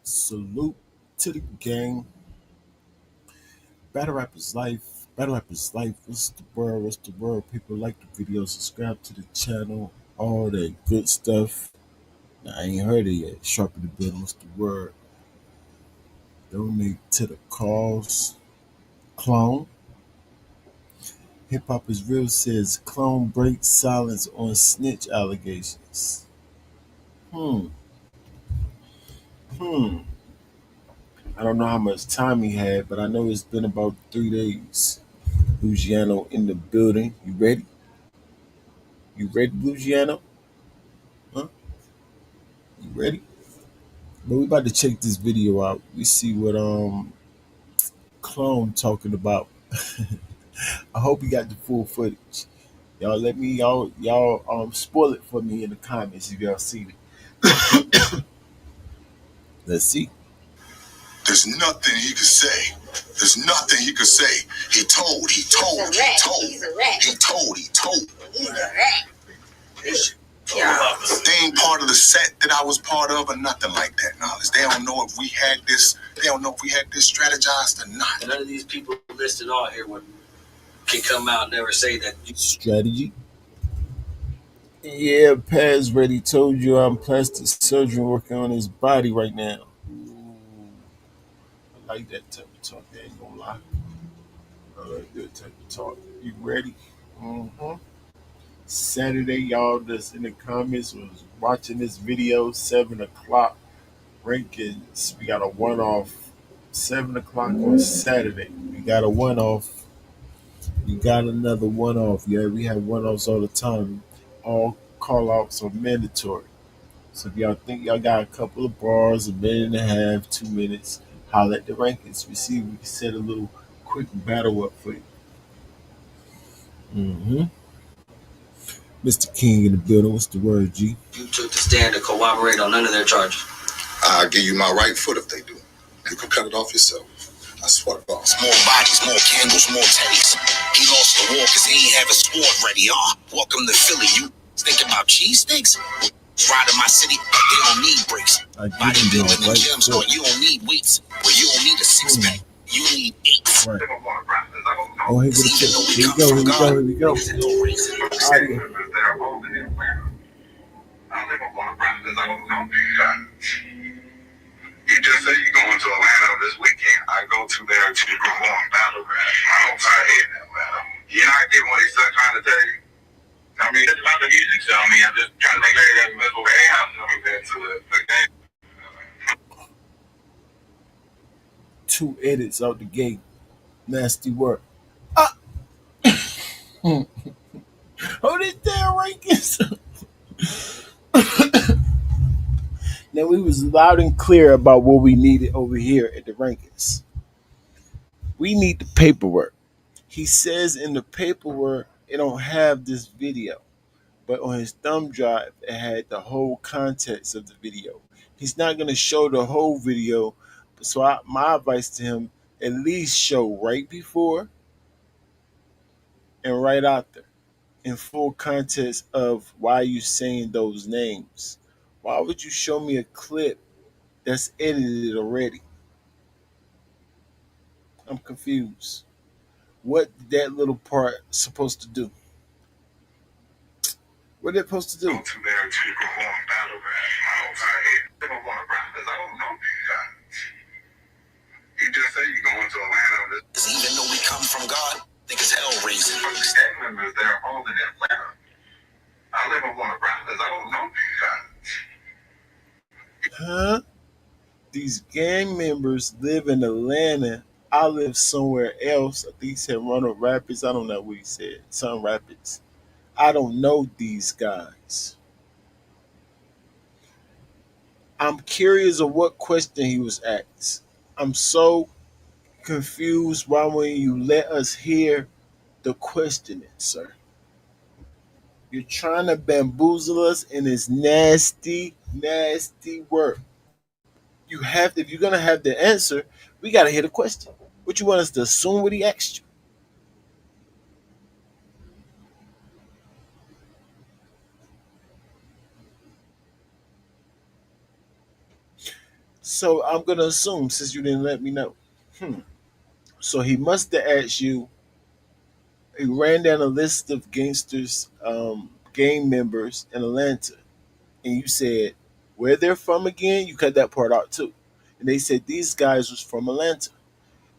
Salute to the gang. Battle Rapper's Life. Battle Rapper's Life. What's the word? What's the word? People like the video, subscribe to the channel, all that good stuff. Now, I ain't heard it yet. Sharpen the bell. What's the word? Donate to the cause. Clone. Hip Hop is Real says clone breaks silence on snitch allegations. Hmm. Hmm. I don't know how much time he had, but I know it's been about 3 days. Luciano in the building. You ready? You ready, Luciano? Huh? You ready? But we about to check this video out. We see what Clone talking about. I hope you got the full footage. Y'all let me y'all spoil it for me in the comments if y'all seen it. Let's see. There's nothing he could say. There's nothing he could say. He told. He's a rat. They ain't part of the set that I was part of or nothing like that, knowledge. They don't know if we had this. They don't know if we had this strategized or not. None of these people listed on here can come out and never say that. Strategy? Yeah, Paz ready told you I'm plastic surgeon working on his body right now. Ooh, I like that type of talk. I ain't gonna lie. I like that type of talk. You ready? Mm-hmm. Saturday, y'all that's in the comments was watching this video, 7 o'clock rankings. We got a one off 7 o'clock on Saturday. We got a one off. We got another one off. Yeah, we have one offs all the time. All call outs are mandatory. So if y'all think y'all got a couple of bars, a minute and a half, 2 minutes, holler at the rankings. We see if we can set a little quick battle up for you. Mm-hmm. Mr. King in the building. What's the word, G? You took the stand to cooperate on none of their charges. I'll give you my right foot if they do. You can cut it off yourself. I swear to God. More bodies, more candles, more teddies. He lost the war because he ain't have a sword ready. Welcome to Philly. You think about cheesesteaks? Riding my city, they don't need breaks. Bodybuilding and gyms, no, you don't need weights. Well, you don't need a six-pack. You need eights. Right. Oh, here we go. I live on because I don't know you guys. You just say you're going to Atlanta this weekend. I go to there to perform battle rap. I don't try to hit that battle. You're not getting what he's trying to tell you. I mean, it's about the music, so I mean, I'm just trying to make sure that that's what they have to the game. Two edits out the gate. Nasty work. Hold it down, rankings. Now we was loud and clear about what we needed over here at the rankings. We need the paperwork. He says in the paperwork it don't have this video, but on his thumb drive it had the whole context of the video. He's not gonna show the whole video, so my advice to him: at least show right before and right after, in full context of why you saying those names. Why would you show me a clip that's edited already? I'm confused. What that little part supposed to do? What are they supposed to do? Go to there to perform battle rap. I don't try to rap because I don't know you guys. You just say you're going to Atlanta. Because even though we come from God, think it's hell raising. The gang members, they're all in Atlanta. I live on rap because I don't know you guys. Huh? These gang members live in Atlanta. I live somewhere else. I think he said Roanoke Rapids. I don't know what he said. Sun Rapids. I don't know these guys. I'm curious of what question he was asked. I'm so confused. Why won't you let us hear the questioning, sir? You're trying to bamboozle us in this nasty, nasty work. You have to, if you're gonna have the answer, we gotta hear the question. What you want us to assume what he asked you? So I'm gonna assume since you didn't let me know. Hmm. So he must have asked you. He ran down a list of gangsters, gang members in Atlanta, and you said where they're from again. You cut that part out too, and they said these guys was from Atlanta,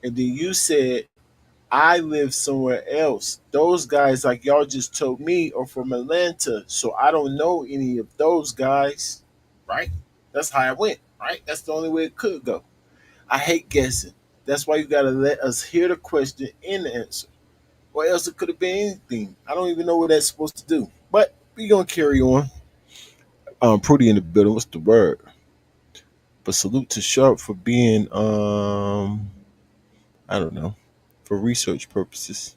and then you said I live somewhere else. Those guys, like y'all just told me, are from Atlanta, so I don't know any of those guys. Right? That's how it went. Right? That's the only way it could go. I hate guessing. That's why you gotta let us hear the question and the answer. Or else it could have been anything. I don't even know what that's supposed to do. But we gonna carry on. Pretty in the building. What's the word? But salute to Sharp for being I don't know, for research purposes.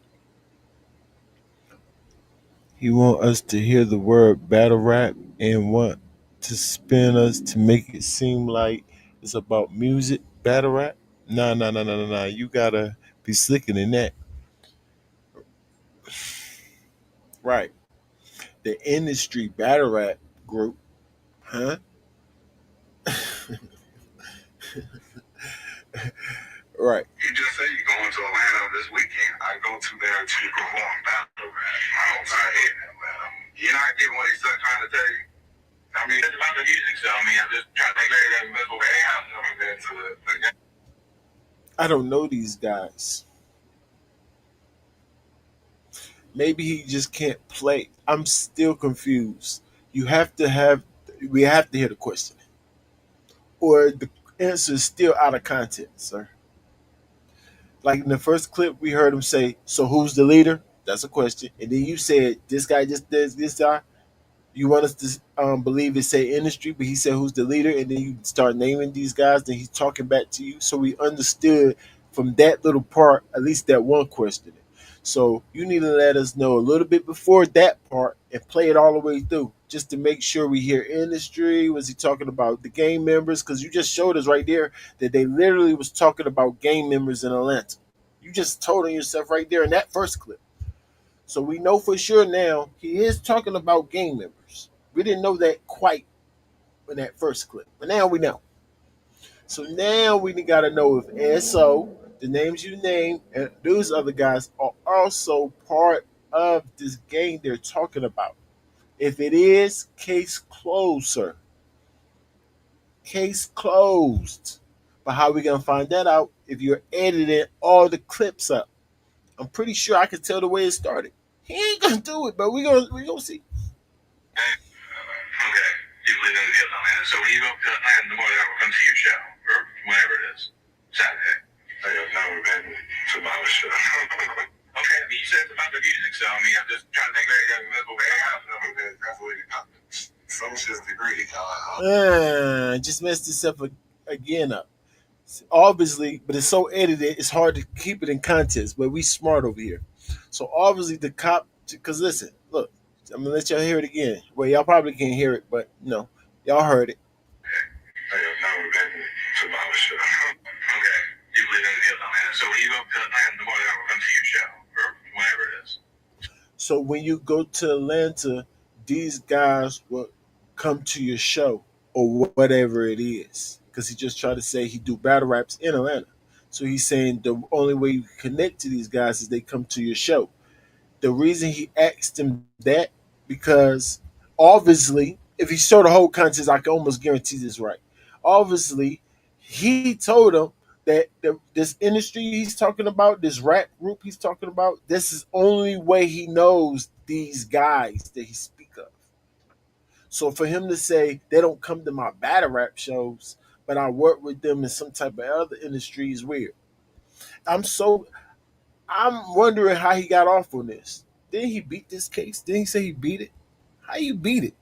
He want us to hear the word battle rap and want to spin us to make it seem like it's about music. Battle rap? Nah, nah, nah, nah, nah, nah. You gotta be slicker than that. Right. The industry battle rap group, huh? Right. You just say you're going to Atlanta this weekend. I go to there to perform battle rap. I don't start hitting Atlanta. You're not getting what he's trying to tell you. I mean, it's about the music, so I mean, I'm just trying to make sure that that's what they have compared to the I don't know these guys. Maybe he just can't play. I'm still confused. You have to have we have to hear the question. Or the answer is still out of context, sir. Like in the first clip we heard him say, "So who's the leader?" That's a question. And then you said this guy just does this guy. You want us to believe it say industry, but he said who's the leader, and then you start naming these guys. Then he's talking back to you, so we understood from that little part at least that one question. So you need to let us know a little bit before that part and play it all the way through, just to make sure we hear industry. Was he talking about the gang members? Because you just showed us right there that they literally was talking about gang members in Atlanta. You just told on yourself right there in that first clip. So we know for sure now he is talking about gang members. We didn't know that quite in that first clip, but now we know. So now we got to know if SO, the names you named, and those other guys are also part of this gang they're talking about. If it is, case closed, sir. Case closed. But how we gonna find that out if you're editing all the clips up? I'm pretty sure I can tell the way it started. He ain't gonna do it, but we gonna see. okay, you live in the Atlanta. So when you go to Atlanta in the morning, I will come to your show or whenever it is. Saturday. I have never been to my show. Okay, I mean, you said it's about the music, so I mean, I'm just trying to make sure that that's what we have. Never been. That's what it is. Socialist degree. Just messed this up again up. Obviously, but it's so edited, it's hard to keep it in context. But we smart over here. So obviously the cop, because listen, look, I'm gonna let y'all hear it again. Well, y'all probably can't hear it, but no, y'all heard it. I have never been to my show. Okay, you live in Atlanta, so when you go to Atlanta in the morning, I will come to your show or whenever it is. So when you go to Atlanta, these guys will come to your show or whatever it is. Because he just tried to say he do battle raps in Atlanta. So he's saying the only way you connect to these guys is they come to your show. The reason he asked him that because obviously, if he showed the whole context, I can almost guarantee this right. Obviously, he told him that this industry he's talking about, this rap group he's talking about, this is only way he knows these guys that he speak of. So for him to say they don't come to my battle rap shows, but I work with them in some type of other industry is weird. I'm so I'm wondering how he got off on this. Didn't he beat this case? Didn't he say he beat it? How you beat it?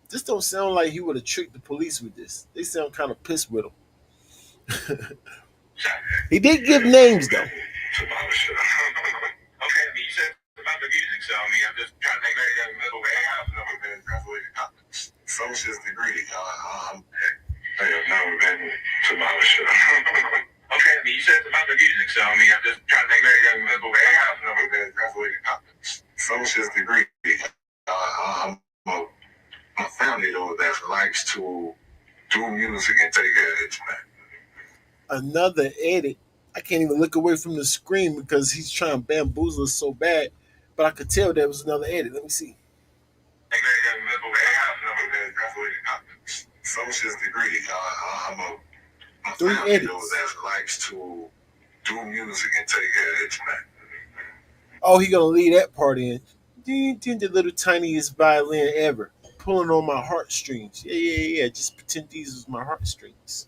This don't sound like he would have tricked the police with this. They sound kind of pissed with him. He did give names though. Okay, I mean, you said about the music, so I mean, I'm just trying to make sure that that's what we have. Never been graduated. Socialist degree. I have never been to my show. Okay, I mean, you said about the music, so I mean, I'm just trying to make sure that that's what we have. Never been graduated. Socialist degree. I'm a family though that likes to do music and take care of it, man. Another edit. I can't even look away from the screen because he's trying to bamboozle us so bad. But I could tell there was another edit. Let me see. Socialist degree. I'm a Three family though edits. that likes to do music and take care of it, man. Oh, he gonna leave that part in. The little tiniest violin ever, pulling on my heartstrings. Yeah, yeah, yeah. Just pretend these was my heartstrings.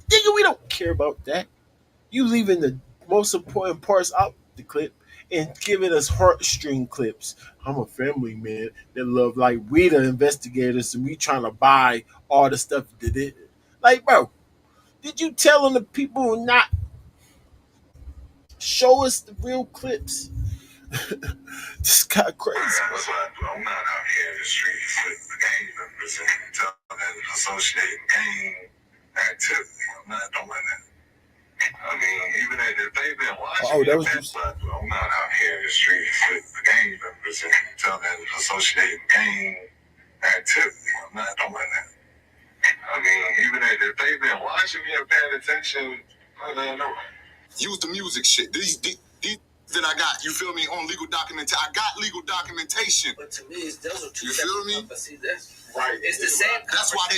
Nigga, we don't care about that. You leaving the most important parts out the clip and giving us heartstring clips. I'm a family man that love like we the investigators and we trying to buy all the stuff that it. Like, bro, did you tell them the people not show us the real clips? This got crazy. That's what I do. I'm not out here in the streets with the gang members and telling them associated gang activity. I'm not doing that. I mean, even if they've been watching Oh, me, that was that's what I do. I'm not out here in the streets with the gang members and telling them associated gang activity. I'm not doing that. I mean, even if they've been watching me and paying attention, I don't know. Use the music shit. These that I got, you feel me, on legal documentation. I got legal documentation. But to me, it's those are two. You feel me? See, that's right. It's the same. That's why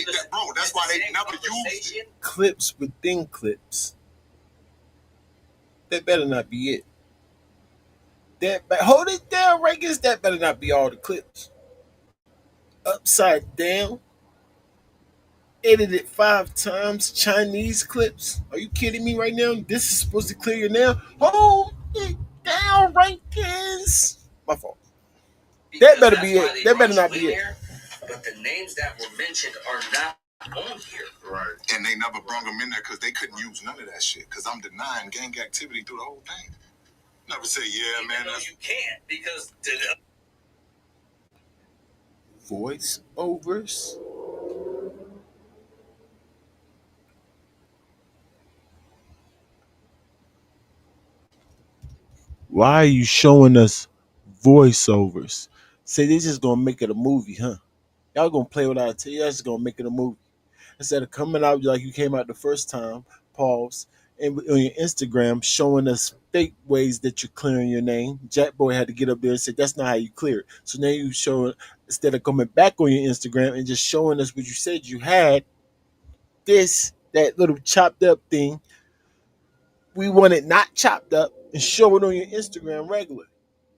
That's why they never use it. Clips within clips. That better not be it. Hold it down, Reagans. That better not be all the clips. Upside down. Edited 5 times. Chinese clips. Are you kidding me right now? This is supposed to clear you now. Hold it down, Rankins. My fault. That better be it. That better not be it. But the names that were mentioned are not on here. Right. And they never brought them in there because they couldn't use none of that shit. Because I'm denying gang activity through the whole thing. Never say, yeah, even man. That's... You can't because voiceovers. Why are you showing us voiceovers? Say they just gonna make it a movie, huh? Y'all gonna play without it. Y'all just gonna make it a movie. Instead of coming out like you came out the first time, pause, and on your Instagram showing us fake ways that you're clearing your name. Jack Boy had to get up there and say that's not how you clear it. So now you show instead of coming back on your Instagram and just showing us what you said you had, that little chopped up thing, we want it not chopped up and show it on your Instagram regular.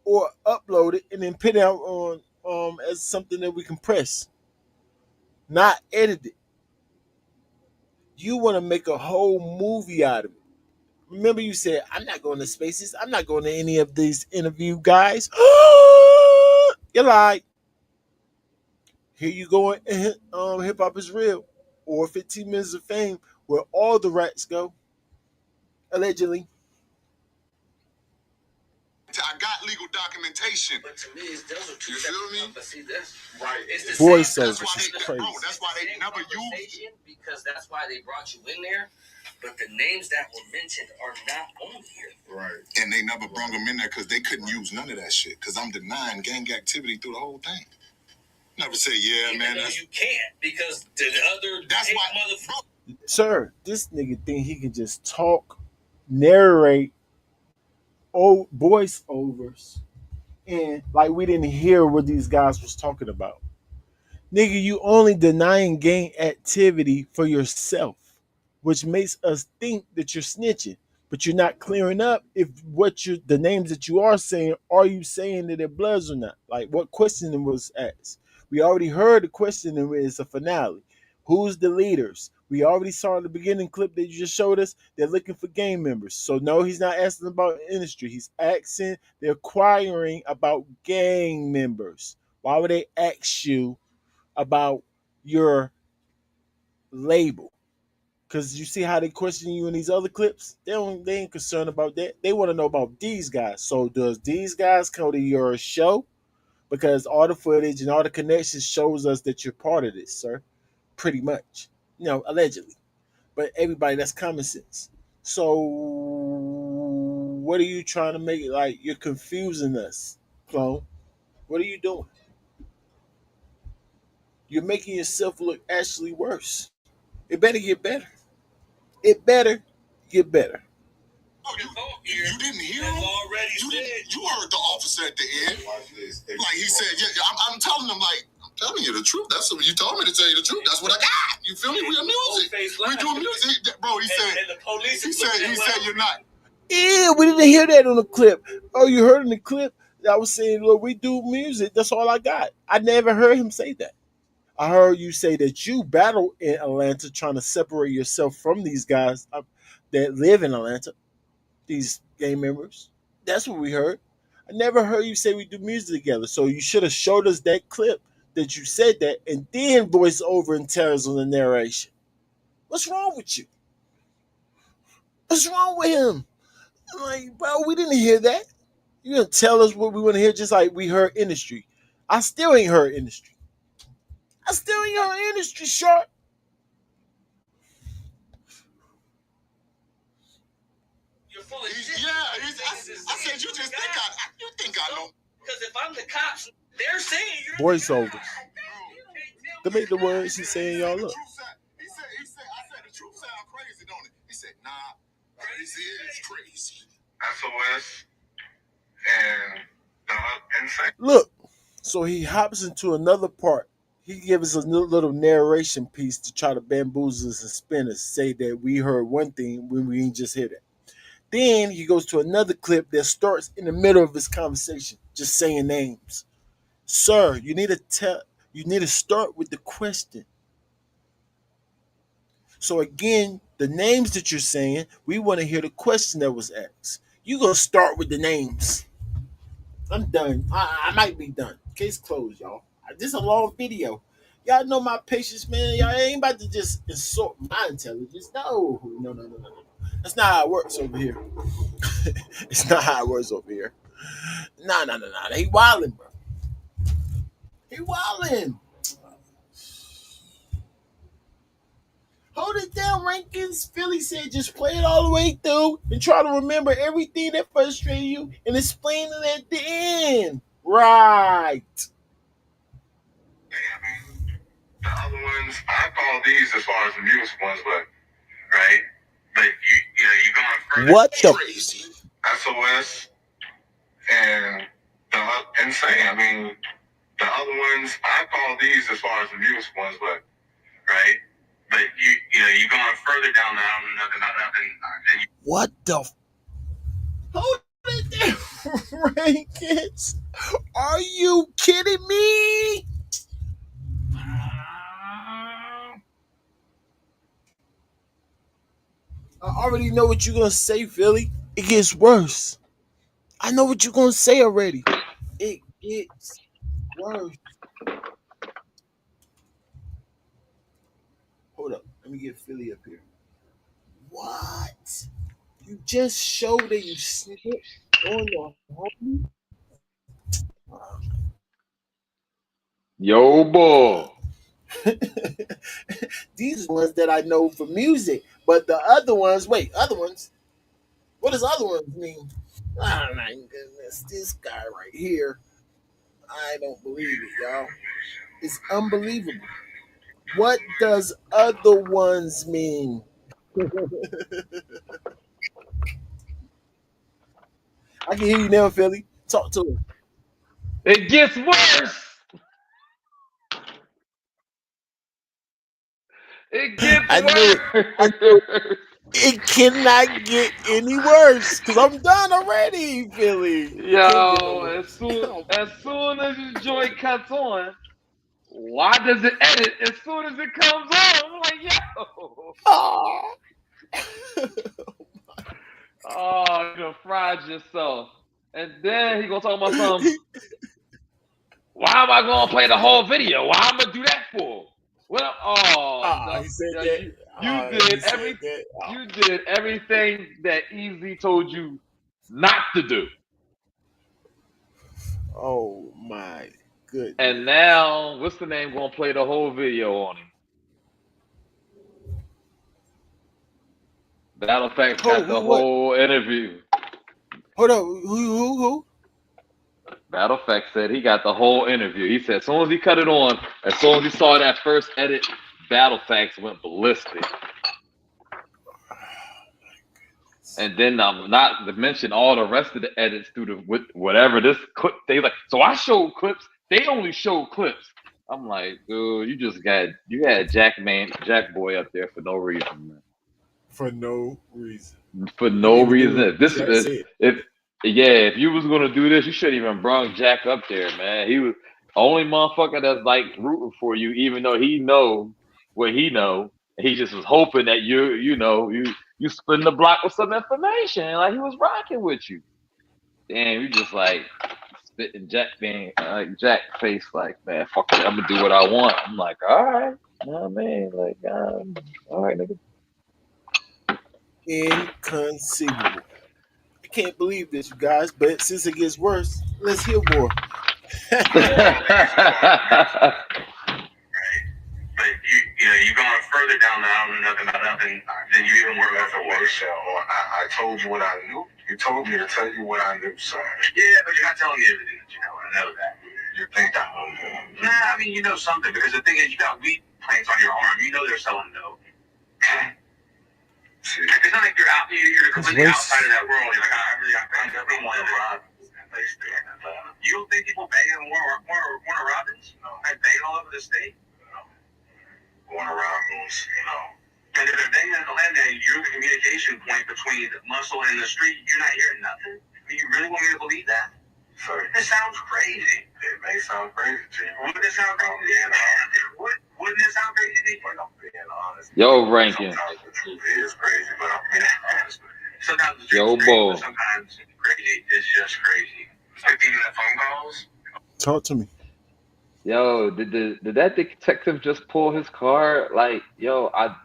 Or upload it and then put it out on as something that we can press. Not edit it. You want to make a whole movie out of it. Remember, you said, I'm not going to spaces. I'm not going to any of these interview guys. You lied. Here you go in Hip Hop is Real or 15 Minutes of Fame where all the rats go. Allegedly. I got legal documentation. But to me, it's those are two. You feel me? But see, that's right. It's the voiceover. Same. That's why they never used it. Because that's why they brought you in there. But the names that were mentioned are not on here. Right. And they never brought them in there because they couldn't use none of that shit. Because I'm denying gang activity through the whole thing. Never say, yeah, even man. You can't because the other. That's why, motherfucker. Sir, this nigga think he can just talk, narrate, old voiceovers, and like we didn't hear what these guys was talking about. Nigga, you only denying gang activity for yourself, which makes us think that you're snitching. But you're not clearing up if the names that you are saying, are you saying that they're bloods or not? Like what question was asked? We already heard the question is a finale. Who's the leaders? We already saw in the beginning clip that you just showed us, they're looking for gang members. So no, he's not asking about industry. He's asking, they're inquiring about gang members. Why would they ask you about your label? Because you see how they question you in these other clips. They ain't concerned about that. They want to know about these guys. So does these guys come to your show? Because all the footage and all the connections shows us that you're part of this, sir. Pretty much, allegedly. But everybody, that's common sense. So what are you trying to make it like? You're confusing us, clone. What are you doing? You're making yourself look actually worse. It better get better. It better get better. Oh, you didn't hear him? You heard the officer at the end. Like he said, yeah, I'm telling him, like, I'm telling you the truth. That's what you told me to tell you the truth. That's what I got. You feel me? We're music. We're doing music. Bro, he said you're not. Yeah, we didn't hear that on the clip. Oh, you heard in the clip? I was saying, look, we do music. That's all I got. I never heard him say that. I heard you say that you battle in Atlanta trying to separate yourself from these guys that live in Atlanta, these gang members. That's what we heard. I never heard you say we do music together. So you should have showed us that clip that you said that and then voice over and tell us on the narration. What's wrong with you? What's wrong with him? I'm like, bro, we didn't hear that. You gonna tell us what we want to hear just like we heard industry. I still ain't heard industry. I still ain't heard industry, short. You're full of shit. Yeah, I said you just think I know. Because if I'm the cops, they're saying you're Voiceovers. To make the words he's saying y'all up. He said, I said the truth sound crazy, don't it? He said, nah, crazy is crazy. SOS and insane. Look, so he hops into another part. He gives us a little narration piece to try to bamboozle us and spin us, say that we heard one thing when we ain't just hear that. Then he goes to another clip that starts in the middle of his conversation, just saying names. Sir, you need to start with the question. So again, the names that you're saying, we want to hear the question that was asked. You gonna start with the names. I'm done. I might be done. Case closed, y'all. This is a long video. Y'all know my patience, man. Y'all ain't about to just insult my intelligence. No. That's not how it works over here. It's not how it works over here. No. He wildin', bro. He wildin'. Hold it down, Rankins. Philly said just play it all the way through and try to remember everything that frustrated you and explain it at the end. Right. The other ones, I call these as far as the music ones, but right? But you going further. What the crazy? SOS and the insane. I mean, the other ones, I call these as far as the music ones, but right? But you going further down the album, What the hold it down, Rankins. Are you kidding me? I already know what you're gonna say, Philly. It gets worse. I know what you're gonna say already. It gets worse. Hold up. Let me get Philly up here. What? You just showed that you slipped on your homie? Yo, boy. These are ones that I know for music, but the other ones, wait, other ones? What does other ones mean? Oh my goodness, this guy right here. I don't believe it, y'all. It's unbelievable. What does other ones mean? I can hear you now, Philly. Talk to him. It gets worse. It gets I knew it. I knew worse. it cannot get any worse because I'm done already, Philly. It can't get no Yo, as worse. soon as soon as this joint cuts on, why does it edit as soon as it comes on? I'm like, yo. Oh. Oh, you done fried yourself. And then he gonna talk about something. Why am I gonna play the whole video? Why am I gonna do that for? Well, Ah, he said that. you Ah, he did said that. Ah. you did everything that Easy told you not to do. Oh my And goodness. now, what's the name gonna play the whole video on him? Battle Facts got the What? whole interview. Hold up. Who? Battle Facts said he got the whole interview. He said as soon as he cut it on, as soon as he saw that first edit, battle facts went ballistic. And then not to mention all the rest of the edits through the whatever this clip they like. So I showed clips. They only showed clips. I'm like, dude, you had Jack Boy up there for no reason, man. For no reason. For You didn't no even do reason. what Jack said. If you was gonna do this, you shouldn't even brung Jack up there, man. He was the only motherfucker that's like rooting for you, even though he know what he know. He just was hoping that you spin the block with some information, like he was rocking with you. Damn, you just like spitting Jack being like Jack face, like, man, fuck it, I'm gonna do what I want. I'm like, all right, no man, like, all right, nigga. Inconceivable. I can't believe this, you guys. But since it gets worse, let's hear more. But you going further down the island, nothing, then you even more left away. I told you what I knew. You told me to tell you what I knew, sir. Yeah, but you're not telling me everything that you know. I know that. You think I know? Nah, I mean, you know something, because the thing is, you got weed plants on your arm. You know they're selling dope. See, it's not like you're out. You're completely outside of that world. You're like, I definitely want to rob. You don't think people banging Warner Robins? No. Like banging all over the state? No. Warner Robins, And if they're banging in the land, and you're the communication point between the muscle and the street, you're not hearing nothing? I mean, you really want me to believe that? Sorry. This sounds crazy. It may sound crazy to you. Wouldn't it sound crazy? Wouldn't it sound crazy to you? But I'm being honest. Yo, Rankin. Sometimes the truth is crazy, but I'm being honest. Sometimes the truth Yo, is crazy, boy. but sometimes crazy is just crazy. 15 minute phone calls. Talk to me. Yo, did that detective just pull his card? Like, yo, I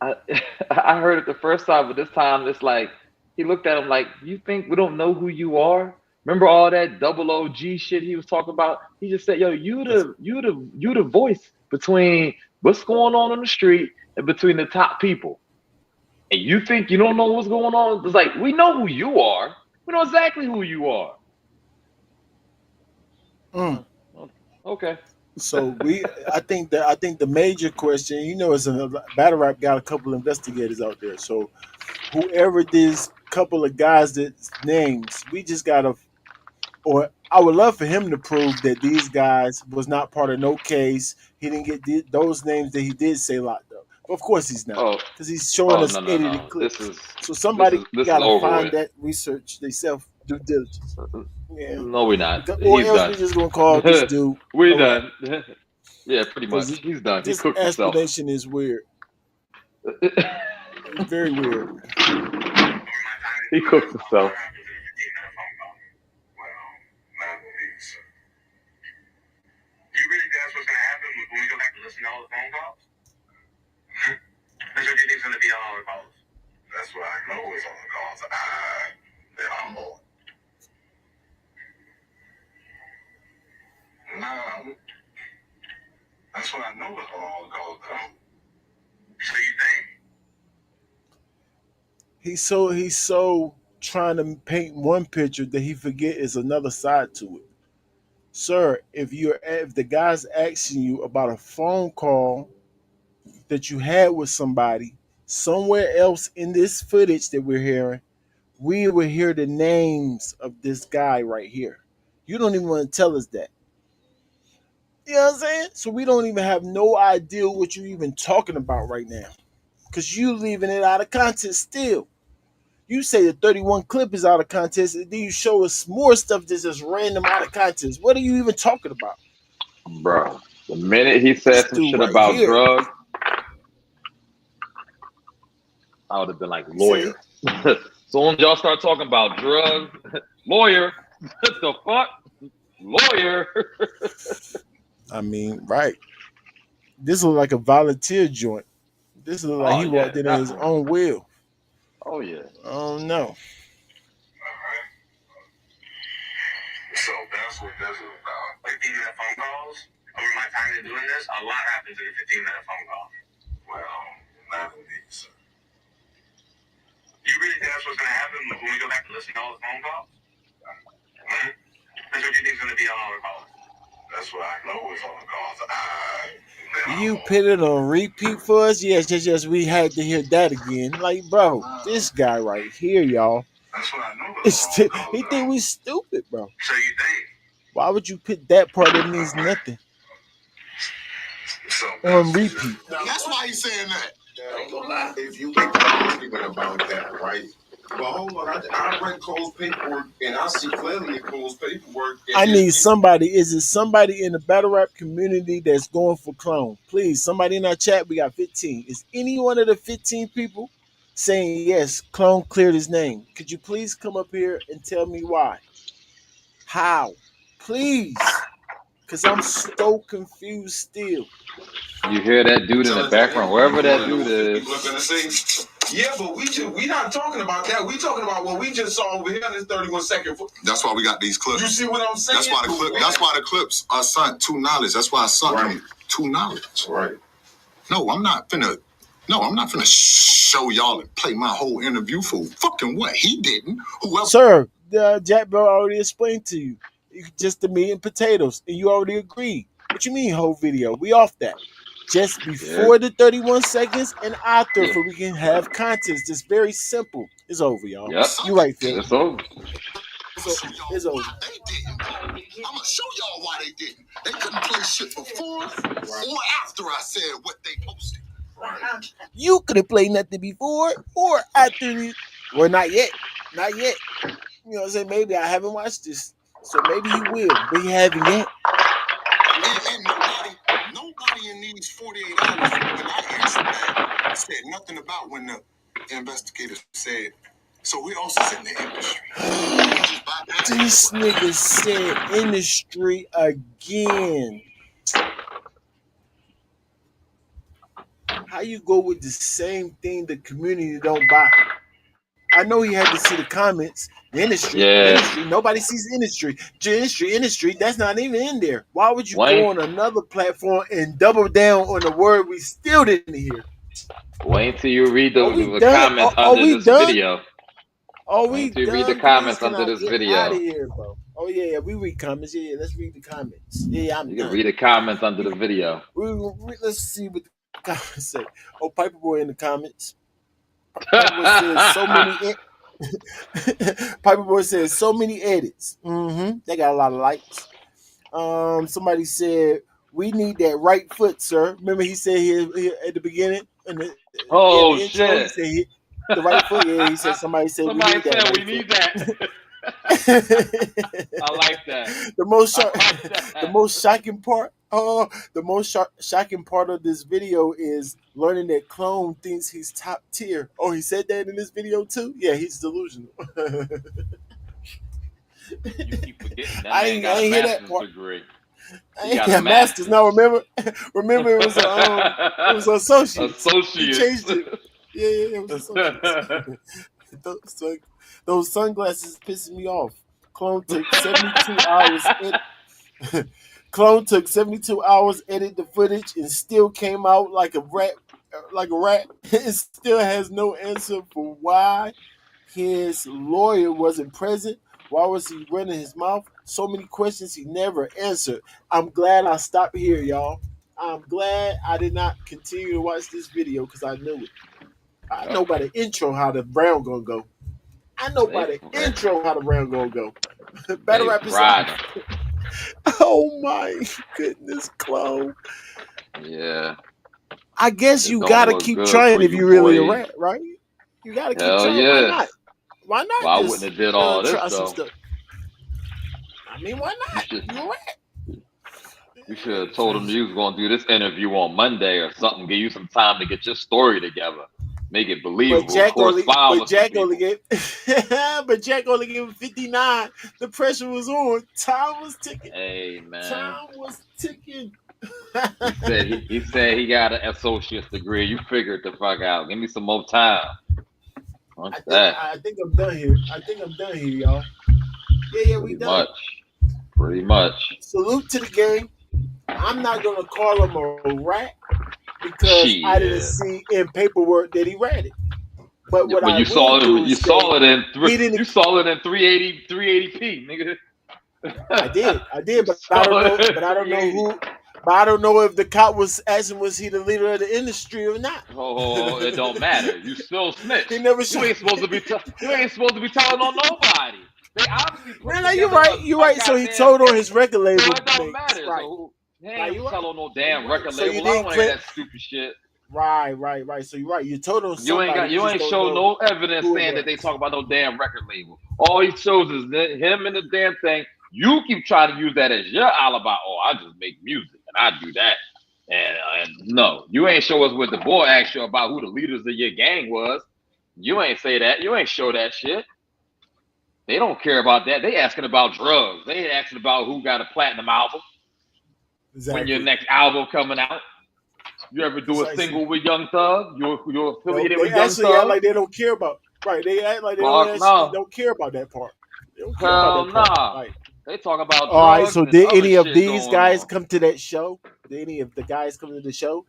I heard it the first time, but this time it's like he looked at him like, "You think we don't know who you are?" Remember all that double OG shit he was talking about? He just said, "Yo, you the voice between what's going on the street and between the top people, and you think you don't know what's going on?" It's like, we know who you are. We know exactly who you are. Okay. So I think the major question, is a battle rap got a couple investigators out there. So whoever this couple of guys that names, we just gotta, or I would love for him to prove that these guys was not part of no case. He didn't get those names that he did say locked up. But of course he's not, Oh, because he's showing us edited no. clips. So This somebody is gotta over find with. that, research they self due diligence. Yeah. No, we're not. Or He's else done. we just gonna call this dude We a rat. done. Yeah, pretty much. Because He's done. He this cooked himself. explanation is weird. It's very weird. He cooked himself. You really think that's what's going to happen when we go back and listen to all the phone calls? That's what you think's going to be on all the calls? That's what I know is on the calls. I'm more. No. That's what I know is on all the calls. So you think? He's so trying to paint one picture that he forget is another side to it. Sir, if the guy's asking you about a phone call that you had with somebody somewhere else in this footage that we're hearing, we will hear the names of this guy right here. You don't even want to tell us that. You know what I'm saying? So we don't even have no idea what you're even talking about right now. Because you leaving it out of context still. You say the 31 clip is out of context, and then you show us more stuff that's just random out of context. What are you even talking about? Bro, the minute he This said some dude shit right about here. drugs, I would have been like, lawyer. Soon as y'all start talking about drugs, lawyer. What the fuck? Lawyer. I mean, right. This look like a volunteer joint. This look like he walked in his own will. Oh, yeah. Oh, no. So that's what this is about. 15-minute phone calls. Over my time in doing this, a lot happens in a 15-minute phone call. Well, not indeed, sir. You really think that's what's going to happen when we go back and listen to all the phone calls? That's what you think's going to be on all the calls? That's what I know is on the calls. You put it on repeat for us? Yes. We had to hear that again. Like, bro, this guy right here, y'all. That's what I know the song called. He think we stupid, bro. So you think? Why would you put that part that means nothing So on repeat? that's why he's saying that. If you make an argument about that, right? But hold on, I read Cole's paperwork and I see clearly in Cole's paperwork. I need somebody. Is it somebody in the battle rap community that's going for Clone? Please, somebody in our chat. We got 15. Is any one of the 15 people saying yes? Clone cleared his name. Could you please come up here and tell me why? How? Please, because I'm so confused still. You hear that dude in the background, wherever that dude is. People are gonna say, yeah, but we not talking about that. We talking about what we just saw over here in this 31-second. That's why we got these clips. You see what I'm saying? That's why the clips are sent to knowledge. That's why I sent them to knowledge. Right. No, I'm not finna show y'all and play my whole interview for fucking what he didn't. Whoever. Sir, Jack Bro already explained to you. Just the meat and potatoes, and you already agreed. What you mean whole video? We off that. Just before the 31 seconds and after, for we can have context. It's very simple. It's over, y'all. Yep. You right, Phil. It's over. It's over. They didn't. I'm gonna show y'all why they didn't. They couldn't play shit before or after I said what they posted. Right. You could have played nothing before or after this. Well, not yet. Not yet. You know what I'm saying? Maybe I haven't watched this. So maybe you will, but you haven't yet. And nobody in these 48 hours when I answered that said nothing about when the investigator said. So we also said in the industry. This nigga said industry again. How you go with the same thing the community don't buy? I know he had to see the comments. The industry, industry. Nobody sees industry. Industry. That's not even in there. Why would you go on another platform and double down on the word we still didn't hear? Wait till you read the comments under this video. Wait till you read the comments under this video. Out of here, bro. Oh yeah, we read comments. Yeah, let's read the comments. Yeah, you can read the comments under the video. Let's see what the comments say. Oh, Piper Boy in the comments. Piper Boy says so many edits. They got a lot of likes. Somebody said we need that right foot, sir. Remember he said here at the beginning. Shit! He said the right foot. Yeah, he said somebody said we need that. I like that. The most shocking part. The most shocking part of this video is learning that Clone thinks he's top tier. Oh, he said that in this video too? Yeah, he's delusional. You keep forgetting that I ain't hear that part. Degree. I ain't got master's. No, remember it was associates. He changed it. Yeah, it was associates. Those sunglasses pissing me off. Clone took 72 hours. Clone took 72 hours, edit the footage, and still came out like a rat. It still has no answer for why his lawyer wasn't present. Why was he running his mouth? So many questions he never answered. I'm glad I stopped here, y'all. I'm glad I did not continue to watch this video because I knew it. I know by the intro how the round gonna go. Battle rap is on. Oh my goodness, Clone. Yeah. I guess you gotta keep trying if you really a rat, right? You gotta keep trying. Yeah. Why not? Well, I wouldn't have did all this though. I mean, why not? You're a rat. You should have told him you was gonna do this interview on Monday or something. Give you some time to get your story together. Make it believable. But Jack only gave him 59. The pressure was on. Time was ticking. Hey man. Time was ticking. he said he got an associate's degree. You figure it the fuck out. Give me some more time. I think I'm done here. Y'all. Yeah, we done. Pretty much. Salute to the game. I'm not gonna call him a rat because I didn't see in paperwork that he read it. But what you saw it in 380p, nigga. I did, but I don't know But I don't know if the cop was asking was he the leader of the industry or not. Oh, it don't matter. You still He snitch. never You showed. ain't supposed to be. You ain't supposed to be telling on nobody. They obviously No, put no, you're together right. You're a right. So he goddamn told on case, his record so label it don't mates. matter. Right. So he Right. ain't You're right. tell on no You're damn right. record So you label. I don't didn't want to hear clip. that stupid shit. Right. Right. Right. So you're right. You told on You ain't somebody. got. You You just ain't don't show know no evidence who it saying that they was. talk about no damn record label. All he shows is that him and the damn thing. You keep trying to use that as your alibi. Oh, I just make music and I do that. And no, you ain't show us what the boy asked you about who the leaders of your gang was. You ain't say that. You ain't show that shit. They don't care about that. They asking about drugs. They ain't asking about who got a platinum album. When your Exactly. next album coming out. You ever do a Precisely. single with Young Thug? You're No, affiliated they with Young actually act Thug? like they don't care about. Right. They act like they don't Fuck actually no. don't care about that part. They don't care about Hell that part. nah. Like, They talk about all right. drugs So and did other any of shit these going guys on. come to that show? Did any of the guys come to the show?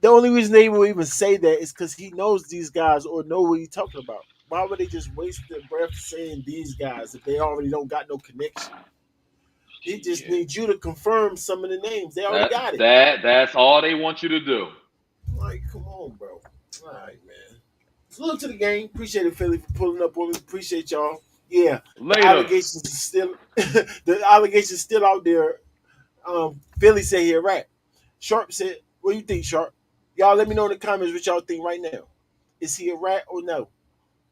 The only reason they will even say that is because he knows these guys or know what he's talking about. Why would they just waste their breath saying these guys if they already don't got no connection? He just Shit. needs you to confirm some of the names. They already That got it. that's all they want you to do. Like, come on, bro. All right, man. Salute to the game. Appreciate it, Philly, for pulling up on me. Appreciate y'all. Yeah, the Later. allegations is still the allegations still out there. Philly said he a rat. Sharp said, "What do you think, Sharp? Y'all let me know in the comments what y'all think right now. Is he a rat or no,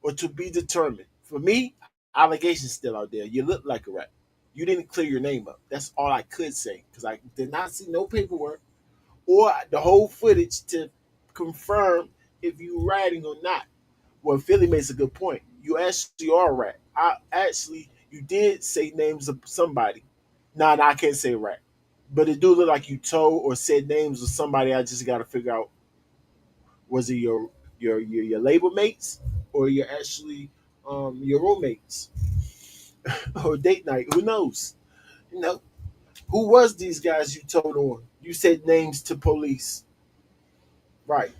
or to be determined? For me, allegations still out there. You look like a rat. You didn't clear your name up. That's all I could say because I did not see no paperwork or the whole footage to confirm if you ratting or not. Well, Philly makes a good point. You actually are rat. I actually you did say names of somebody. Nah, I can't say rat. But it do look like you told or said names of somebody. I just got to figure out was it your label mates or your actually your roommates or date night? Who knows? You know who was these guys you told on? You said names to police, right?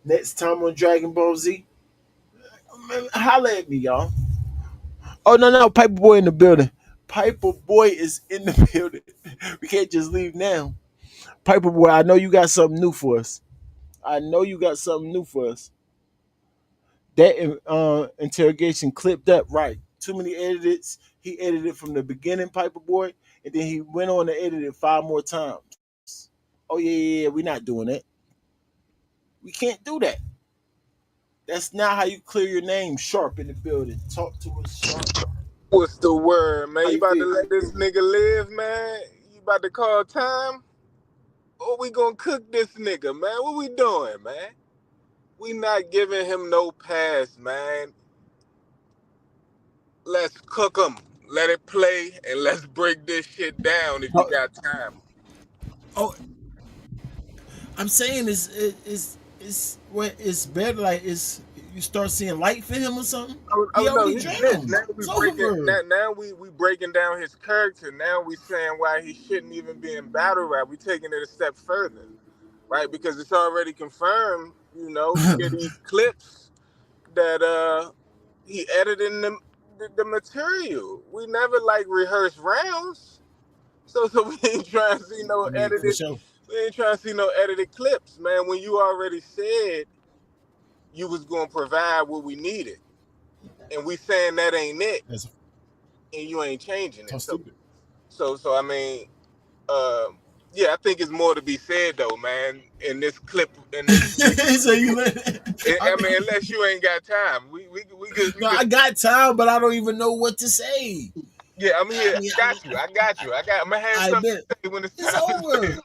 Next time on Dragon Ball Z, man, holla at me, y'all. Oh no, Piper Boy in the building. Piper Boy is in the building. We can't just leave now. Piper Boy, I know you got something new for us. I know you got something new for us. That interrogation clipped up right. Too many edits. He edited from the beginning, Piper Boy, and then he went on to edit it 5 more times. Oh yeah. We're not doing that. We can't do that. That's not how you clear your name. Sharp in the building. Talk to us, Sharp. What's the word, man? How You you about to feel? let this nigga live, man? You about to call time? Or we gonna cook this nigga, man? What we doing, man? We not giving him no pass, man. Let's cook him. Let it play and let's break this shit down if you Oh, got time. oh, I'm saying it's what it's better. Like it's you start seeing light for him or something. He Oh no, already he's lit. drowned. Now we It's breaking over. now we breaking down his character. Now we saying why he shouldn't even be in battle rap. We taking it a step further, right? Because it's already confirmed, via these clips that he edited the material. We never like rehearse rounds. So we ain't trying to see no I mean, for edited sure. we ain't trying to see no edited clips, man. When you already said you was gonna provide what we needed. And we saying that ain't it That's and you ain't changing how it. So stupid. so so I mean, yeah, I think it's more to be said though, man. In this So you let. I I mean, mean, unless you ain't got time, we no, could. I got time, but I don't even know what to say. Yeah, I'm I here. mean, I got you. I got you. I'm gonna have I something bet to say when it's it's time to say. over.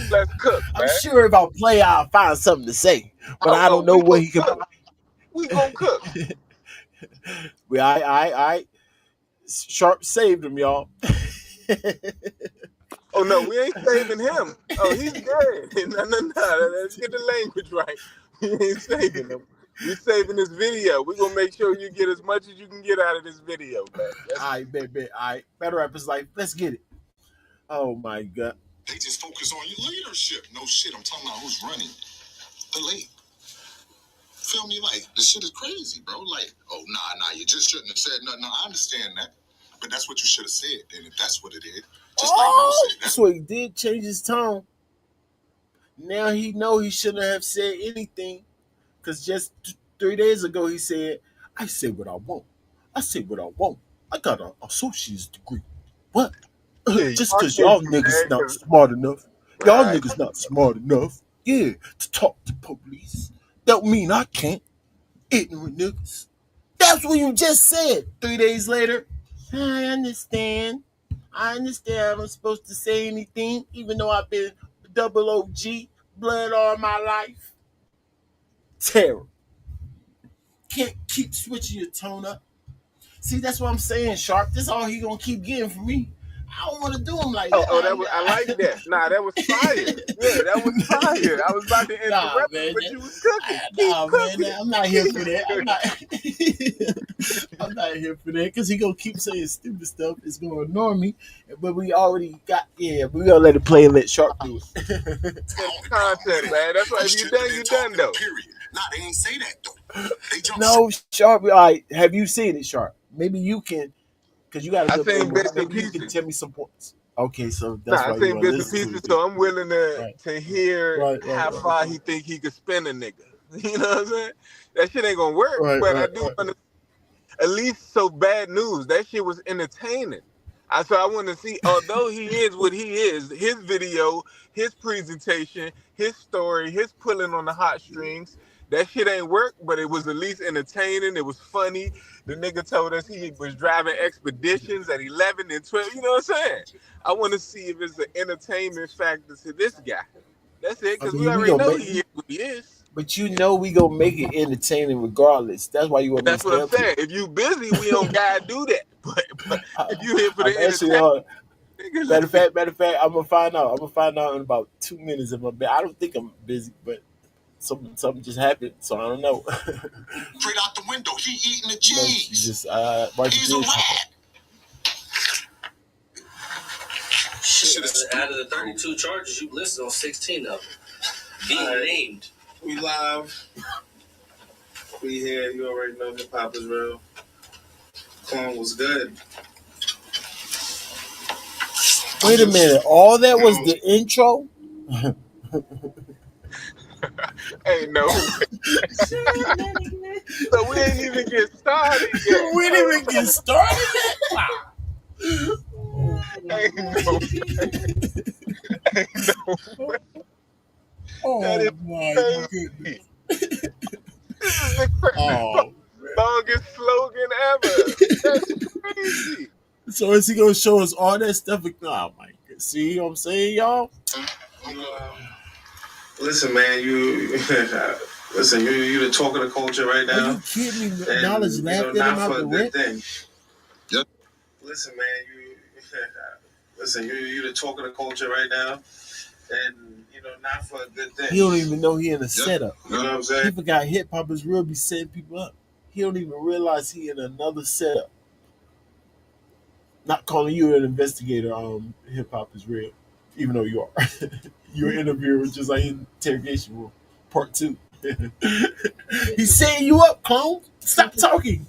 Let's cook, I'm man. sure if I play, I'll find something to say, but I don't know We what gonna he could. we gonna cook. Well, I Sharp saved him, y'all. Oh no, we ain't saving him. Oh, he's dead. No. Let's get the language right. We ain't saving him. We saving this video. We gonna make sure you get as much as you can get out of this video, man. I bet. I better rap his life. Let's get it. Oh my god. They just focus on your leadership. No shit. I'm talking about who's running the league. Feel me? Like this shit is crazy, bro. Like, oh nah. You just shouldn't have said nothing. No, I understand that, but that's what you should have said. Then, if that's what it is. So he did change his tone. Now he know he shouldn't have said anything. Because just 3 days ago he said, I say what I want. I say what I want. I got an associate's degree. What? Yeah, Just because y'all niggas not smart enough. Y'all niggas not smart enough. Yeah, to talk to police. Don't mean I can't. Ignorant niggas. That's what you just said. 3 days later, I understand. I understand I'm supposed to say anything, even though I've been double OG, blood all my life. Terror. Can't keep switching your tone up. See, that's what I'm saying, Sharp. This is all he gonna keep getting from me. I don't want to do him like that. I like that. Nah, that was fire. Yeah, that was fire. I was about to interrupt you, but you was cooking. Man, I'm not here for that. I'm not here for that because he gonna keep saying stupid stuff. It's gonna annoy me. But we already got but we gonna let it play and let Sharp do it. Content, man. That's why if you done, you done though. Period. Nah, they ain't say that though. No, Sharp. All right, have you seen it, Sharp? Maybe you can, because you got a good seen bits and maybe you can pieces. tell me some points. Okay, so that's why I you seen want bits to and listen pieces, to it. so I'm willing to hear how far he think he could spin a nigga. You know what I'm saying? That shit ain't gonna work, but I do want to. At least so bad news. That shit was entertaining. So I want to see, although he is what he is, his video, his presentation, his story, his pulling on the heartstrings, that shit ain't work, but it was at least entertaining. It was funny. The nigga told us he was driving expeditions at 11 and 12. You know what I'm saying? I want to see if it's an entertainment factor to this guy. That's it, because we already know he is what he is. But you know we gonna make it entertaining regardless. That's why you want. That's what I'm saying. If you busy, we don't gotta do that. But if you here for the entertainment, matter of fact, I'm gonna find out. I'm gonna find out in about 2 minutes if I'm. I don't think I'm busy, but something just happened, so I don't know. Straight out the window, he eating the cheese. He's a rat. Out of the 32 charges, you listed on 16 of them. Being named. We live. We here. You already know Hiphopisreal. Clone was good. Wait a minute. All that was the intro? Ain't no way. So we ain't even get started yet. We didn't even get started yet? Wow. Ain't no way. Ain't no way. Oh my goodness. This is the longest slogan ever. That's crazy. So is he gonna show us all that stuff? Oh my god. See what I'm saying, y'all? Listen, man, you the talk of the culture right now. Are you kidding me? Knowledge laughed at him out the rip. Yep. Listen, man, you the talk of the culture right now. And not for a good thing. He don't even know he in a setup. You know what I'm saying? He forgot Hiphopisreal be setting people up. He don't even realize he in another setup. Not calling you an investigator, Hiphopisreal, even though you are. You're an interviewer, just like interrogation room, part 2. He's setting you up, clone. Stop talking.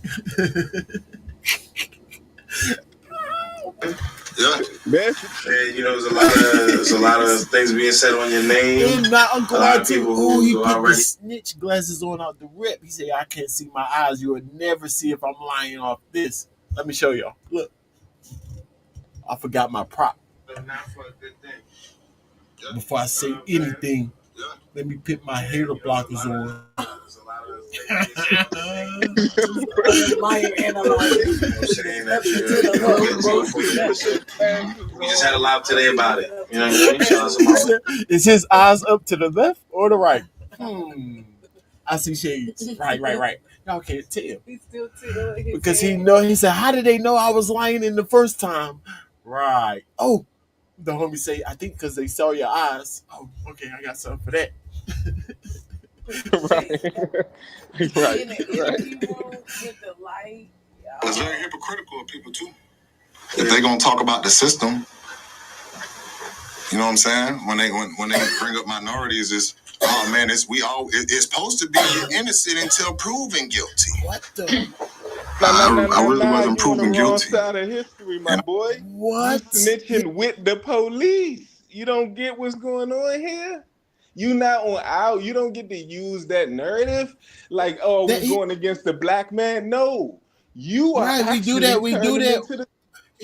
Yeah, man. And there's a lot of things being said on your name. And my uncle he put the snitch glasses on out the rip. He said, "I can't see my eyes. You would never see if I'm lying off this." Let me show y'all. Look, I forgot my prop. Not for a good thing. Before I say anything, let me put my hair blockers on. There's a lot of we just had a live today about it. You know what I mean? Is his eyes up to the left or the right? I see shades. Right. Y'all can't tell. He still tell because he said, how did they know I was lying in the first time? Right. Oh, the homie say, I think because they saw your eyes. Oh, okay, I got something for that. Right. In the interview room with the light. It's very hypocritical of people too. If they're gonna talk about the system, you know what I'm saying? When they bring up minorities, it's oh man, it's supposed to be you're innocent until proven guilty. What the? I really Nah. wasn't You on the proven wrong guilty. side of history, my And boy. You What? snitching with the police. You don't get what's going on here. You not on out. You don't get to use that narrative like, oh, That we he, going against the black man. No, you are right, we do actually that. We do turning that. into the.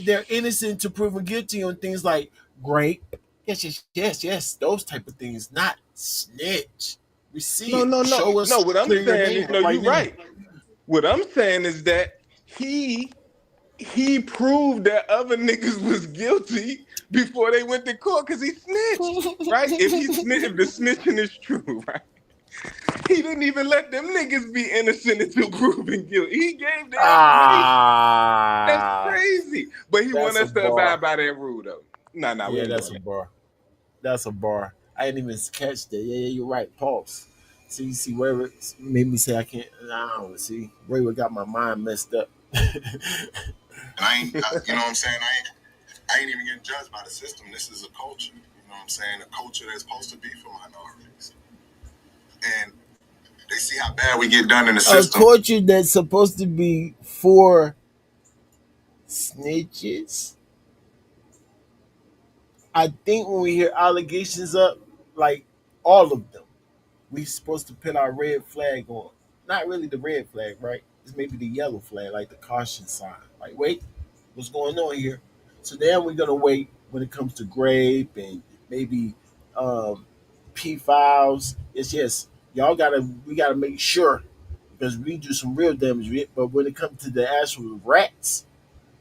They're innocent to proven guilty on things like grape. Yes. Those type of things, not snitch. We see No, it. no, no, Show no. us, What I'm clear your saying name is, no, right you're now. right. What I'm saying is that he proved that other niggas was guilty before they went to court because he snitched, right? If the snitching is true, right? He didn't even let them niggas be innocent until proven guilty. He gave the information. That's Ah, crazy. But he want that's a us to abide bar. by that rule, though. Nah, we Yeah, ain't that's doing a that. bar. That's a bar. I didn't even catch that. Yeah, you're right. Pulse. See, Ray made me say I can't. I don't see. Ray got my mind messed up. you know what I'm saying? I ain't even getting judged by the system. This is a culture. You know what I'm saying? A culture that's supposed to be for minorities. And they see how bad we get done in the A system. culture that's supposed to be for snitches. I think when we hear allegations up, like all of them, we supposed to put our red flag on. Not really the red flag, right? It's maybe the yellow flag, like the caution sign. Like, wait, what's going on here? So then we're gonna wait when it comes to grape and maybe P files. Yes. We gotta make sure because we do some real damage. But when it comes to the actual rats,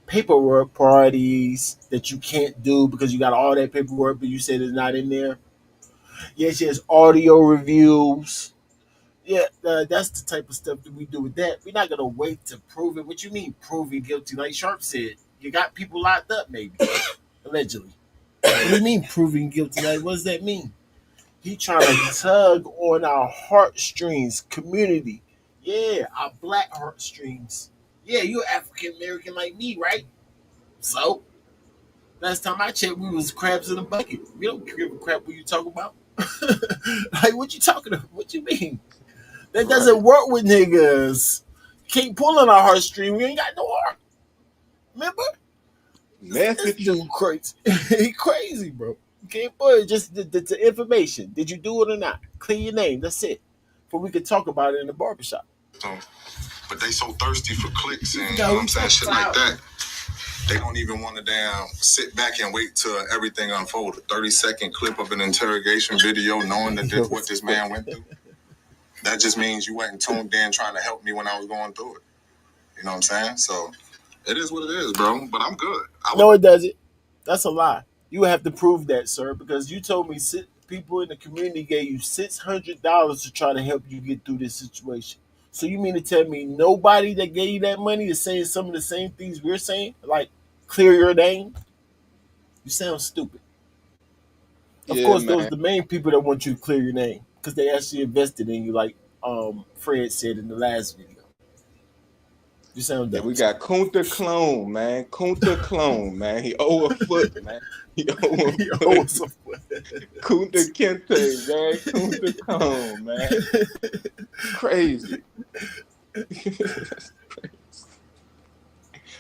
paperwork parties that you can't do because you got all that paperwork, but you said it's not in there. Yes, audio reviews. Yeah, that's the type of stuff that we do with that. We're not gonna wait to prove it. What you mean, prove it guilty? Like Sharp said, you got people locked up, maybe allegedly. What do you mean proving guilty? Like, what does that mean? He trying to tug on our heartstrings, community. Yeah, our black heartstrings. Yeah, you're African American like me, right? So last time I checked, we was crabs in a bucket. We don't give a crap what you talk about. Like, what you talking about? What you mean? That doesn't work with niggas. Can't pull on our heartstring. We ain't got no heart. Remember? This Message. dude crazy. He crazy, bro. You can't pull it. Just the information. Did you do it or not? Clear your name. That's it. But we could talk about it in the barbershop. But they so thirsty for clicks and, you No, know what we I'm saying, talk shit like about that. They don't even want to damn sit back and wait till everything unfolded. 30-second clip of an interrogation video knowing that what this man went through. That just means you wasn't tuned in trying to help me when I was going through it. You know what I'm saying? So it is what it is, bro. But I'm good. No, it doesn't. That's a lie. You have to prove that, sir, because you told me people in the community gave you $600 to try to help you get through this situation. So you mean to tell me nobody that gave you that money is saying some of the same things we're saying? Like, clear your name? You sound stupid. Of Yeah, course, those are man. the main people that want you to clear your name because they actually invested in you, like Fred said in the last video. You sound Yeah, dumb, we sir. got Kunta Clone, man. Kunta Clone, man. He owe a foot, man. He owe a Oh, foot. Kunta Kinte, man. Kunta Clone, man. Crazy. That's crazy.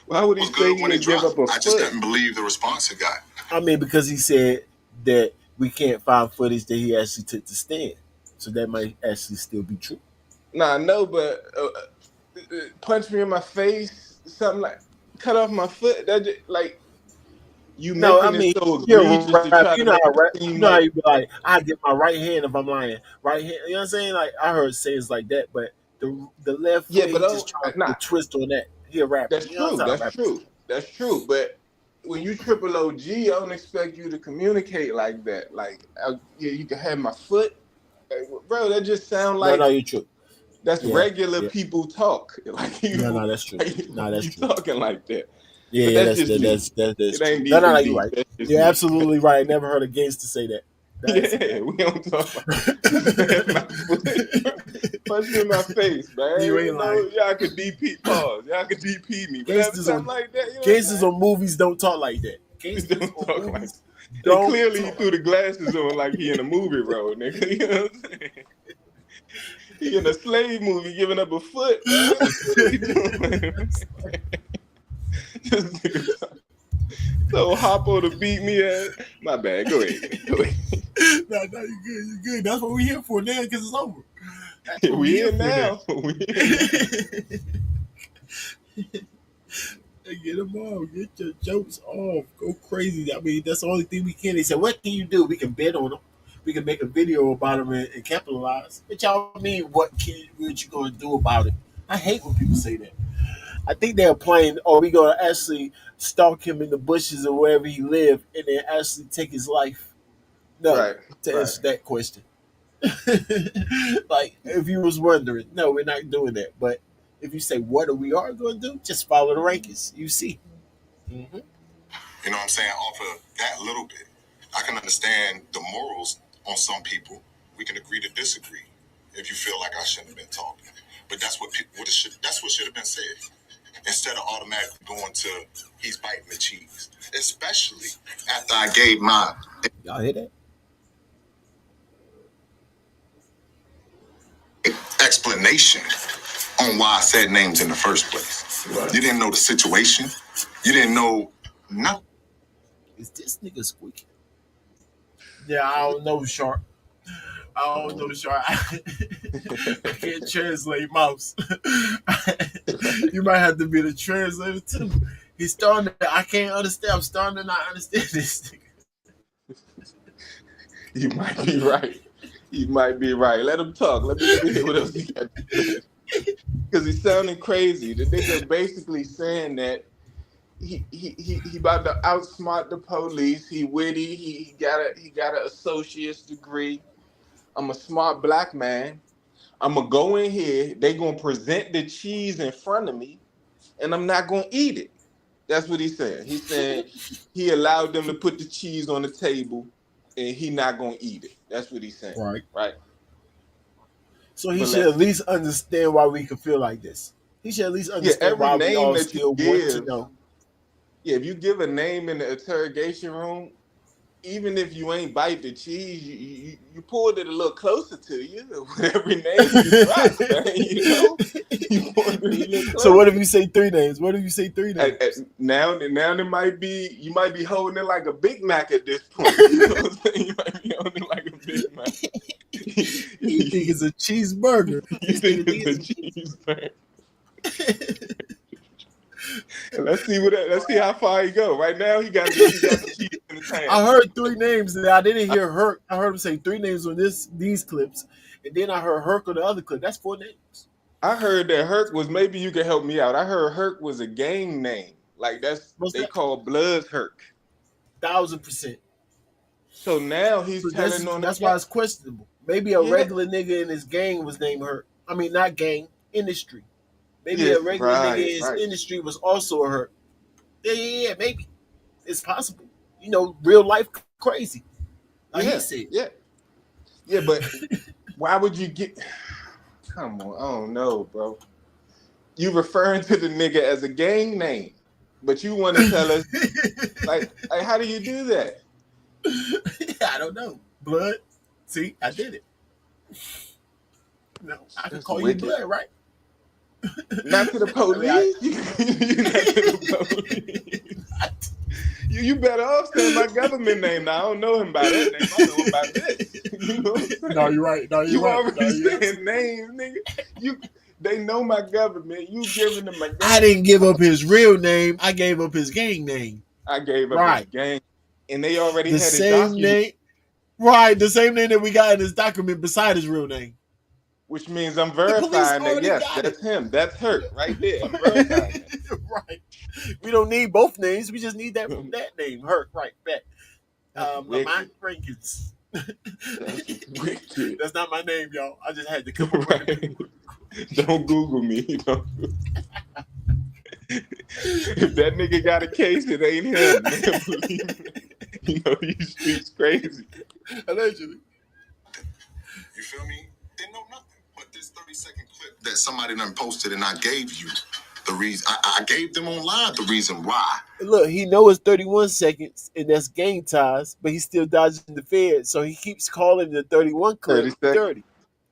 Why would he was say good he when it would give dropped. up a I just foot? couldn't believe the response it got. I mean, because he said that we can't find footage that he actually took to stand. So that might actually still be true. Nah, no, but punch me in my face, something like cut off my foot. That just, like you No, I making it mean, so you're egregious to rap. try You to know make how it rap. You seem know how like you be like, I get my right hand if I'm lying. Right hand. You know what I'm saying? Like I heard sayings like that, but the left yeah, foot, but he just trying to put nah, a twist on that. He a rapper. that's You know true. how That's rappers. true. That's true. But when you triple OG, I don't expect you to communicate like that. Like, yeah, you can have my foot, like, bro. That just sound No, like you're true. that's Yeah, regular yeah. people talk. Like No, that's true. No, that's you true. talking like that. But Yeah, that's just me. that's It true. ain't No, even you're deep. right. That's just You're me. absolutely right. I never heard a gangster say that. That's a Yeah, fact. we don't talk about my foot. Punch me in my face, man. You You ain't know, lying. y'all could DP pause. Y'all could DP me. Whatever, Gangsters something on like that. You know what I'm gangsters saying? on movies don't talk like that. We Gangsters don't on talk like movies and don't clearly he talk threw like the glasses on like he in a movie role, nigga. You know what I'm saying? He in a slave movie giving up a foot, man. What he doing? This nigga so Hoppo to beat me at. My bad. Go ahead. No, you good. You good. That's what we here for now, because it's over. That's what We here in for now. We in. Get them off. Get your jokes off. Go crazy. I mean, that's the only thing we can. They said, what can you do? We can bet on them. We can make a video about them and capitalize. But y'all mean, what you gonna do about it? I hate when people say that. I think they're playing, or we gonna actually stalk him in the bushes or wherever he lived, and then actually take his life. No, Right. to answer that question. Like, if you was wondering, no, we're not doing that. But if you say what are we going to do, just follow the rankings. You see. Mm-hmm. You know what I'm saying? Off of that little bit, I can understand the morals on some people. We can agree to disagree if you feel like I shouldn't have been talking. But that's what that's what should have been said. Instead of automatically going to he's biting the cheese. Especially after I gave my Y'all hear that? explanation on why I said names in the first place. You didn't know the situation. You didn't know nothing. Is this nigga squeaking? Yeah, I don't know, Shark. I don't know, Shark. I can't translate mouse. You might have to be the translator too. He's starting to, I can't understand. I'm starting to not understand this nigga. You might be right. You might be right. Let him talk. Let me hear what else he got to say. Because he's sounding crazy. The nigga basically saying that he about to outsmart the police. He witty. He got an associate's degree. I'm a smart black man. I'm gonna go in here. They gonna present the cheese in front of me, and I'm not gonna eat it. That's what he's saying. He said he allowed them to put the cheese on the table, and he not gonna eat it. That's what he's saying. Right. So he should at least understand why we could feel like this. He should at least understand why we all still want to know. Yeah, if you give a name in the interrogation room, even if you ain't bite the cheese, you pulled it a little closer to you with every name you drop, man, you know? You pulled it a little closer. So what if you say three names? What if you say three names? Now there might be, you might be holding it like a Big Mac at this point. You know what I'm saying? You might be holding it like a Big Mac. You think it's a cheeseburger. You think it's a cheeseburger. Let's see how far he go. Right now, he got the cheese in the tank. I heard three names, and I didn't hear Herc. I heard him say three names on these clips, and then I heard Herc on the other clip. That's four names. I heard that Herc was, maybe you can help me out. I heard Herc was a gang name. Like they call Bloods Herc. 1,000%. So now he's telling on. That's why it's questionable. Maybe a regular nigga in his gang was named Herc. I mean, not gang, industry. Maybe a regular nigga in his industry was also a Herc. Yeah, maybe. It's possible. You know, real life crazy. Like he said. Yeah, but why would you get... Come on, I don't know, bro. You referring to the nigga as a gang name, but you want to tell us, like how do you do that? I don't know. Blood. See, I did it. No, I can call you Blood, right? Not to the police. You're not to the police. You better off saying my government name. Now I don't know him by that name. I know him by this. You know what I'm saying? No, you're right. You already saying names, nigga. They know my government. You giving them my government. I didn't give up his real name. I gave up his gang name. I gave up his gang, and they already had his document. Name. Right, the same name that we got in his document beside his real name. Which means I'm verifying that, yes, that's him. That's her right there. I'm verifying it. Right. We don't need both names. We just need that name. Her, right, back. My Rankins. That's not my name, y'all. I just had to come up with it. Don't Google me. If that nigga got a case, it ain't him. Man, believe me. You know, these streets crazy. Allegedly. You feel me? Didn't know nothing. But this 30-second clip that somebody done posted, and I gave you the reason. I gave them online the reason why. Look, he knows it's 31 seconds, and that's gang ties, but he's still dodging the feds, so he keeps calling the 31 clip 30.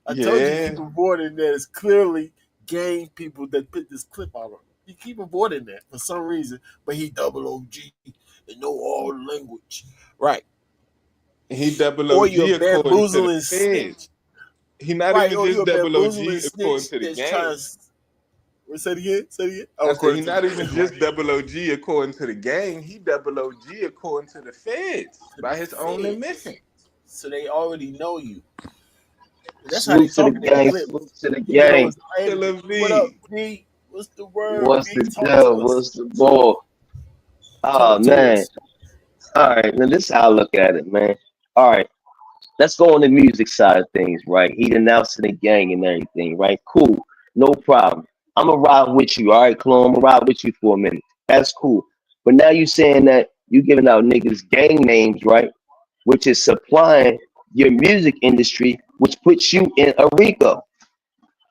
I told you Yeah. keep avoiding that. It's clearly gang people that put this clip out on. You keep avoiding that for some reason, but he double OG and know all language. Right. He double Or you're OG a according to the bamboozling feds. snitch. He not Right, even or just you're a double bamboozling OG according snitch to the that's trying gang. to say it again? Say it again. Oh, I said he according to not the even gang, right? just double OG according to the gang. He double OG according to the feds To the by his own feds. admission. So they already know you. That's how they Salute to the talking in the gang. clip. Salute to the He gang. goes, "Hey, Still a what up, V. B? What's the word, What's B? the Talk to deal? us. What's the ball? Oh Talk to man. us." All right. Now this is how I look at it, man. All right. Let's go on the music side of things, right? He denouncing the gang and everything, right? Cool. No problem. I'm gonna ride with you, all right, Clone? I'm gonna ride with you for a minute. That's cool. But now you saying that you giving out niggas gang names, right? Which is supplying your music industry, which puts you in a RICO.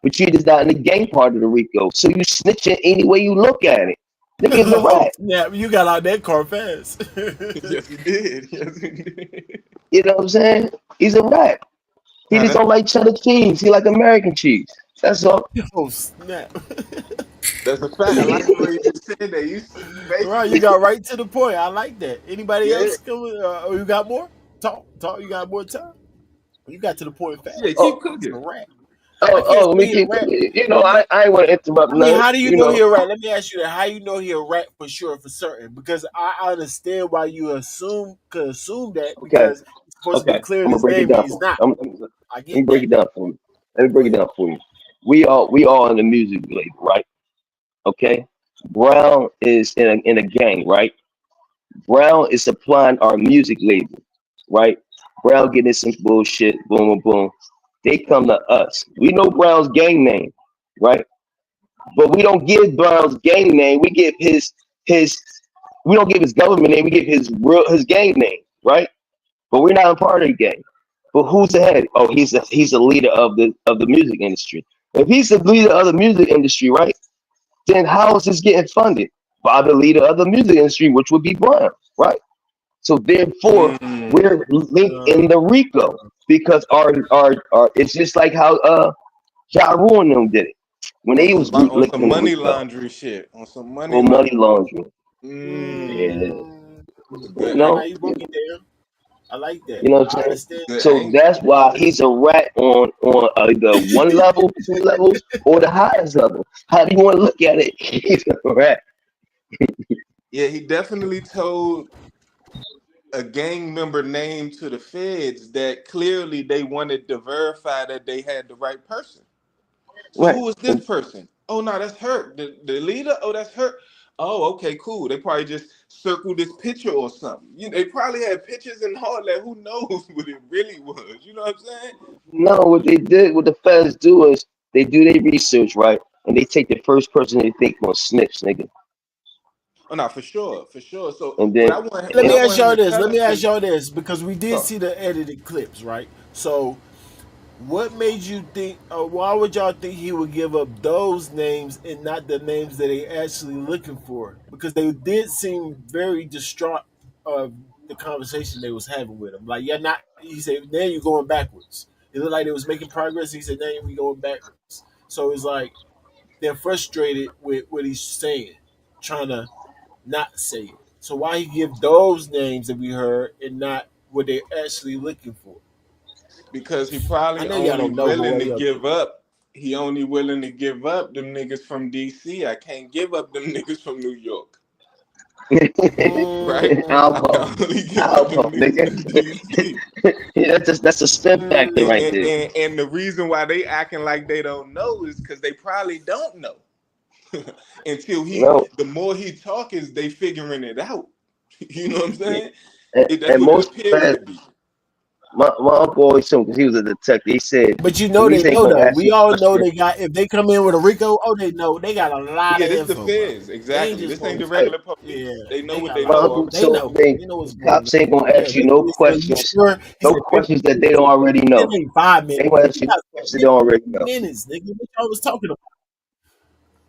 But you just not in the gang part of the RICO. So you snitching any way you look at it. Nigga's a Oh rat. snap! You got out that car fast. Yes, he did. Yes, he did. You know what I'm saying? He's a rat. He Now just that's don't like cheddar cheese. He like American cheese. That's all. Oh snap! that's a fact. I like the way you just said that. You Right, you basically got right to the point. I like that. Anybody yeah else coming? Oh, you got more? Talk. You got more time? You got to the point yeah fast. keep Oh, He's a cooking. rat. I can't let say me he a keep. rat. You know, Let me. I ain't want to interrupt I mean, none. how do you You know he know, a rat? Let me ask you that. How you know he a rat for sure, for certain? Because I understand why you could assume that okay, because he's supposed to be okay. clearing I'm gonna his break it name and down he's for not. you. I Let me get break that. it down for you. Let me Go break it ahead. down for you. We all in the music label, right? Okay. Brown is in a gang, right? Brown is supplying our music label, right? Brown getting some bullshit, boom, boom, boom. They come to us. We know Brown's gang name, right? But we don't give Brown's gang name. We give his. We don't give his government name. We give his gang name, right? But we're not a part of the gang. But who's the head? Oh, he's a leader of the music industry. If he's the leader of the music industry, right? Then how is this getting funded? By the leader of the music industry, which would be Brown, right? So therefore, Mm. we're linked Uh, in the RICO because our it's just like how Ja Rule and them did it when they was On linked some in the money RICO laundry shit. On some money or money laundry. laundering. Yeah, Mm. mm, Good I like how no, you broke it down. I like that. you know what I I'm saying. understand. good So angle. that's why he's a rat on either one level, two levels, or the highest level. How do you want to look at it? He's a rat. Yeah, he definitely told a gang member name to the feds that clearly they wanted to verify that they had the right person. So Right. who is this person? Oh no, that's her. The leader? Oh, that's her. Oh, okay, cool. They probably just circled this picture or something. They probably had pictures and all that. Who knows what it really was? You know what I'm saying? No, what the feds do is they do their research, right? And they take the first person they think gonna snitch, nigga. Oh no, for sure, for sure. So And what then I want, Let what me I and ask want him y'all to this. tell Let me us ask is, y'all this because we did oh, see the edited clips, right? So, what made you think? Why would y'all think he would give up those names and not the names that they actually looking for? Because they did seem very distraught of the conversation they was having with him. Like, yeah, not. He said, "Now you're going backwards." It looked like they was making progress. He said, "Now you're going backwards." So it's like they're frustrated with what he's saying, trying to not say it. So why he give those names that we heard and not what they're actually looking for? because he I probably know y'all only don't know, but willing what to y'all give think? up. He only willing to give up them niggas from DC. I can't give up them niggas from New York, right? I alcohol, can only give up them alcohol, niggas nigga. from DC. That's a spin factor Mm, right there. And the reason why they acting like they don't know is because they probably don't know until No, the more he talk is they figuring it out. You know what I'm yeah. saying? and, That's and what it most appears feds, to be. my uncle always told me because he was a detective. He said but you know they police ain't know gonna though. ask We you all know questions. they got if they come in with a Rico, oh they know they got a lot Yeah, of this the info, bro. feds. They ain't Exactly. just This ain't gonna the Right. regular yeah, police. They know they what got a they My lot. know uncle They already. told know. me They know what's going cops on. ain't gonna Yeah, ask you they no said you questions, sure? He no said questions 15 that they minutes. don't already It know. ain't 5 minutes, They gonna nigga. ask You you no got questions they don't already 15 know. minutes, nigga. What y'all was talking about?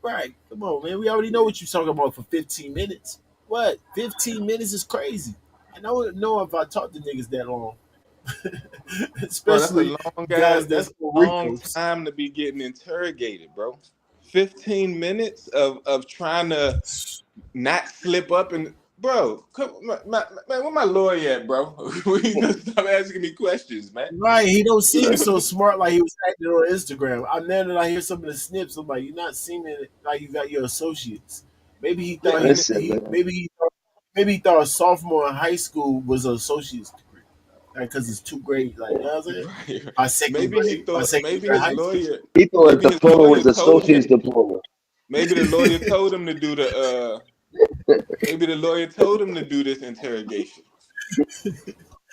Right. Come on, man. We already know what you're talking about for 15 minutes. What? 15 minutes is crazy. I know if I talk to niggas that long. Bro, that's a especially long guys guy. that's That's Puerto a long Ricos. time to be getting interrogated, bro. 15 minutes of trying to not slip up and bro, come, man, where my lawyer at, bro? We gonna stop asking me questions, man. Right, he don't seem so smart like he was acting on Instagram. I now that I hear some of the snips, I'm like, you're not seeming like you got your associates. Maybe he Yeah, thought and Listen, man. maybe he thought a sophomore in high school was an associate's degree, because it's 2 grades. Like, you know what I'm saying? right. By second Maybe he grade, by thought second maybe grade his high school. lawyer He thought maybe a his diploma lawyer was told him associate's diploma. maybe the lawyer told him to do the maybe the lawyer told him to do this interrogation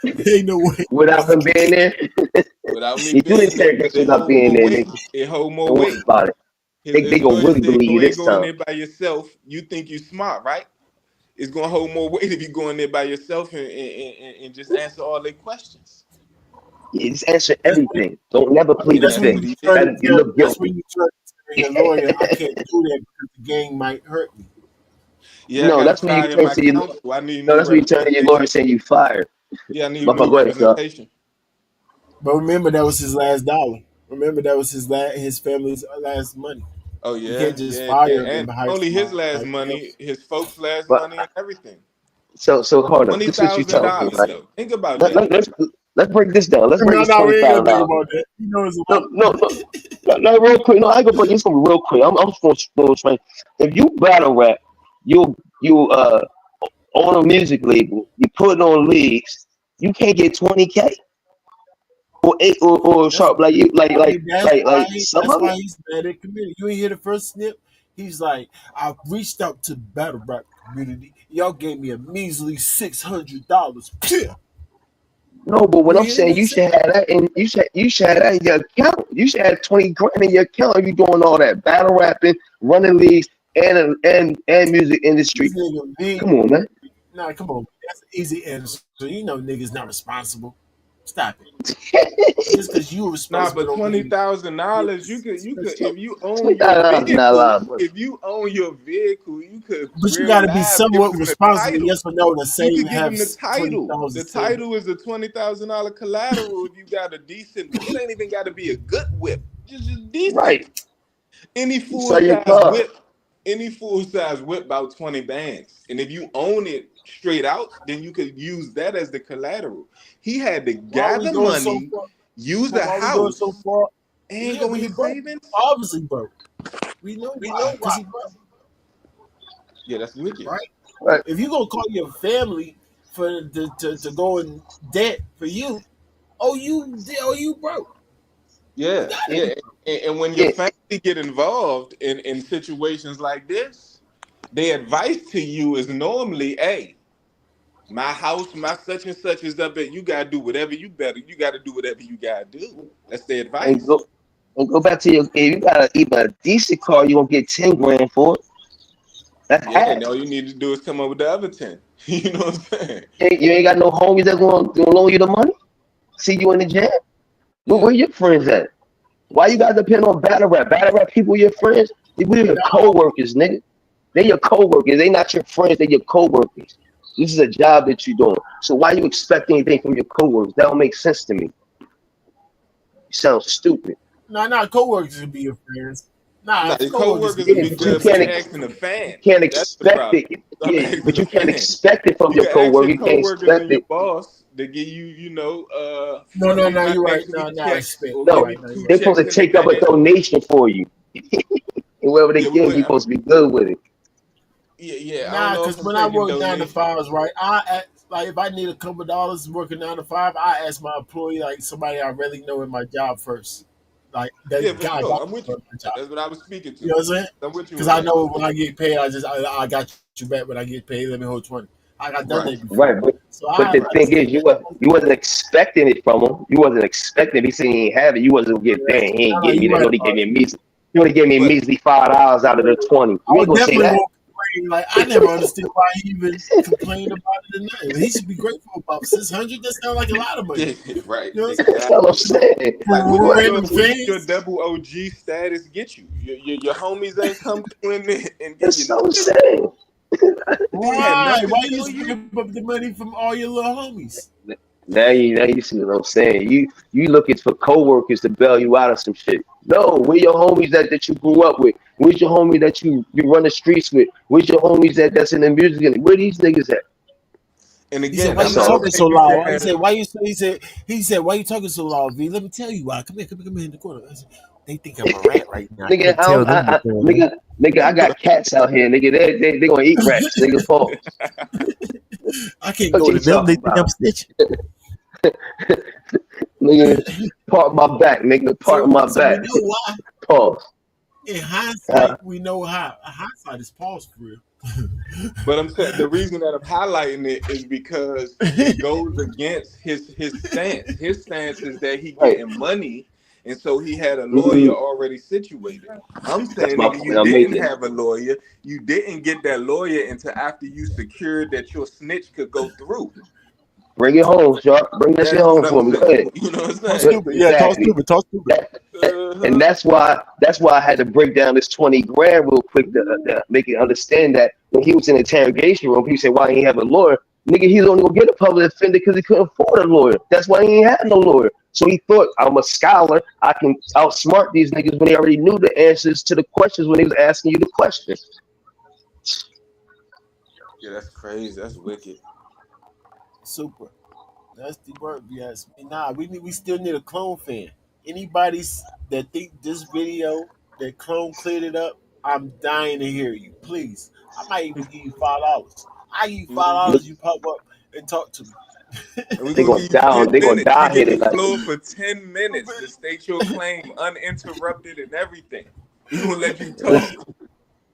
Ain't no way. Without him being there, without me he do the being there because interrogation it without hold being more there, weight. nigga. It hold more Don't worry weight. about it. They His gonna lawyer really said, believe you you ain't this going time. there by yourself. You think you smart, right? It's gonna hold more weight if you go in there by yourself and just answer all their questions. Yeah, just answer That's when, everything. Don't never plead And the that's that's when what you fifth. he turn did. That to you tell. look That's when guilty. you turn to tell your lawyer, I can't do that because the gang might hurt me. Yeah, I No, gotta that's when you fire turn my to your counsel. I need no, new that's when you turn to your lawyer representation. saying you fired. Yeah, I need But new go ahead, sir. representation. But remember, that was his last dollar. Remember, that was his family's last money. Oh You can't yeah, just yeah, fire him and and hire only his last somebody money, else. his folks' last But money, and everything. so hold up. Twenty This is what you thousand telling me, dollars right? though. Think about Let, that. let, let's let's break this down. Let's break No, this no, we ain't gonna think $20,000. about that. You know, it's a No, lot. no, no, no, real quick. No, I ain't gonna break. It's gonna be real quick. I'm just gonna explain. If you battle rap, you on a music label, you put it on leagues, you can't get 20K or eight or That's sharp like you like some that's of why it. he's mad at community. You ain't hear the first snip? He's like, I reached out to the battle rap community. Y'all gave me a measly $600. No, but what You I'm hear him? saying, He you said, should have that, and you should have that in your account. You should have 20 grand in your account if you doing all that battle rapping, running leagues, and music industry. this nigga big. Come on, man. Nah, come on. That's an easy answer. You know niggas not responsible. Stop it. Just because you Nah, responsible but don't twenty mean thousand you're dollars, you could responsible. if you own Twenty your thousand not a lot vehicle, of money. if you own your vehicle, you could But you real gotta be live give somewhat him the responsible, title. yes or no, to You save could give have him the twenty title. thousand The saved. title is a $20,000 collateral if you got a decent. It ain't even got to be a good whip, just decent. Right. Any You full sell your size car. whip, any full size whip about 20 bands. And if you own it straight out, then you could use that as the collateral. He had to Why are we gather going so money, far? use But a why are we going so house, far? and Yeah, go but in he his broke. savings. Obviously broke. We know why. Because he broke, Yeah, that's wicked. right? Right. If you gonna call your family for to go in debt for you, you broke. You Yeah, gotta Yeah. yeah. be broke. And when your Yeah. family get involved in situations like this, their advice to you is normally, hey, my house, my such and such is up at you gotta do whatever you gotta do whatever you gotta do. That's their And advice. go back to your. If you got even a decent car, you gonna get 10 grand for it. That's Yeah, half. and all you need to do is come up with the other 10. You know what I'm saying? You ain't got no homies that gonna loan you the money. See you in the jam. Where Yeah. your friends at? Why you gotta depend on battle rap? Battle rap people, your friends. We're your No, co-workers, nigga. They're your co-workers. They not your friends. They're your co-workers. This is a job that you're doing. So why you expect anything from your co-workers? That don't make sense to me. You sound stupid. coworkers can be your friends. Nah, Nah, your coworkers coworkers can be will Yeah, your be but you good, friends but can't you're too. asking a you fan. can't That's the expect problem. it. Stop Yeah, but asking a you can't fan. expect it from You your can ask co-worker. your You can't coworkers and expect your it. boss to give you, No, no, no, $49 you're right. next No, week no, I checks expect. or You're give No, you right. No, two you're they're right. supposed checks to in take up a advance. donation for you. And whoever they Yeah, give, you're supposed to be good with it. yeah. I don't Nah, know if because I'm when I taking work 9 to 5s, donations. right, like if I need a couple dollars working 9 to 5, I ask my employee, like somebody I really know in my job first, like Yeah, that for guy sure. got I'm with you. me my job. That's what I was speaking You to. know what I'm saying? I'm with you Because on I that. know when I get paid, I got you back when I get paid. Let me hold 20. I got done Right. that before, Right, so but the I thing understand is, that. you wasn't expecting it from him. You wasn't expecting. He said he ain't have it. You wasn't gonna get Yeah. dang. He ain't No, getting me you're that. He right only gave about me it. a measly. He only gave me a But measly $5 out of the 20. I You ain't would gonna say definitely that. won't complain. Like I never understood why he even complained about it or nothing. He should be grateful about 600. That sounds like a lot of money. yeah, right. You know what I'm saying? That's all I'm Exactly. saying. Like, What? what did your Random double OG status get you? Your homies ain't come through and give you That's all I'm nothing. saying. They had Why? nothing Why you for you. scrape up the money from all your little homies? Now you see what I'm saying. You looking for coworkers to bail you out of some shit. No, where your homies that you grew up with? Where's your homie that you run the streets with? Where's your homies that's in the music? Where these niggas at? And He said, again, "Why I'm you That's not all. talking saying so you can loud?" He have. said, "Why you?" He said, "Why you talking so loud, V? Let me tell you why. Come here in the corner." I said, "They think I'm a rat right now. I Nigga, can't tell them what's going on. nigga, I got cats out here, nigga. They gonna eat rats, nigga. Pause. I can't What go you to them. They talking think I'm about? snitching." Nigga, part my back, nigga. Part So, my so we back. know why. Pause. In Uh, hindsight, we know how. Hindsight is pause for real. But I'm saying the reason that I'm highlighting it is because it goes against his stance. His stance is that he right. getting money, and so he had a lawyer Mhm. already situated. I'm That's saying, my nigga, point you I'm didn't making. have a lawyer. You didn't get that lawyer until after you secured that your snitch could go through. Bring it home, Sharp. Bring that shit That's home what I'm for me. Go saying. ahead. You know what I'm Talk saying? stupid. Yeah, talk Exactly. stupid. Talk stupid. And Uh-huh. that's why I had to break down this 20 grand real quick to make it understand that when he was in the interrogation room, he said, "Why he ain't have a lawyer?" Nigga, he's only gonna get a public defender because he couldn't afford a lawyer. That's why he ain't had no lawyer. So he thought, I'm a scholar. I can outsmart these niggas when they already knew the answers to the questions when they was asking you the questions. Yeah, that's crazy. That's wicked. Super. That's the word. Yes. Nah, we still need a clone fan. Anybody that think this video that clone cleared it up, I'm dying to hear you. Please, I might even give you $5. I give you Mhm. $5. You pop up and talk to me. And we're They gonna gonna give you die. 10 They gonna minutes. You die here get the tonight. floor for 10 minutes to state your claim uninterrupted and everything. We're gonna let you talk.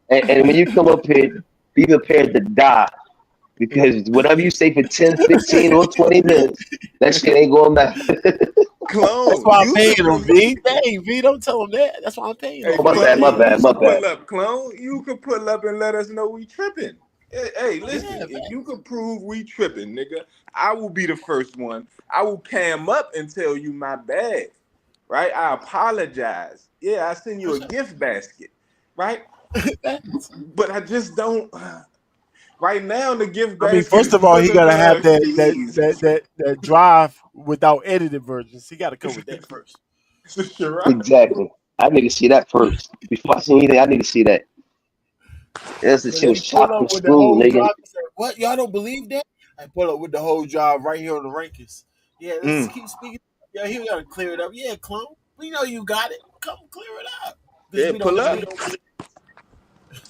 And when you come up here, be prepared to die. Because whatever you say for 10, 15, or 20 minutes, that shit ain't going back. That's Clone, why I'm you paying could them, prove. V. Dang, V, don't tell them that. That's why I'm paying them, Hey, Oh, my V. bad, clone, my Dang. bad, you my could bad. pull up, clone. You could pull up and let us know we tripping. Hey, listen, Yeah, if man. you could prove we tripping, nigga, I will be the first one. I will cam up and tell you my bad. Right? I apologize. Yeah, I send you a gift basket. Right? But I just don't. Right now, the gift I mean, basket first is of all, he full of gotta have fees. that drive without edited versions. He gotta come with that first. Sure. Exactly. I need to see that first. Before I see anything, I need to see that. That's the So shit then he was pulled chopped from up with the school, whole nigga. drive. He said, "What? Y'all don't believe that?" I pulled up with the whole drive right here on the rankings. Yeah, let's Mm. keep speaking. Yeah, he gotta clear it up. Yeah, clone. We know you got it. Come clear it up because Yeah, we pull don't. up. We don't believe.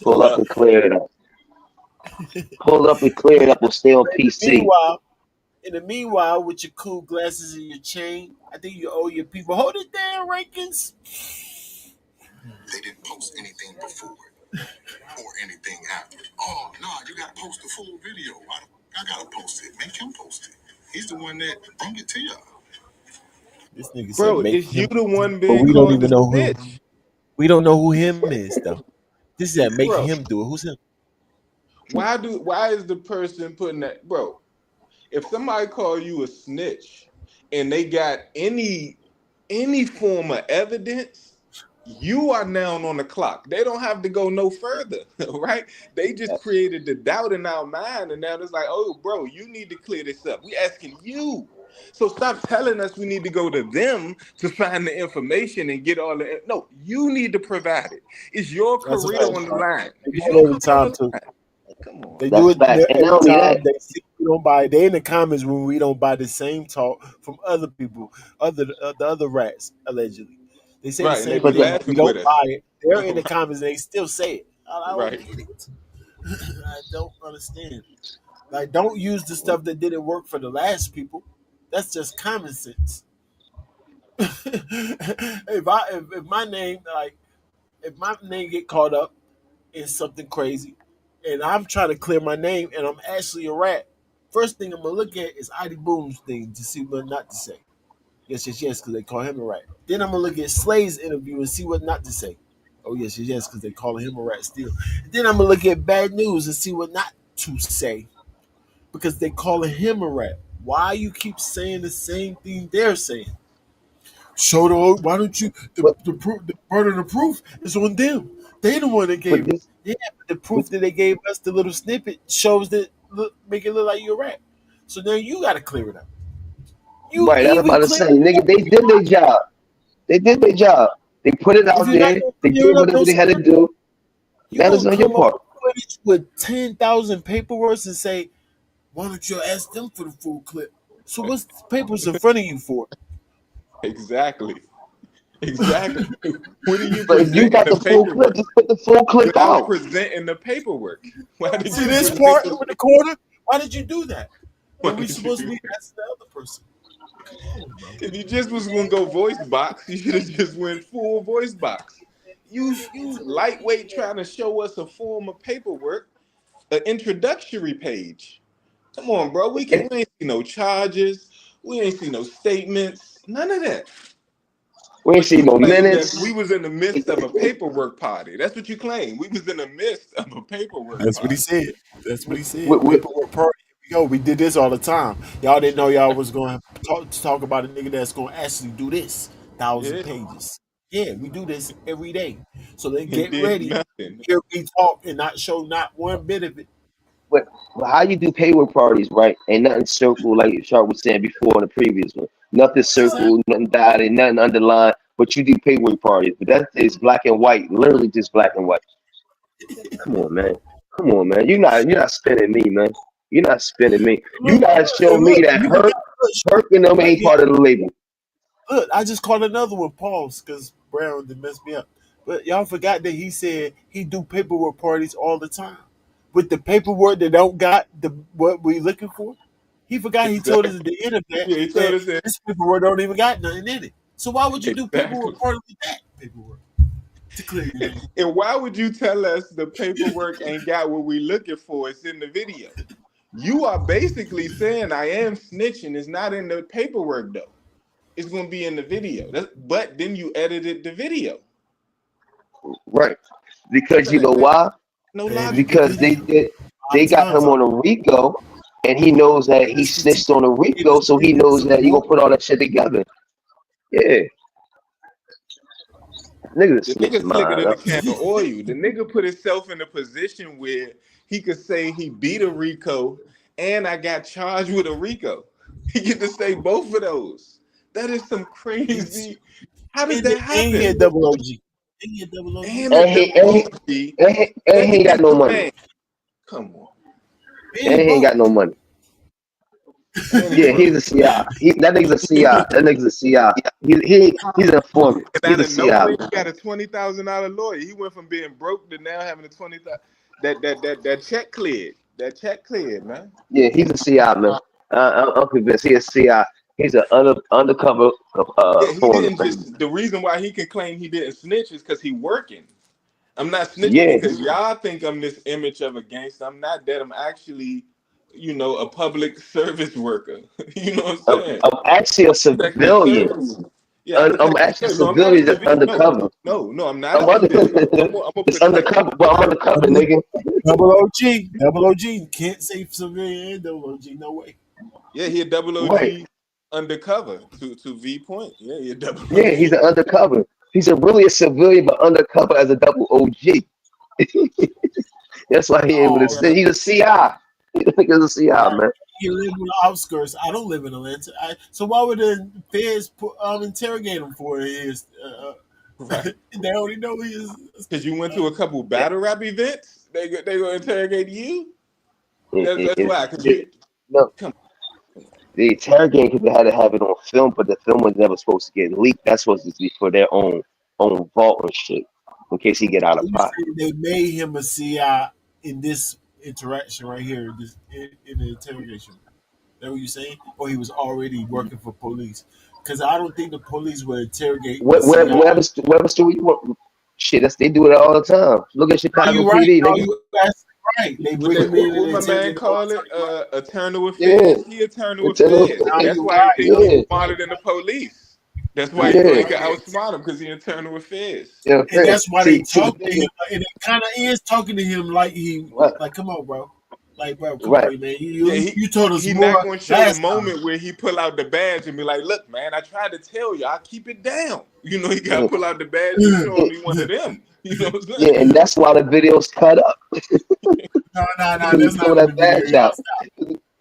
Pull Pull up up. and clear it up. Pull up and clear it up or stay on In the PC. meanwhile, with your cool glasses and your chain, I think you owe your people. Hold it down, rankings. They didn't post anything before or anything after. Oh, no, you got to post the full video. I got to post it. Make him post it. He's the one that bring it to y'all. This nigga said, Bro, "Make it's you him," the one but being we don't called even the know who. snitch. We don't know who him is though. This is that make Bro, him do it. Who's him? why is the person putting that, bro? If somebody call you a snitch and they got any form of evidence, you are now on the clock. They don't have to go no further, right? They just created the doubt in our mind, and now it's like, oh, bro, you need to clear this up. We asking you. So stop telling us we need to go to them to find the information and get all the. No, you need to provide it. It's your That's a career fact. on the line. They It's do your it every career on time the too. line. Come on, They man. do That's it fact. And not every only that, time they see we don't buy. They in the comments when we don't buy the same talk from other people, the other rats allegedly. They say the Right, and they same be but thing. the, We laughing with don't us. buy it. They're in the comments and they still say it. I don't Right. get it. I don't understand. Like, don't use the stuff that didn't work for the last people. That's just common sense. If my name if my name get caught up in something crazy, and I'm trying to clear my name, and I'm actually a rat, first thing I'm gonna look at is Adi Boom's thing to see what not to say. Yes, yes, yes, because they call him a rat. Then I'm gonna look at Slay's interview and see what not to say. Oh yes, yes, yes, because they call him a rat still. Then I'm gonna look at Bad News and see what not to say because they calling him a rat. Why you keep saying the same thing they're saying? Show the why don't you but, the burden of proof is on them. They the one that but gave it. this, Yeah, but the but, proof that they gave us, the little snippet, shows that make it look like you're a rat. So now you got to clear it up. You Right, I was even about to clear say, it nigga, up. they did their job. They did their job. They put it If out you're not there. gonna They clear did it up, whatever don't they say had to nothing. do. You That is gonna on your come up part. with footage with 10,000 paperwork and say, why don't you ask them for the full clip? So what's the papers in front of you for? Exactly. Exactly. What are you But if you presenting got the the full clip, paperwork just put the full clip without out. presenting the paperwork? Why did See you this present part the with the corner? Why did you do that? why When we did you supposed to do be that? asking the other person? Come on, bro. If you just was gonna go voice box, you should have just went full voice box. You lightweight trying to show us a form of paperwork, an introductory page. Come on, bro. We ain't see no charges. We ain't see no statements. None of that. We ain't But see you no claim that we minutes. was in the midst of a paperwork party. That's what you claim. We was in the midst of a paperwork That's what he party. said. That's what he said. We, Paperwork party. Here we go. We did this all the time. Y'all didn't know y'all was going to talk about a nigga that's going to actually do this. Thousand Yeah. pages. Yeah, we do this every day. So they And get did ready. nothing. Hear me talk and not show not one bit of it. but how you do paywall parties, right? Ain't nothing circle like Sharp was saying before in the previous one. Nothing Exactly. circle, nothing dotted, nothing underlined. But you do paywall parties. But that is black and white, literally just black and white. Come on, man. Come on, man. You're not spinning me, man. You're not spinning me. You Look, guys show look, me that you forgot. Herc and them Right ain't here. part of the label. Look, I just caught another one. Pause, because Brown did mess me up. But y'all forgot that he said he do paperwork parties all the time with the paperwork that don't got the what we looking for. He forgot he told us Exactly. at the end of that Yeah, he told that us that. this paperwork don't even got nothing in it. So why would you do Exactly. paperwork party with that paperwork to clear your name? And why would you tell us the paperwork ain't got what we looking for? It's in the video. You are basically saying I am snitching. It's not in the paperwork though. It's gonna be in the video. But then you edited the video. Right. Because you That know makes why? no I edited the logical Because video sense. they 5 got times him on a Rico, and he knows that he It's for TV. snitched on a It Rico, was so he knows that you gonna support. put all that shit together. Yeah, nigga The snitch nigga slicker mine. than a can of oil. The nigga put himself in a position where he could say he beat a Rico and I got charged with a Rico. He get to say both of those. That is some He's crazy. How does in that he happen? had double OG. He had double OG. And a And double he and he, OG and he, and he and ain't got no money. man, come on. And And he he ain't got broke. no money. And he Yeah, broke. he's a CI. That nigga's a CI. That nigga's a CI. He's an informant. And He's out a of CI. nowhere, he got a $20,000 lawyer. He went from being broke to now having a 20,000. That check cleared. That check cleared, man. Yeah, he's a CI, man. I'm convinced he's a CI. He's an undercover Yeah, he foreign. didn't just. The reason why he can claim he didn't snitch is because he working. I'm not snitching Yeah, because y'all think I'm this image of a gangster. I'm not that. I'm actually, a public service worker. You know what I'm saying? I'm actually a Protecting civilian. service. Yeah, I I'm protect the actually a service. No, I'm not a civilian that's civilian. No, undercover. no, no. I'm not a I'm under, civilian. I'm a it's protecting undercover, but I'm service. undercover, Double, nigga. double OG. Double OG. Can't say civilian and double OG. No way. Yeah, he a double Right. OG undercover to V point. Yeah, he a double Yeah, he's OG. an undercover. He's really a civilian, but undercover as a double OG. That's why he able to Oh say man. he's a CI. He's a CI, Right. man. He live on the outskirts. I don't live in Atlanta. So why would the feds interrogate him for his? Right. They already know he is. Because you went to a couple Yeah, battle rap events, they gonna interrogate you. it, That's it, that's it, why. Because it, you no, come the interrogation because they had to have it on film, but the film was never supposed to get leaked. That's supposed to be for their own vault and shit, in case he get out So of you pocket. say they made him a CI in this interaction right here, this in the interrogation? That what you saying? Or he was already working for police? Because I don't think the police would interrogate a CI. Whatever story you want, shit, they do it all the time. Look at No, Chicago you right. PD, No, nigga. you that's right. They what bring they him in what and my man interrogate him all call the it? time. You right. Eternal Yeah, affairs. He eternal it's in affairs. Now That's you why he right. think yeah, he's smarter than the police. That's why he thought he yeah, could outsmart him because he internal affairs. yeah. And Fair. that's why they See, the talk to thing him, is, and it kind of is talking to him like he, right, like, come on, bro, like, bro, come right. on, man, Yeah, you told us he not more gonna show the last time. moment where he pull out the badge and be like, "Look, man, I tried to tell you, I keep it down." He gotta Yeah, pull out the badge and show him he one of them. You know what I'm yeah, saying? and that's why the video's cut up. No, Because he that's pulled not in that the video. badge Y'all out. stop.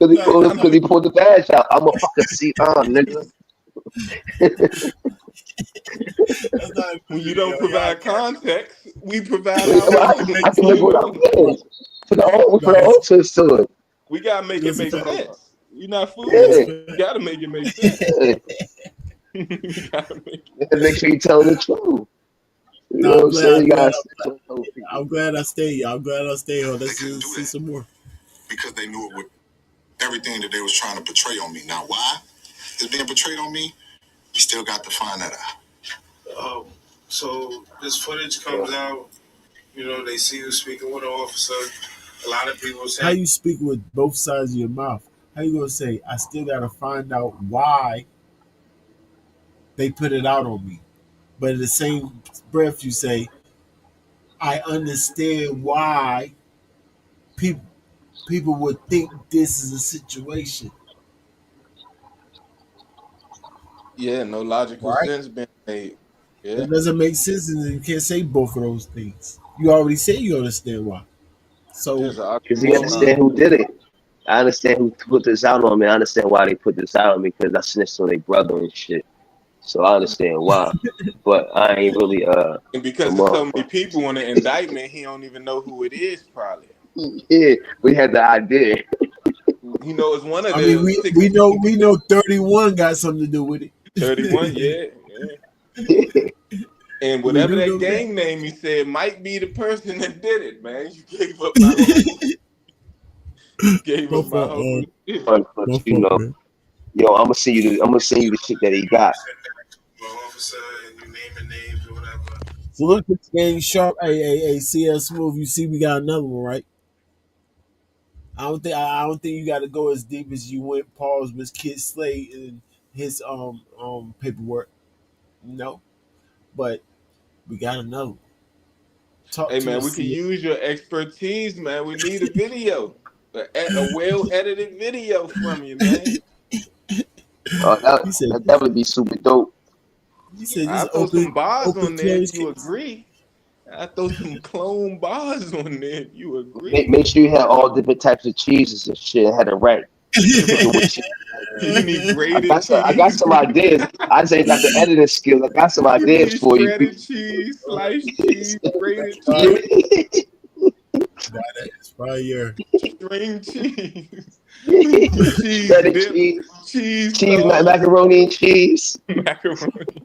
Because he pulled the badge out. I'm a fucking nigga. That's not a When good you don't video. Y'all provide got context, we provide I, our mean, own. I can make what I'm saying. We put our no, own twist to it. We gotta make it listen, make fellas. sense. You're not fooling Yeah, us. You gotta make it make sense. yeah. You gotta make You gotta make sure you're telling the truth. You know No, what I'm saying? You gotta tell people. I'm glad I stayed. I'm glad I stayed. Oh, They let's couldn't do see that some more. because they knew it would everything that they was trying to portray on me. Now, why is being portrayed on me? We still got to find that out. So this footage comes out. You know, they see you speaking with an officer. A lot of people How say, you speak with both sides of your mouth? How you gonna say I still gotta find out why they put it out on me? But in the same breath, you say I understand why people would think this is a situation, yeah, no logical right? sense being made. Yeah, That doesn't make sense, and you can't say both of those things. You already say you understand why. So there's an Because he so oxymoron. understand who did it. I understand who put this out on me. I understand why they put this out on me because I snitched on their brother and shit. So I understand why. But I ain't really a And because there's so many motherfucker. people on the indictment, he don't even know who it is. Probably Yeah, we had the idea. he knows one of I mean, the 16 we know 31 got something to do with 31. it. Yeah, yeah. And We whatever do that know that. gang name he said might be the person that did it, man. You gave up my whole. You gave My up my fault, whole shit. But my you fault, know, man. yo, I'm gonna send you the shit that he got. officer, and you naming names or whatever. So look at gang sharp. Hey, CS Smooth. You see, we got another one, right? I don't think you got to go as deep as you went. Pause with Kid Slade and his paperwork. No, but we got another one. Talk Hey to man, us, we can CS. use your expertise, man. We need a video, a well edited video from you, man. That He said, that definitely be super dope. I just throw some bars open, on there if close you case. agree. I throw some clone bars on there if you Make, agree. make sure you have all different types of cheeses and shit. Had a rank. Put Right. what cheese. You need I grated got I got cheese. some ideas. I just ain't got the editing skills. I got some You ideas need for you. shredded cheese, sliced cheese, grated Fire, cheese, fire. string cheese, cheese Shredded dip, cheese, cheese cheese, sauce, macaroni and cheese. macaroni.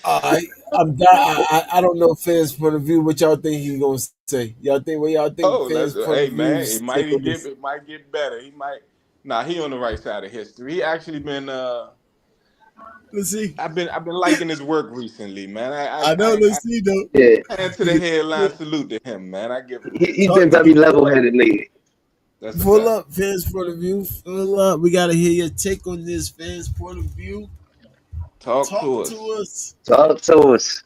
I I don't know fans point of view. What y'all think he's gonna say? Y'all think what y'all think Oh, fans point hey of man, views take on this? it might get better. He might. Nah, he on the right side of history. He actually been Let's see. I've been liking his work recently, man. I know. Let's see though. Yeah, Hand to the headline salute to him, man. I give him that. he's Talk been to very level headed lately. That's a Pull fact. up, fans point of view. Pull up. We gotta hear your take on this fans point of view. Talk Talk to to us. us Talk to us.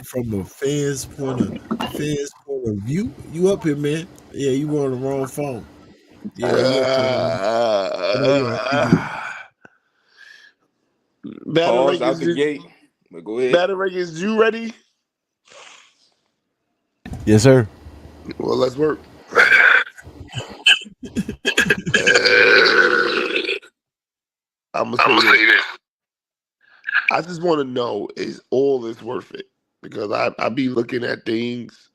from a fans point of view. You up here, man? Yeah, you were on the wrong phone. Yeah, you up here, man. Oh, no, you ain't. You good. Battle Pause out Records, the gate. But go ahead. Battle Records, you ready? Yes, sir. Well, let's work. I'm gonna say this. I just want to know, is all this worth it? Because I be looking at things,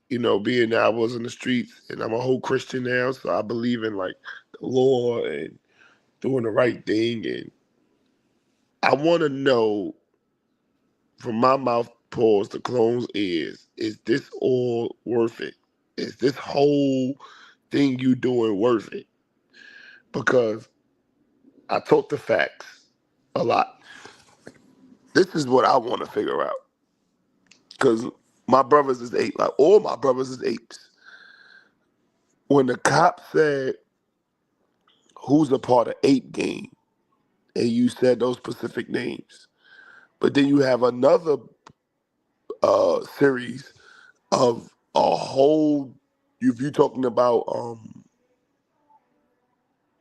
you know, being that I was in the streets and I'm a whole Christian now, so I believe in like the law and doing the right thing. And I want to know from my mouth pause to clone's ears, is this all worth it? Is this whole thing you doing worth it? Because I talk the facts a lot. This is what I want to figure out. Because my brothers is ape. Like all my brothers is apes. When the cop said who's a part of ape gang, and you said those specific names, but then you have another series of a whole. If you're talking about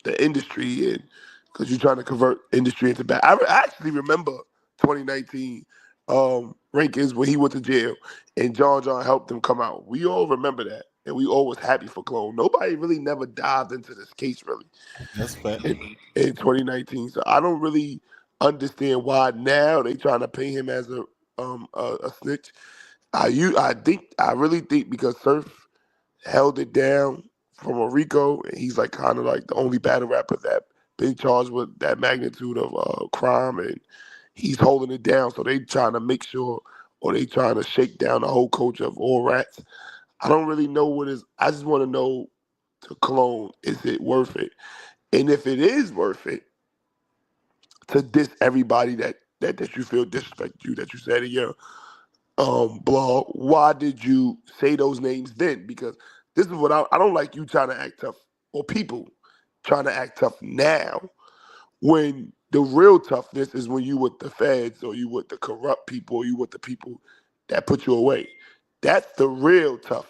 the industry and because you're trying to convert industry into bad. I actually remember 2019 rankings when he went to jail, and John helped him come out. We all remember that, and we all was happy for Clone. Nobody really never dived into this case really That's fact. in 2019. So I don't really understand why now they trying to paint him as a snitch. I really think because Surf held it down from a Rico, and he's like kind of like the only battle rapper that been charged with that magnitude of crime, and he's holding it down. So they trying to make sure, or they trying to shake down the whole culture of all rats. I don't really know what is. I just want to know to Cologne, is it worth it? And if it is worth it to diss everybody that you feel disrespect you, that you said in your blog, why did you say those names then? Because this is what I don't like you trying to act tough, or people trying to act tough now, when the real toughness is when you with the feds, or you with the corrupt people, or you with the people that put you away. That's the real tough.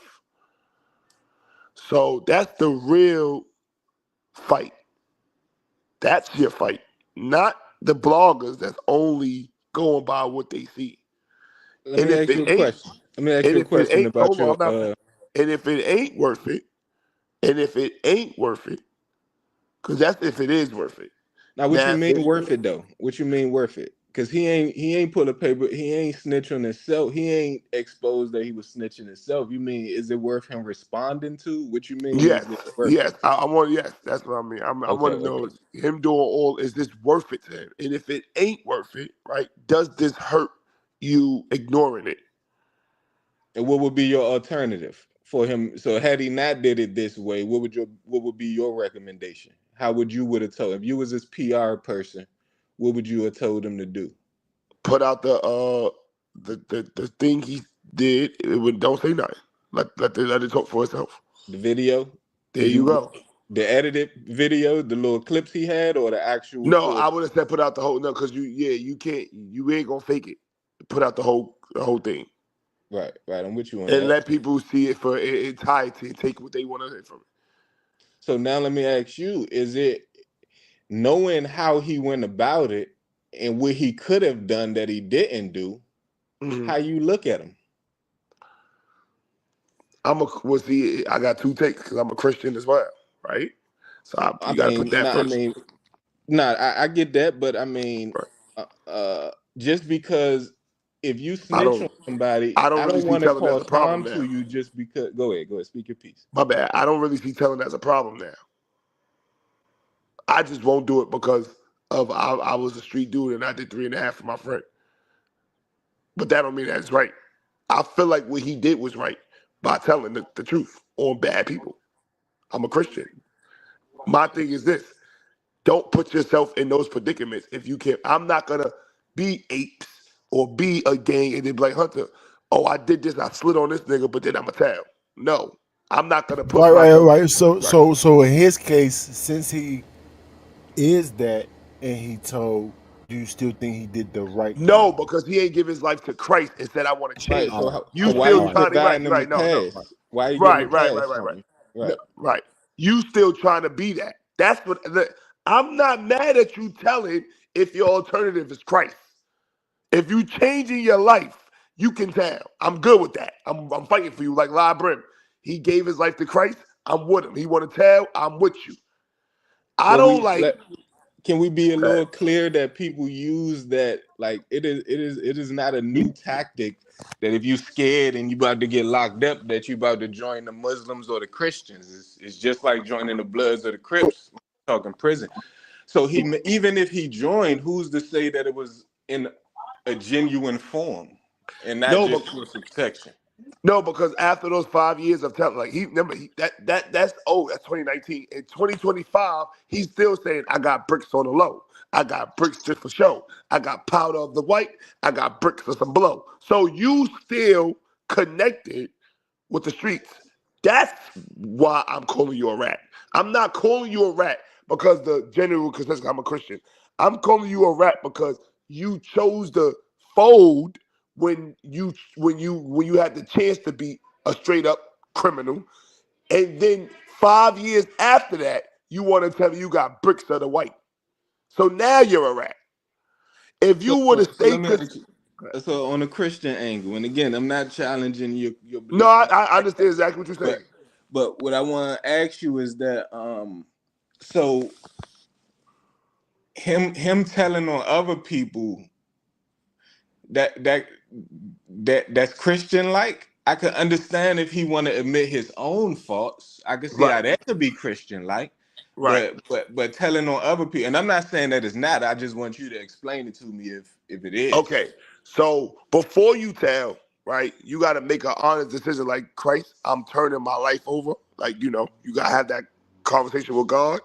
So that's the real fight. That's your fight, not the bloggers that's only going by what they see. Let me ask you a question. Let me ask And you a if it question ain't, about hold your. on, and if it ain't worth it, because that's if it is worth it. Now, what you Now, mean worth it though? What you mean worth it? Because he ain't put a paper. He ain't snitch on himself. He ain't exposed that he was snitching himself. You mean, is it worth him responding to? What you mean? yes, Is it worth it? I want, yes, that's what I mean. I Okay, want to know, him doing all, is this worth it to him? And if it ain't worth it, right, does this hurt you ignoring it? And what would be your alternative for him? So had he not did it this way, what would be your recommendation? How would you would have told if you was his PR person? What would you have told him to do? Put out the thing he did. Don't say nothing. Let it talk for itself. The video? There you go. The edited video, the little clips he had, or the actual No, full? I would have said put out the whole, no, because you can't, you ain't gonna fake it. Put out the whole thing. Right. I'm with you on And that. let people see it for entirety and take what they want to hear from it. So now let me ask you, is it knowing how he went about it and what he could have done that he didn't do, how you look at him? I got two takes because I'm a Christian as well, right? So you got to put that first. I get that, but I mean, Right. Just because if you I snitch on don't somebody, I don't I really don't see want to telling that's a cause harm problem to now. you just because. Go ahead, speak your piece. My bad. I don't really see telling that's a problem now. I just won't do it because of I was a street dude and I did 3.5 for my friend. But that don't mean that's right. I feel like what he did was right by telling the truth on bad people. I'm a Christian. My thing is this: don't put yourself in those predicaments if you can't. I'm not gonna be apes or be a gang and then be like, Hunter, oh, I did this, I slid on this nigga, but then I'm a tell. No, I'm not gonna put myself. Right. So Right. so in his case, since he is that, and he told, do you still think he did the right No, thing? because he ain't give his life to Christ and said, I want to Right. change. All right. So You why still you trying to, right, providing you're them a right, no. pass? Why you giving Right, a right, pass right, right, on right. him? No, Right. right. You still trying to be that. That's what, I'm not mad at you telling if your alternative is Christ. If you changing your life, you can tell. I'm good with that. I'm fighting for you like La Brim. He gave his life to Christ. I'm with him. He want to tell. I'm with you. I But don't like. can we be a Okay. little clear that people use that, like it is not a new tactic that if you scared and you about to get locked up that you about to join the Muslims or the Christians. It's just like joining the Bloods or the Crips. Talking prison. So even if he joined, who's to say that it was in a genuine form and not No, but just for protection? no, because after those 5 years of telling, like that's 2019. In 2025, he's still saying, I got bricks on the low. I got bricks just for show. I got powder of the white. I got bricks for some blow. So you still connected with the streets. That's why I'm calling you a rat. I'm not calling you a rat because the general consensus, I'm a Christian. I'm calling you a rat because you chose to fold when you had the chance to be a straight up criminal, and then 5 years after that, you want to tell me you got bricks of the white. So now you're a rat. If you So would have let stayed, me because ask you. So on a Christian angle, and again, I'm not challenging your No, belief. I understand exactly what you're saying. But what I want to ask you is that so him telling on other people that that's Christian like. I could understand if he want to admit his own faults. I could see Right, how that could be Christian like. right. But telling on other people, and I'm not saying that it's not. I just want you to explain it to me if it is. Okay, so before you tell, right, you got to make an honest decision. Like Christ, I'm turning my life over. Like you got to have that conversation with God,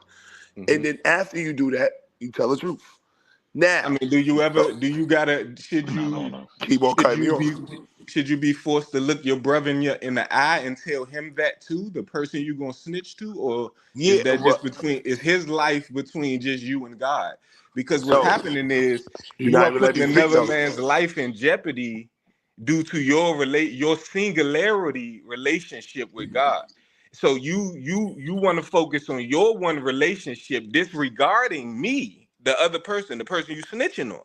Hmm. and then after you do that, you tell the truth. I Now, mean, do you gotta keep on should cutting me you off. be should you be forced to look your brother in the eye and tell him that too, the person you gonna snitch to, or Yeah, is that but just is his life between just you and God? Because what's so happening is you're you not are even letting putting me speak another though. man's life in jeopardy due to your singularity relationship with God. So you want to focus on your one relationship, disregarding me, the other person, the person you snitching on.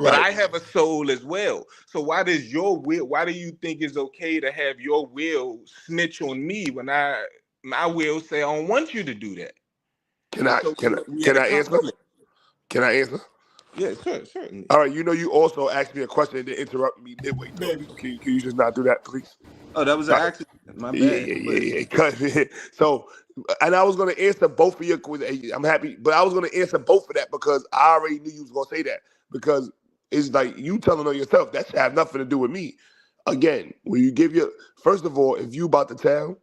But Right? I have a soul as well. So why do you think it's okay to have your will snitch on me when my will say I don't want you to do that? Can I So can I we can had a I answer? conflict. Can I answer? Yeah, sure, certainly. All right. You also asked me a question and then interrupt me midway through. Baby. Can you just not do that, please? Oh, that was an All right. accident. My Yeah, bad. yeah, Go ahead. yeah, yeah. So, and I was gonna answer both of your questions. I'm happy, but I was gonna answer both of that because I already knew you was gonna say that because it's like you telling on yourself. That should have nothing to do with me. Again, when you give your first of all, if you about to tell,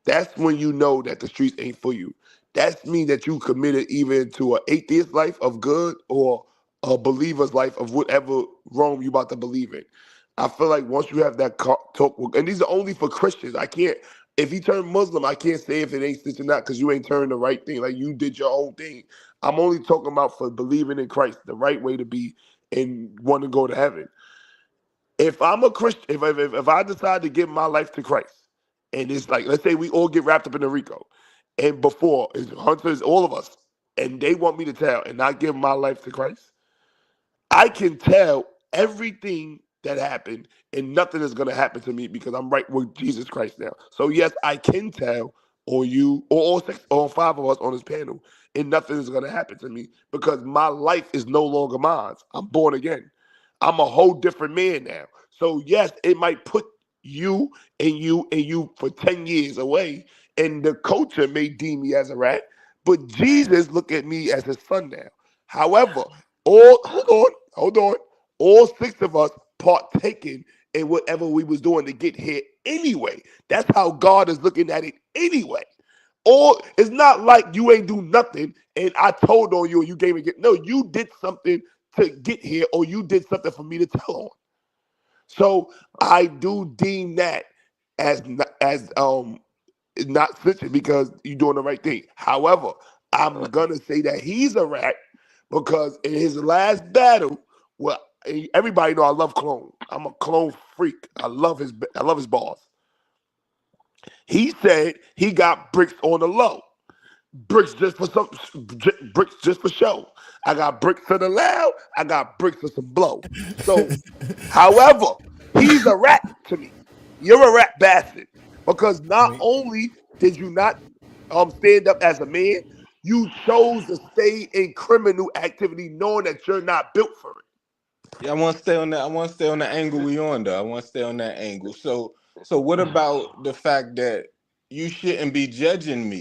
that's when you know that the streets ain't for you. That's mean that you committed even to an atheist life of good or a believer's life of whatever Rome you about to believe in. I feel like once you have that talk, and these are only for Christians. I can't. If you turn Muslim, I can't say if it ain't stitch or not because you ain't turned the right thing. Like you did your own thing. I'm only talking about for believing in Christ, the right way to be and want to go to heaven. If I'm a Christian, if I decide to give my life to Christ, and it's like let's say we all get wrapped up in the RICO, and before it's hunters, all of us, and they want me to tell and not give my life to Christ. I can tell everything that happened, and nothing is going to happen to me because I'm right with Jesus Christ now. So yes, I can tell on you or all six or five of us on this panel, and nothing is going to happen to me because my life is no longer mine. I'm born again. I'm a whole different man now. So yes, it might put you for 10 years away, and the culture may deem me as a rat, but Jesus look at me as his son now. However, all hold on. All six of us partaking in whatever we was doing to get here anyway. That's how God is looking at it anyway. Or it's not like you ain't do nothing and I told on you and you gave me get no, you did something to get here or you did something for me to tell on. So I do deem that as not snitching because you're doing the right thing. However, I'm gonna say that he's a rat because in his last battle, well, everybody know I love Clone. I'm a Clone freak. I love his balls. He said he got bricks on the low. Bricks just for bricks just for show. I got bricks for the loud. I got bricks for some blow. So, however, he's a rat to me. You're a rat bastard because I not mean, only did you not stand up as a man, you chose to stay in criminal activity, knowing that you're not built for it. Yeah, I want to stay on that. I want to stay on the angle we on though. I want to stay on that angle. So what about the fact that you shouldn't be judging me?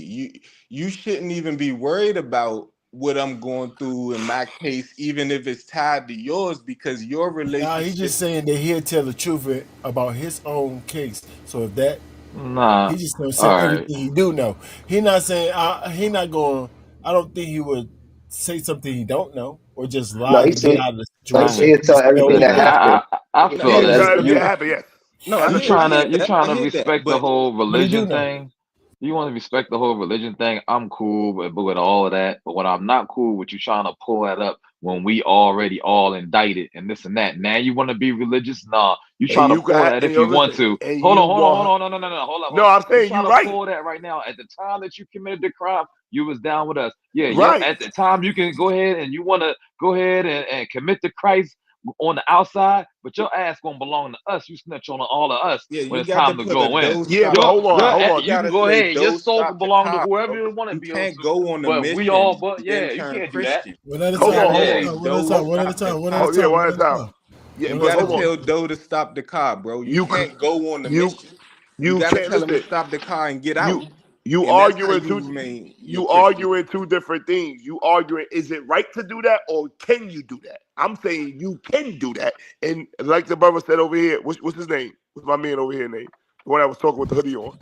You shouldn't even be worried about what I'm going through in my case, even if it's tied to yours, because your nah, he's relationship. just saying that he'll tell the truth about his own case. So if that, Nah. he just gonna say All right. everything he do know. He not saying he not going. I don't think he would say something he don't know or just No, lie he to get said out of the Um. situation. he'll He tell just tell everything what he that know. Yeah, happened. I No, feel yeah, that Yeah, you yeah, happen, yes. no, you I trying hear to you that. trying I to hear that. respect the But whole What he do religion know? thing. You want to respect the whole religion thing. I'm cool with all of that. But what I'm not cool with you trying to pull that up when we already all indicted and this and that. Now you want to be religious? Nah. You And try to you can pull have, that and if you want listen, to. and Hold you on, hold on, want. hold on. No. Hold No, up. I'm You saying try you to right, pull that right now. At the time that you committed the crime, you was down with us. Yeah, yep. right. At the time you can go ahead and you want to go ahead and commit to Christ on the outside, but your ass gonna belong to us. You snitch on all of us Yeah, when you it's got to time to put a go in. Yeah, but hold on. You can gotta go say, ahead. Your "Those soul can stop the belong to car, whoever bro." you want to You be able can't to. go on the But we mission all, but and yeah, then you turn can't do that. Christian. One at a Hold time. on, You hold gotta on. say, One at a "Those time. One at a stop the time. One at a Oh car." yeah, time. one One at at a a time. time. Yeah, You One at but a gotta hold time. on. tell Doe to stop the car, bro. You You can't go on the you mission. You you gotta can't tell him to listen. stop the car and get out, You and that's how arguing you two remain your you Christian. arguing two different things. You arguing is it right to do that or can you do that? I'm saying you can do that. And like the brother said over here, what's his name? What's my man over here name? The one I was talking with the hoodie on.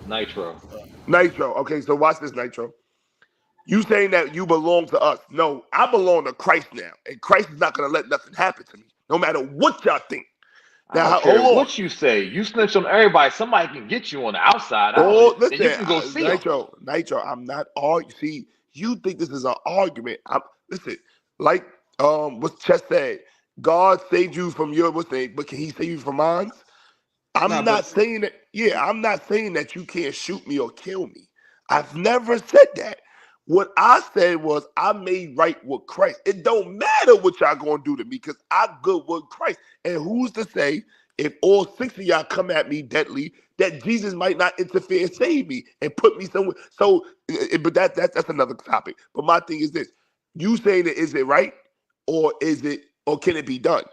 Nitro. Nitro. Okay, so watch this, Nitro. You saying that you belong to us. No, I belong to Christ now. And Christ is not gonna let nothing happen to me, no matter what y'all think. I Now don't care hold on. what you say. You snitch on everybody. Somebody can get you on the outside. Oh, And you listen, can go see them. Nitro. I'm not arguing. See, you think this is an argument? Listen, like what Chess said. God saved you from your mistake, but can He save you from mine? I'm Nah, not but saying that. Yeah, I'm not saying that you can't shoot me or kill me. I've never said that. What I said was I made right with Christ. It don't matter what y'all gonna do to me because I good with Christ. And who's to say if all six of y'all come at me deadly that Jesus might not interfere and save me and put me somewhere? So, but that's another topic. But my thing is this: you saying that is it right or can it be done?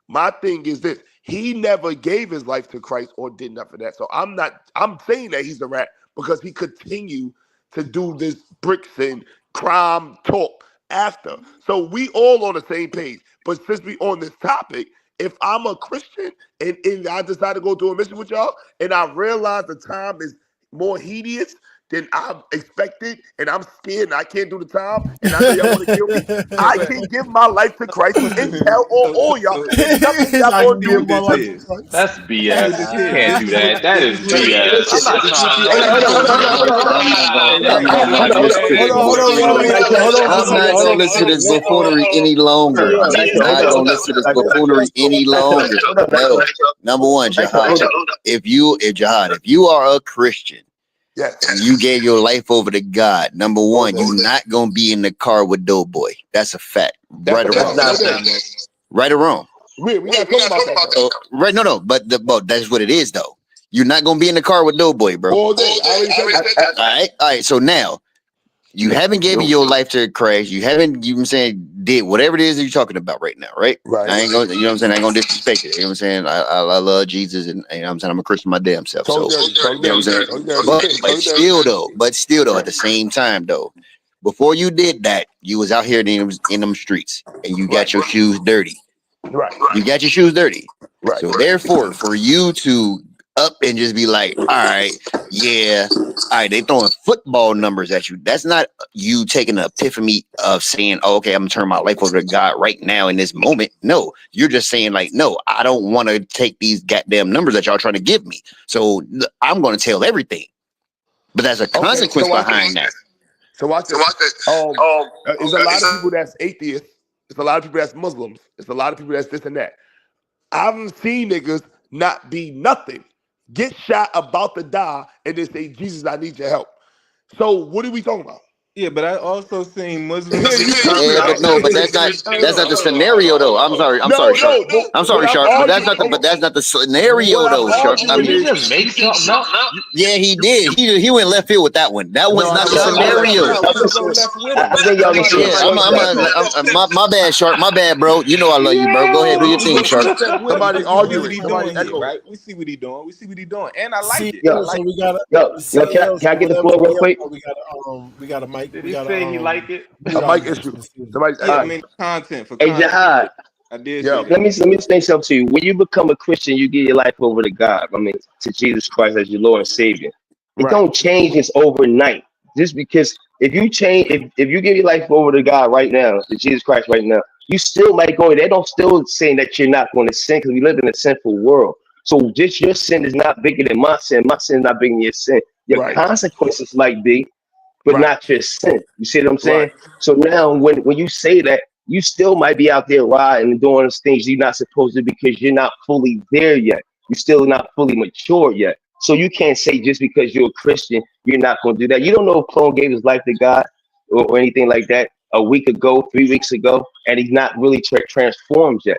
My thing is this: he never gave his life to Christ or did nothing of that. So I'm saying that he's a rat because he continued to do this bricks and crime talk after. So we all on the same page. But since we on this topic, if I'm a Christian and I decide to go do a mission with y'all and I realize the time is more hideous than I expected and I'm scared and I can't do the time and I know y'all want to kill me, I but can give my life to Christ and tell all y'all so and nothing y'all I gonna can see do give what my this to life me. to is. Christ. That's See BS. what this You is. can't This do is what that. That this is is what it. BS. I'm not This is what hey, this hold on, is. hold on, hold on, hold on. I'm not gonna. Hey, I'm right. not This is gonna what listen to that this. is. Hold on, This is what that hold on, is. I'm hold not on, gonna hold listen to on. this buffoonery any longer. Let I'm not gonna listen to this buffoonery any longer. No. Number one, Jihad. If you are a Christian Yes. and you gave your life over to God, number one, you're not gonna be in the car with Doughboy. That's a fact. That's Right or a fact. wrong. No doubt. Right or wrong. We're not talking about that though. Right, no, but that's what it is though. You're not gonna be in the car with Doughboy, bro. All day. I already said that. All right. So now you haven't given your life to Christ. You haven't, you know what I'm saying, did whatever it is that you're talking about right now, right? Right. I ain't gonna, you know what I'm saying, I ain't gonna disrespect it. You know what I'm saying? I love Jesus and you know what I'm saying, I'm a Christian my damn self. Talk So dirty. Talk you know what dirty. I'm saying? Talk dirty. But Talk dirty. still though, at the same time though, before you did that, you was out here in them streets and you got your shoes dirty. Right. You got your shoes dirty. Right. So therefore, for you to up and just be like, all right, yeah, all right, they throwing football numbers at you. That's not you taking an epiphany of saying, oh, okay, I'm gonna turn my life over to God right now in this moment. No, you're just saying like, no, I don't want to take these goddamn numbers that y'all trying to give me. So I'm gonna tell everything. But there's a consequence behind that. So watch this. There's a lot of people that's atheists. There's a lot of people that's Muslims. There's a lot of people that's this and that. I've seen niggas not be nothing, get shot about to die, and then say, Jesus, I need your help. So what are we talking about? Yeah, but I also seen Muslims. Yeah, but that's not the scenario though. I'm sorry, Shark. I'm sorry, Shark, but that's not the scenario though, Shark. I Did mean, he just make something up? yeah, he did. He went left field with that one. That one's not the scenario. My bad, Shark. My bad, bro. You know I love you, bro. Go ahead, do your thing, Shark. Somebody arguing. Somebody Here, echoing. right? We see what he doing. We see what he doing, and I See, like it. so we got Can I get the floor real quick? We got a mic. Did We he got say he like it? A mic issue. Somebody. Yeah, I mean content for Hey, content. Jihad. I did Yo. say Let that. me say something to you. When you become a Christian, you give your life over to God. I mean, to Jesus Christ as your Lord and Savior. It Right. don't change this overnight. Just because if you change, if you give your life over to God right now, to Jesus Christ right now, you still might go. They don't still saying that you're not going to sin because we live in a sinful world. So just your sin is not bigger than my sin. My sin is not bigger than your sin. Your Right. consequences might be, but Right. not your sin. You see what I'm saying? Right. So now when you say that, you still might be out there riding and doing those things you're not supposed to because you're not fully there yet. You're still not fully mature yet. So you can't say just because you're a Christian, you're not going to do that. You don't know if Clone gave his life to God or anything like that a week ago, 3 weeks ago, and he's not really transformed yet.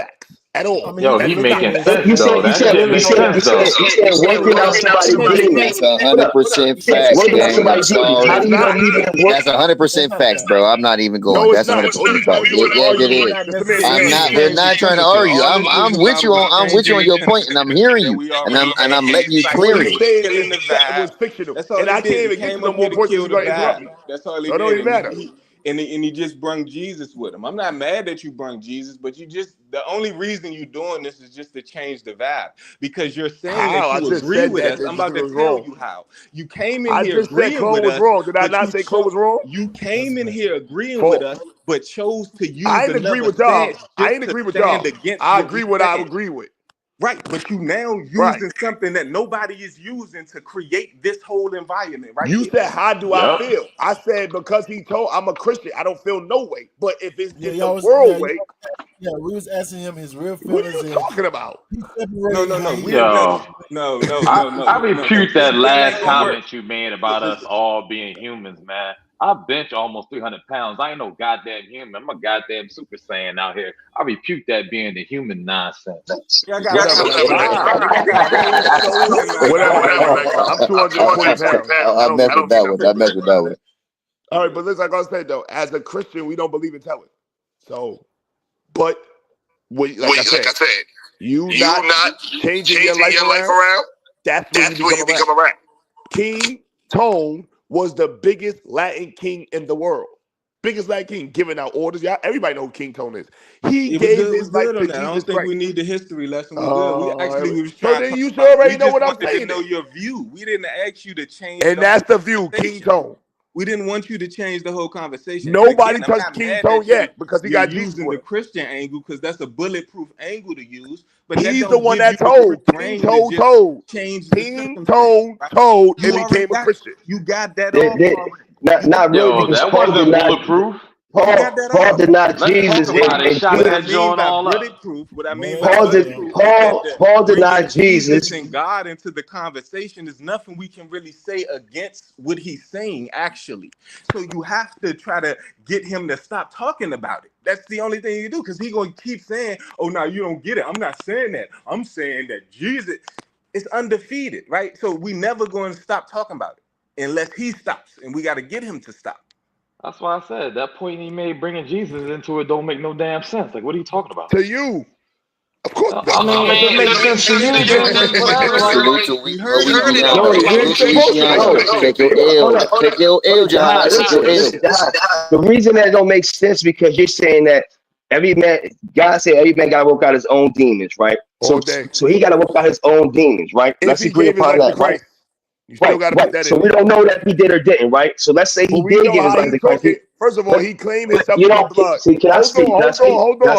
facts at all. I mean, Yo, That's he not making facts. sense You said though. you That said shit you makes said sense you though. said you said working out somebody's demons. That's 100% Yes, facts, working out gang. I'm somebody's demons. How sorry. do you know me being work? That's 100% facts, bro. I'm not even going. No, it's That's not. 100% All you facts. trying to do is Yes, it argue. is. Just a minute. I'm Hear not. me. We're not trying to argue. All this I'm is with you about on. I'm with you on your point, and consensus I'm hearing that you, we and already I'm had. letting you Like what he clearly. said was fictional, That's all and he I can't did. even He get to came no up here more to points because kill you're the gonna interrupt vibe. me. That's all he So it don't did. even matter. and he just brung Jesus with him. I'm not mad that you brung Jesus, but the only reason you're doing this is just to change the vibe, because you're saying How? that I you just agree said with that us. I'm this about to was tell wrong. you how. You came in I here just said agreeing clone with was us, wrong. Did I but not say clone was wrong? you came in bad. here agreeing with False. us, but chose to I use ain't agree another with y'all. stance I just ain't to agree with stand y'all. against I what we agree what I saying. agree with. Right, but you now Right. using something that nobody is using to create this whole environment right You here. said, how do I Yep. feel? I said, because he told, I'm a Christian. I don't feel no way. But if it's Yeah, in the y'all was world way, we was asking him his real what are feelings, you and talking about? he No, separated no, how no. he We feels. no. I refute that This ain't last gonna work. comment you made about us all being humans, man. I bench almost 300 pounds. I ain't no goddamn human. I'm a goddamn Super Saiyan out here. I refute that being the human nonsense. Y'all got Whatever, man. Whatever. vibe. Y'all got whole soul and like Whatever, man. vibe. Whatever. I'm 220 pounds. I I don't mess need with that one. I mess with that one. All right, but listen, like I said, though, as a Christian, we don't believe in telling. So, but, like I said, you not changing your life around, that's when you become a rap. King Tone was the biggest Latin king in the world. Biggest Latin king, giving out orders. Y'all, everybody know who King Tone is. He gave his life to On that. I Jesus don't think Christ. we need the history lesson. We good. We actually was So trying to then talk you should about. already We know just what I'm wanted to saying. know Then. your view. We didn't ask you to change. And the that's whole the view, King conversation. Tone. We didn't want you to change the whole conversation. Nobody And again, I'm touched not King mad Tone that yet because he you're got Jesus using with the him. Christian angle, because that's a bulletproof angle to use. But that He's the don't one give you that the free told. King reign to Tone just told. change the King circumstance. Tone Right? told You and already became a got. Christian. You got that off already. Not really, Yo, because that Paul did wasn't not. bulletproof. You got that Paul off. denied Let's talk Jesus about it. and Shot What I that mean joint by all up. bulletproof, Man, is that Paul bringing denied Jesus Jesus. and God into the conversation is nothing we can really say against what he's saying, actually. So you have to try to get him to stop talking about it. That's the only thing you do, because he's going to keep saying, oh, no, you don't get it. I'm not saying that. I'm saying that Jesus is undefeated, right? So we never going to stop talking about it unless he stops, and we got to get him to stop. That's why I said that point he made bringing Jesus into it don't make no damn sense. Like, what are you talking about? To you. Of course it I mean, if it makes sense to you, then whatever. Salute Like, to We Rico heard you on the Luciano. No, phone. you Salute to supposed to Luciano. make sense. Take your Hold L. up. Take your L, Jihad. Take your L. Listen, the reason that don't make sense because you're saying that God said every man got to work out his own demons, right? All day. So he got to work out his own demons, right? If Let's he agree gave his upon life to that, right? Christ, you still got to put that So in we there. don't know that he did or didn't, right? So let's say But he we did know give his how life he to took Christ. it. First of all, he claimed himself You to be don't blood. see. Can I speak? Hold on.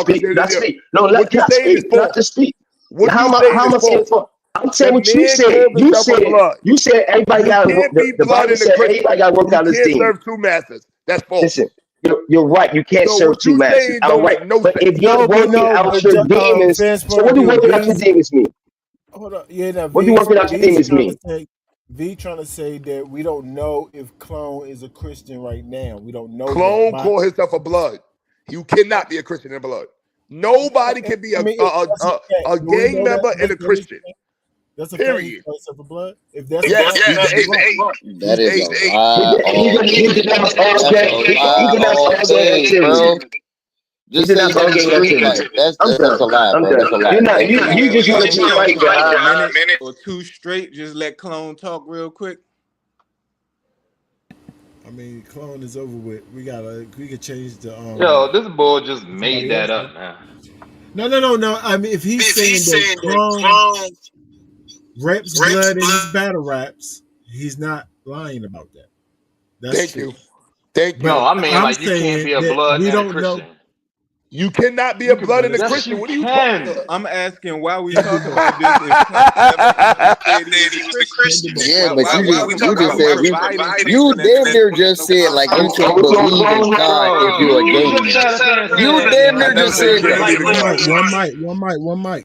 Can I speak? No, What you saying is not to false. speak. What How you am saying is I saying false. for? I'm The saying what you man said. called himself a blood. You said everybody You got can't be the blood Bible in a said everybody Christian. got to work You out his can't demons. serve two masters. That's false. Listen, you're right. You can't So serve what two you masters. saying All don't right. make no But sense. if you're working out your demons, fans so point what of do view, working out your demons mean? hold on. Yeah, now What do working out your V's demons trying mean? to say. V trying to say that we don't know if Clone is a Christian right now. We don't know Clone that. call himself a blood. You cannot be a Christian in blood. Nobody can be I mean, if that's a fact, a do we gang know that? member and a Christian. That's a fact. He Period. calls himself a blood. If that's Yes, a fact, he's the That is eight. a lie all He day. denounced all That's gang. a He lie denounced all all gang day, bro. activity. He Just say you denounced all never gang street activity. life. That's I'm a done. lie, I'm bro. That's a done. lie. You're not. You just want to If we keep don't fighting, get like a guys. minute or two straight, just let Clone talk real quick. I mean, Clone is over with. We could change the yo, this boy just made somebody that else. up, man. No. I mean, if he's saying that Clone reps blood in his battle raps, he's not lying about that. That's Thank true. you. Thank you. No, I mean, I'm like, you can't saying be a that blood we and a don't know. Christian. You cannot be You a can blood blood and a a Yes, Christian. you What are you talking can. about? I'm asking why we Can do talking both. about this if Clone never even said he was a Christian. Can do both. Yeah, but Why you we just talking about said providing you something damn that near just said like you can't believe in God if Bro, you're a you gang just member. sat up here and You said damn I near you never could just said you turn said your can't that. be life the over. One mic.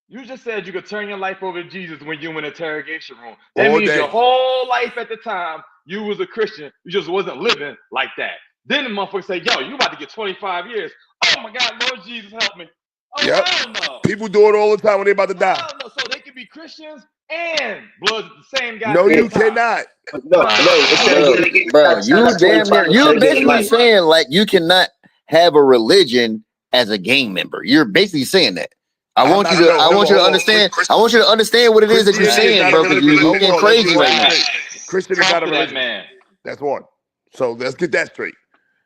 You just said you could turn your life over to Jesus when you in an interrogation room. That All means your day. whole life at the time you was a Christian. You just wasn't living like that. Then the motherfucker say, yo, you about to get 25 years. Oh my God, Lord Jesus, help me. Oh, Yep. hell no. People do it all the time when they're about to die. Hell no. So they can be Christians and bloods at the same No, goddamn you time. cannot. No. Instead of getting Bro, you damn near you're basically life. saying like you cannot have a religion as a gang member. You're basically saying that. I want you to understand. I want you to understand what it is that you're Christianity is saying, not a bro, because religion. you're Hold getting on, let's crazy get right that now. straight. Christian is Talk not a to that religion. man. That's one. So let's get that straight.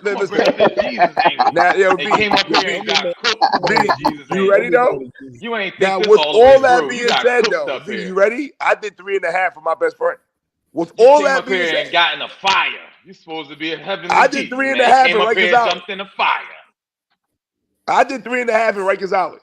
Come up here with the Jesus angle. Now, yo, They V, came up here and got cooked with the Jesus you angle. ready though? You ain't think Now, this with all the all way that through. being You got said, cooked though, up V, here. you ready? I did 3.5 for my best friend. With You all came that up being here and said, got in a fire. You supposed to be a heavenly I did Jesus, 3.5 man. Came in up here Rikers and Island. jumped in the fire. I did 3.5 in Rikers Island.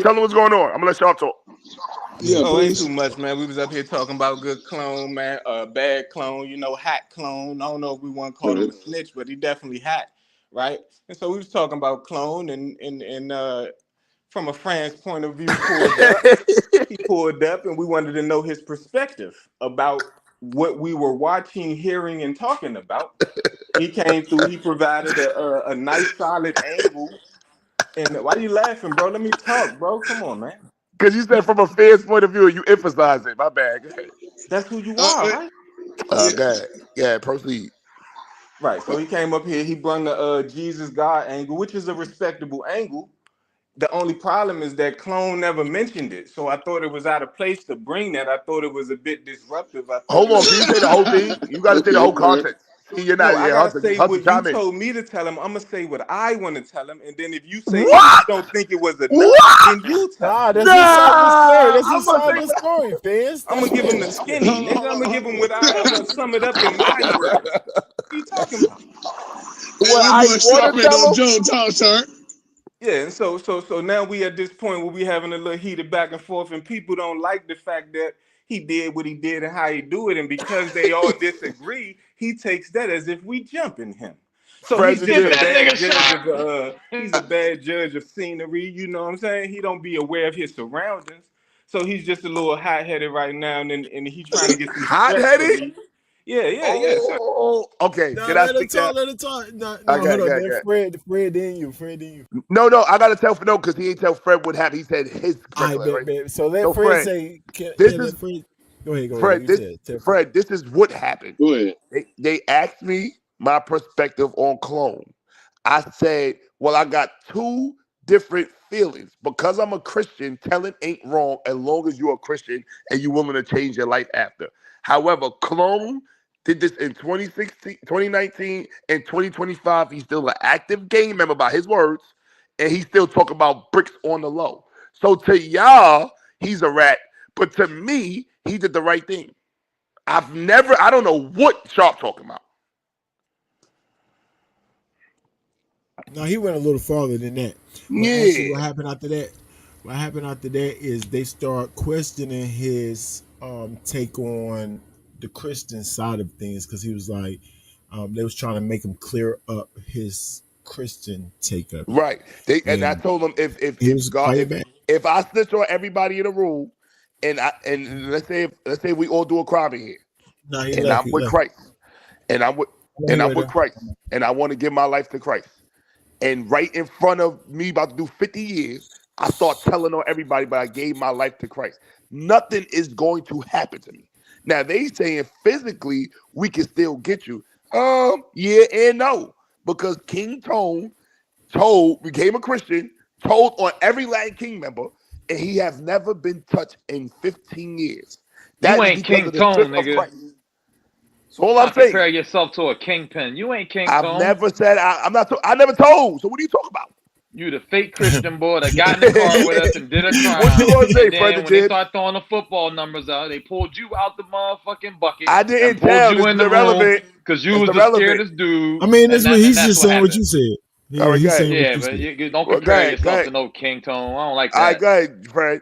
tell them what's going on. I'm gonna let y'all talk. Yeah, Oh, ain't please. too much, man. We was up here talking about good clone, man. Bad clone, hot clone. I don't know if we want to call him a snitch, but he definitely hot, right? And so we was talking about clone, and from a Fran's point of view, pulled up. He pulled up, and we wanted to know his perspective about what we were watching, hearing, and talking about. He came through. He provided a nice, solid angle. And why you laughing, bro? Let me talk, bro. Come on, man. Because you said from a fan's point of view, you emphasize it. My bad. Go ahead. That's who you are, right? Go ahead. Yeah, proceed. Right. So he came up here. He brought the Jesus God angle, which is a respectable angle. The only problem is that Clone never mentioned it, so I thought it was out of place to bring that. I thought it was a bit disruptive. I thought Hold it on, was. can you say the whole thing? You got to say the whole context. See, you're No, not. I Yeah, gotta Hunter, say Hunter, what you chime in. told me to tell him. I'm gonna say what I want to tell him, and then if you say you What? don't think it was enough, What? then you tell him. Nah, that's his side of the story. Nah, That's I'm his gonna side of say the what story, fans. I'm That's gonna give him the what skinny, nigga. I'm gonna give him what I'm gonna sum it up in my words. What are you talking about? what I want to tell him. Joe talk, sir. Yeah, and so now we at this point where we having a little heated back and forth, and people don't like the fact that he did what he did and how he do it, and because they all disagree, he takes that as if we jumping him. So he's just Give a President, that bad nigga judge shot. of he's a bad judge of scenery. You know what I'm saying? He don't be aware of his surroundings, so he's just a little hot headed right now, and he trying to get some hot strength from headed. me. Yeah. So Oh, okay. Nah, Can I let him speak talk. that? Let him talk. No, I no, got, hold on. got, Then got. Fred, then you. No, I gotta tell no, because he ain't tell Fred what happened. He said his I regular, right? bet. So let So Fred Fred, say. Can this let is Fred? Go ahead. Fred. You This said. Tell Fred. Fred, this is what happened. Go ahead. They asked me my perspective on clone. I said, well, I got two different feelings. Because I'm a Christian, telling ain't wrong as long as you're a Christian and you're willing to change your life after. However, clone did this in 2016, 2019, and 2025. He's still an active gang member by his words, and he's still talking about bricks on the low. So to y'all, he's a rat. But to me, he did the right thing. I don't know what Sharp talking about. No, he went a little farther than that. But actually, Yeah. what happened after that? What happened after that is they start questioning his take on the Christian side of things because he was like, they was trying to make him clear up his Christian take of it, Right. And I and told them he if was God fighting back. if I snitch on everybody in the room and let's say we all do a crime in here No, he and left. I'm He with left. Christ and I'm with No, he and I'm right with there. Christ and I want to give my life to Christ. And right in front of me about to do 50 years, I start telling on everybody, but I gave my life to Christ. Nothing is going to happen to me. Now they saying physically we can still get you. Yeah and no. Because King Tone became a Christian, told on every Latin King member, and he has never been touched in 15 years. You That is ain't because King of the Tone, strength of nigga. Christ. So all I'm Stop saying, comparing yourself to a kingpin. You ain't King I've Tone. never said I'm not. I never told. So what are you talking about? You the fake Christian boy that got in the car with us and did a What you crime. gonna say, And then when they President? start throwing the football numbers out, they pulled you out the motherfucking bucket I and didn't pulled tell. you This in is the room irrelevant. because you It's was the irrelevant. scariest dude. I mean, And he's that's just what saying what happened. you said. All Yeah, right, go he's ahead. saying what Yeah, you but said. don't Well, go compare ahead. Go yourself ahead. to no King Tone. I don't like All right, that. go ahead, Fred.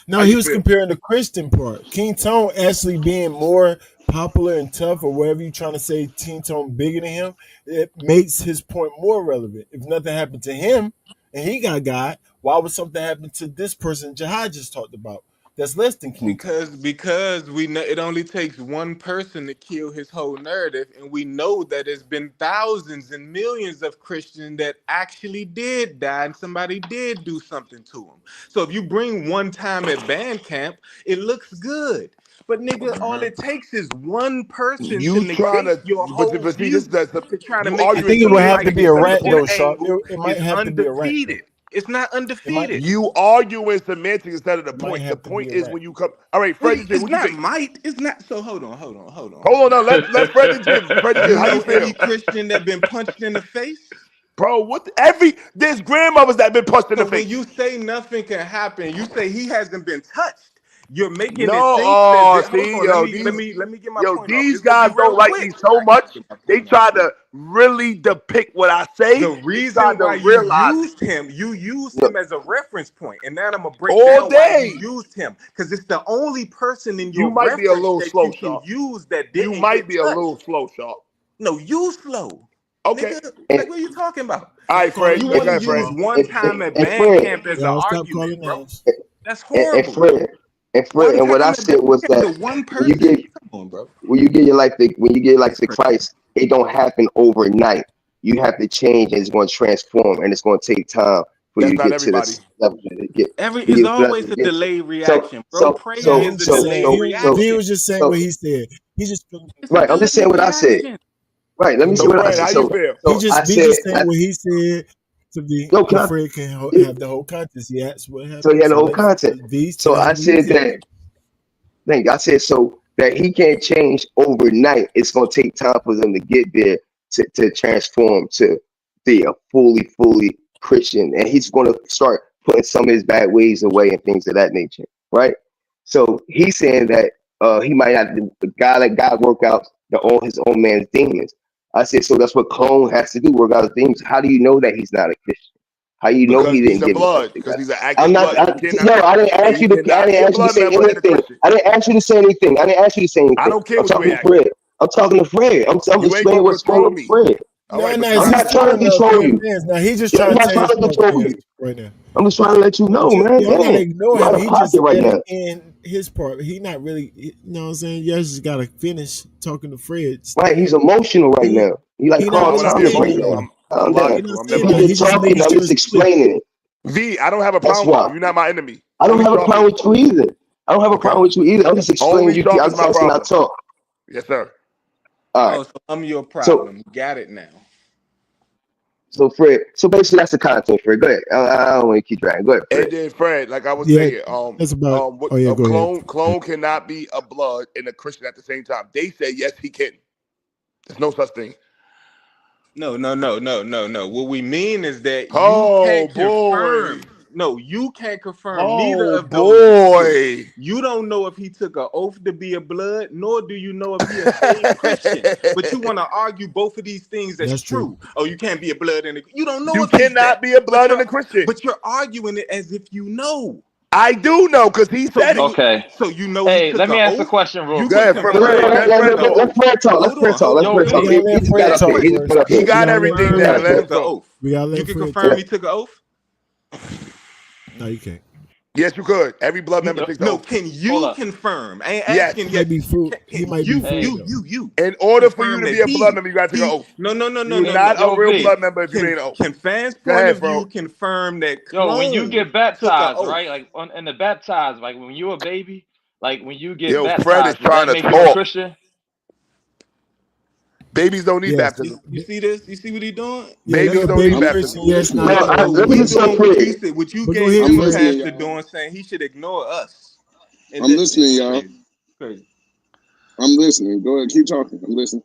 No, How he you was feel? comparing the Christian part. King Tone actually being more popular and tough, or whatever you're trying to say, King Tone bigger than him, it makes his point more relevant. If nothing happened to him and he got God, why would something happen to this person Jahad just talked about that's less than King Tone? Because we know it only takes one person to kill his whole narrative, and we know that there's been thousands and millions of Christians that actually did die, and somebody did do something to them. So if you bring one time at band camp, it looks good. But nigga, all it takes is one person to You trying negate to, your whole but see, this view that's to try to you make I it arguing think it would seem have to like be a semantics instead of rat the Christian though, point. Sharp. angle It might is have to be a rat though. undefeated. It's not It might undefeated. You arguing semantics instead of the it might point. The have to be point a is rat. when you come. All right, What Fred do and you, Jim, it's what you not think? might. It's not. So Hold on, now hold let Fred and Jim. Fred and Jim, You how you know any feel, Christian that been punched in the face? bro? There's grandmothers that been punched in So the when face. you say nothing can happen, you say he hasn't been touched. You're making No, it seem as if. Hold see, on, let me get my point off. these It's gonna be guys real don't like me quick. so I gotta much. get my They point off. try to really depict what I say. The They try reason to why realize it you used No, him as a reference point, and now I'm gonna break all down why you day. used him, because it's the only person in You your might be a reference little that you slow, can Sharp. use that You didn't might get be a touched. little slow, Sharp. No, use flow, Okay. nigga. and, Like, what are you talking about? All Stop right, calling Fred. You Go want to ahead, names, Fred. use y'all. one time at and band Fred camp as an Y'all stop argument, calling bro. names. That's and horrible. Fred One and what I time at band said was camp that to one when you person. get Come on, bro. when you get like That's to crazy. Christ, it don't happen overnight. You have to change, and it's going to transform, and it's going to take time for you That's to not get to everybody. this level to get to It's get to the level always to a get to. delayed So reaction, bro. so Nah, Praise so is him a just so saying delayed so he so reaction. was just saying so what he said. He just It's a right. I'm just saying delayed what I said. reaction. Right. Let me see So, what I Fred, said. how you feel? So I He just said, saying what he said to be yo, can so I? Fred can have the whole context. He asked what So he happened. had the So whole let's content. V's So telling I him what he said said. that. I said so that he can't change overnight. It's gonna take time for them to get there to transform to be a fully Christian, and he's gonna start putting some of his bad ways away and things of that nature, right? So he's saying that he might have the guy that God work out his own man's demons. I said so that's what clone has to do, work out his demons. How do you know that he's not a Christian? How you know Because he he's didn't a get in touch blood. with Because God? he's an I'm active not. blood. You cannot. No, I didn't ask You you to. I cannot didn't be a ask you to blood say member and a anything. Christian. I didn't ask you to say anything. I didn't ask you to say I anything. don't care I'm what you talking ain't to asking. Fred. I'm talking to Fred. I'm You ain't explaining gonna what's going control on with me. Fred. All right, but No, try I'm he's not not. trying to trying to control clear you. fans. Now he's just Yeah, I'm trying to not tell trying his to smart control fans you. right now. I'm just trying to let you know, man. Y'all gotta Damn, ignore I'm out him. of He just pocket right added now. in his part. He not really, you know what I'm saying? You just gotta finish talking to Fred. Right, he's emotional right He now. He like he That's not Carl not what really I'm Thomas right saying. emotional. now. I'm Calm down. He not logical. I'm saying never You've that. been He just emotional. making talking. I'm sure just it's clear. explaining it. V, I don't have a That's problem with why. you. You're not my enemy. I don't Only have a sharp problem is. with you either. I don't have a Okay. problem with you either. I'm just explaining Only you. sharp I'm is my just asking I problem. talk. Yes, sir. All right. Oh, so I'm your So problem. Got it now. Fred. So basically that's the content, Fred. Go ahead. I don't want to keep dragging. Go ahead, Fred. And then Fred, like I was Yeah, saying, that's about. what Oh yeah, go ahead. clone cannot be a blood and a Christian at the same time. They say yes, he can. There's no such thing. No. What we mean is that you Oh can't boy. confirm. No, you can't confirm neither Oh of those is true. boy. You don't know if he took an oath to be a blood, nor do you know if he a saved Christian. But you want to argue both of these things as That's true. true. Oh, you can't be a blood and you don't know You if he's cannot that. be a blood and a Christian. But you're arguing it as if you know. I do know because he So said it. you know he Hey, took let an me ask a oath. question real You Go can quick. ahead, No, Fred. confirm. Let Fred No, talk. let Fred talk. Let's hold Fred on, talk. hold Let's on. Yo, Fred Let talk. me V, He ask just Fred got a up here. He question. just got up He here. got We gotta let everything Fred now. Confirm he Let talk. him took an talk. oath. We gotta You let can Fred confirm talk. he took an oath. No, you can't. Yes, you could. Every blood member yo, takes the No, oath. can hold you up. confirm? I ain't Yes. He asking might you. be fruit. He Can might be Hey, fruit though. you In order for you confirm to that be a blood member, you gotta take an oath. You're not no. a yo, real V, blood member if you Can ain't an oath. fans' Go point ahead, of bro. view confirm that yo, when you Clone get took an baptized, oath? right? Like in the baptized, like when you're a baby, like when you get Yo, Fred is baptized, does trying that to make you a talk. Christian? Babies don't need Yes. You, baptism. you see this? You see what he doing? Yeah, you're Babies a don't need baby I'm Christian. baptism. Yes, listening. not No, yet. let me We just say doing what you Fred. said. What you But go gave ahead, I'm him a Fred. pass listening, to y'all. doing, saying he should ignore us. And I'm listening, it's y'all. crazy. Crazy. I'm listening. Go ahead, keep talking. I'm listening.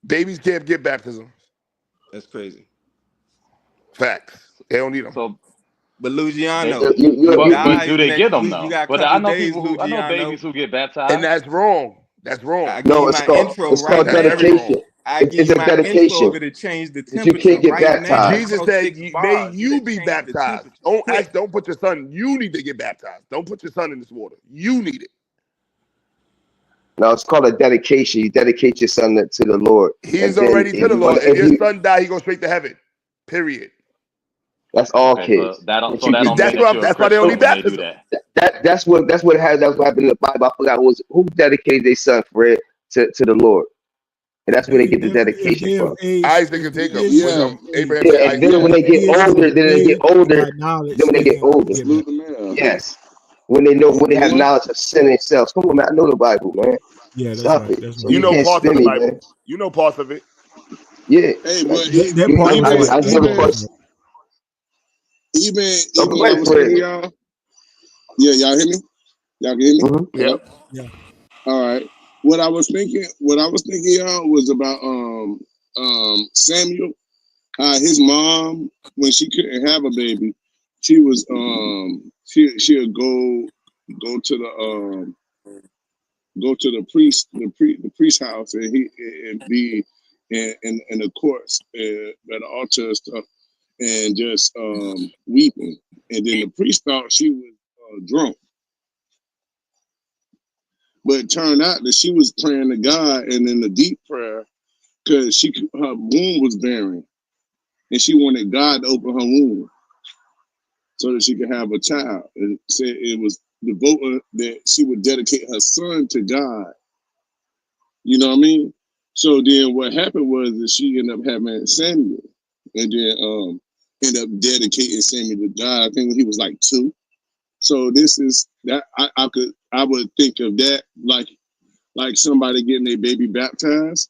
Babies can't get baptism. That's crazy. Facts. They don't need them. So But they, Luciano, but do they get next them week, you though? got a But I couple know days, people who I know Luciano. babies who get And baptized. that's wrong. That's wrong. I give No, you my Okay. intro it's right called That's very now. dedication. wrong. I give It's you a my intro dedication. of it to change the But you temperature can't get right now. baptized. Jesus Across said, 6 may bars, you it'll be change the baptized. temperature quick. Don't put your son. You need to get baptized. Don't put your son in this water. You need it. Now it's called a dedication. You dedicate your son to the Lord, He and is then already to if the you want, Lord. If if your you, son die, he goes straight to heaven. Period. that's all Okay, so kids. that don't But so you that could don't mean That's that dedicate. what. you're a That's why they don't Christian need when they do baptism. that. That's what happened in the Bible. I forgot who dedicated their son Fred to the Lord, and that's where they If get the they're dedication of from. age, Isaac and if Jacob. kids is When Yeah, of age, Abraham said Yeah, and Isaac. then when yeah. they get kids is older, of age, got knowledge, then when they they get can older, get back. Salute the man. yes, when they have One, knowledge of sin themselves. Come on, man, I know the Bible, man. Yeah, that's Stop right. it. That's So right. You you know can't parts of spin the me, man. Bible. You know parts of it. Yeah, hey, but That part was even right. I That never part was question. right. even Oh, even go when I ahead, was Fred. speaking, y'all. Yeah, y'all hear me? Y'all can hear me? Mm-hmm. Hello. Yep. Yeah. All right. What I was thinking, y'all, was about Samuel. His mom, when she couldn't have a baby, she was she'd go to the priest house, and he and be in the courts at the altar and stuff, and just weeping. And then the priest thought she was drunk, but it turned out that she was praying to God and in the deep prayer because her womb was barren, and she wanted God to open her womb so that she could have a child. And said it was devoted that she would dedicate her son to God. You know what I mean? So then what happened was that she ended up having Samuel, and then ended up dedicating Samuel to God. I think when he was like 2. So this is that I would think of that like somebody getting their baby baptized.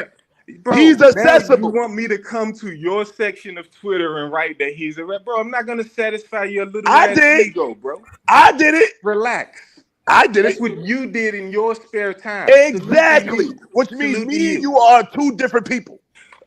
Bro, He's now you accessible. want me to come to your section of Twitter and write that he's a rap? Bro, I'm not gonna satisfy your little I ass did. ego, bro. I did it. Relax. I did That's it. what you did in your spare time. Exactly. Salute to you. Which means Salute to me and you. you are two different people.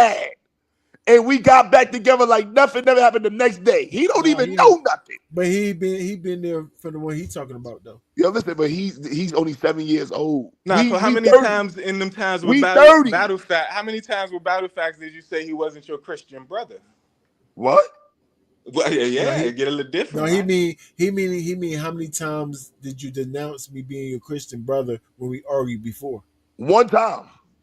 mad. And we got back together like nothing never happened the next day. He don't even know nothing. But he been there for the one he talking about though. Yo, listen, but he's only 7 years old. Nah, so how many 30. times in them times with We battle 30. facts? How many times with battle facts did you say he wasn't your Christian brother? What? Well, yeah, it get a little different. No, he mean how many times did you denounce me being your Christian brother when we argued before? One time.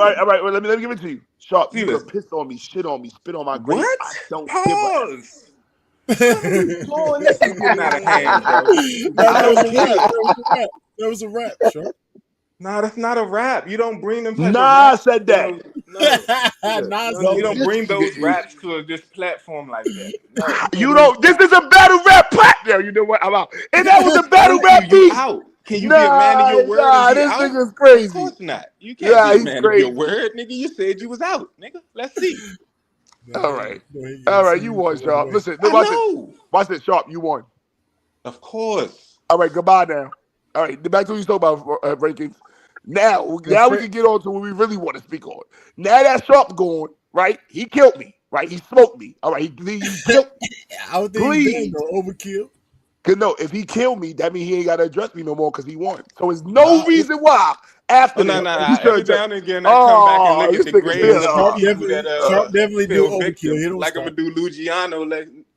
All right. Well, let me give it to you. Sharp, you Felix. could piss on me, shit on me, spit on my grave. What? I don't Pause. give a. What are we doing? This is Getting out of hand, bro. That was a rap, sure. Nah, that's not a rap. You don't bring them type Nah, of raps. said that. You don't bring those raps to this platform like that. No. You don't. This is a battle rap platform. You know what? I'm out. And that was a battle rap You beat. out. Can you be a man of your word? Nah, and be this out? nigga's crazy. Of course not. You can't be a man of your word, nigga. You said you was out, nigga. Let's see. All right. You won, Sharp. Listen, watch this, Sharp. You won. Of course. All right, goodbye now. All right, back to what you talk about rankings. Now we can get on to what we really want to speak on. Now that Sharp gone, right? He killed me, right? He smoked me. All right, he killed me. I don't think he's done no overkill. Cause no, if he killed me, that means he ain't gotta address me no more because he won. So there's no reason why after no. this. Every now and again, I come back and look at the grades of Sharp people that definitely do overkill. like I'm gonna do Luciano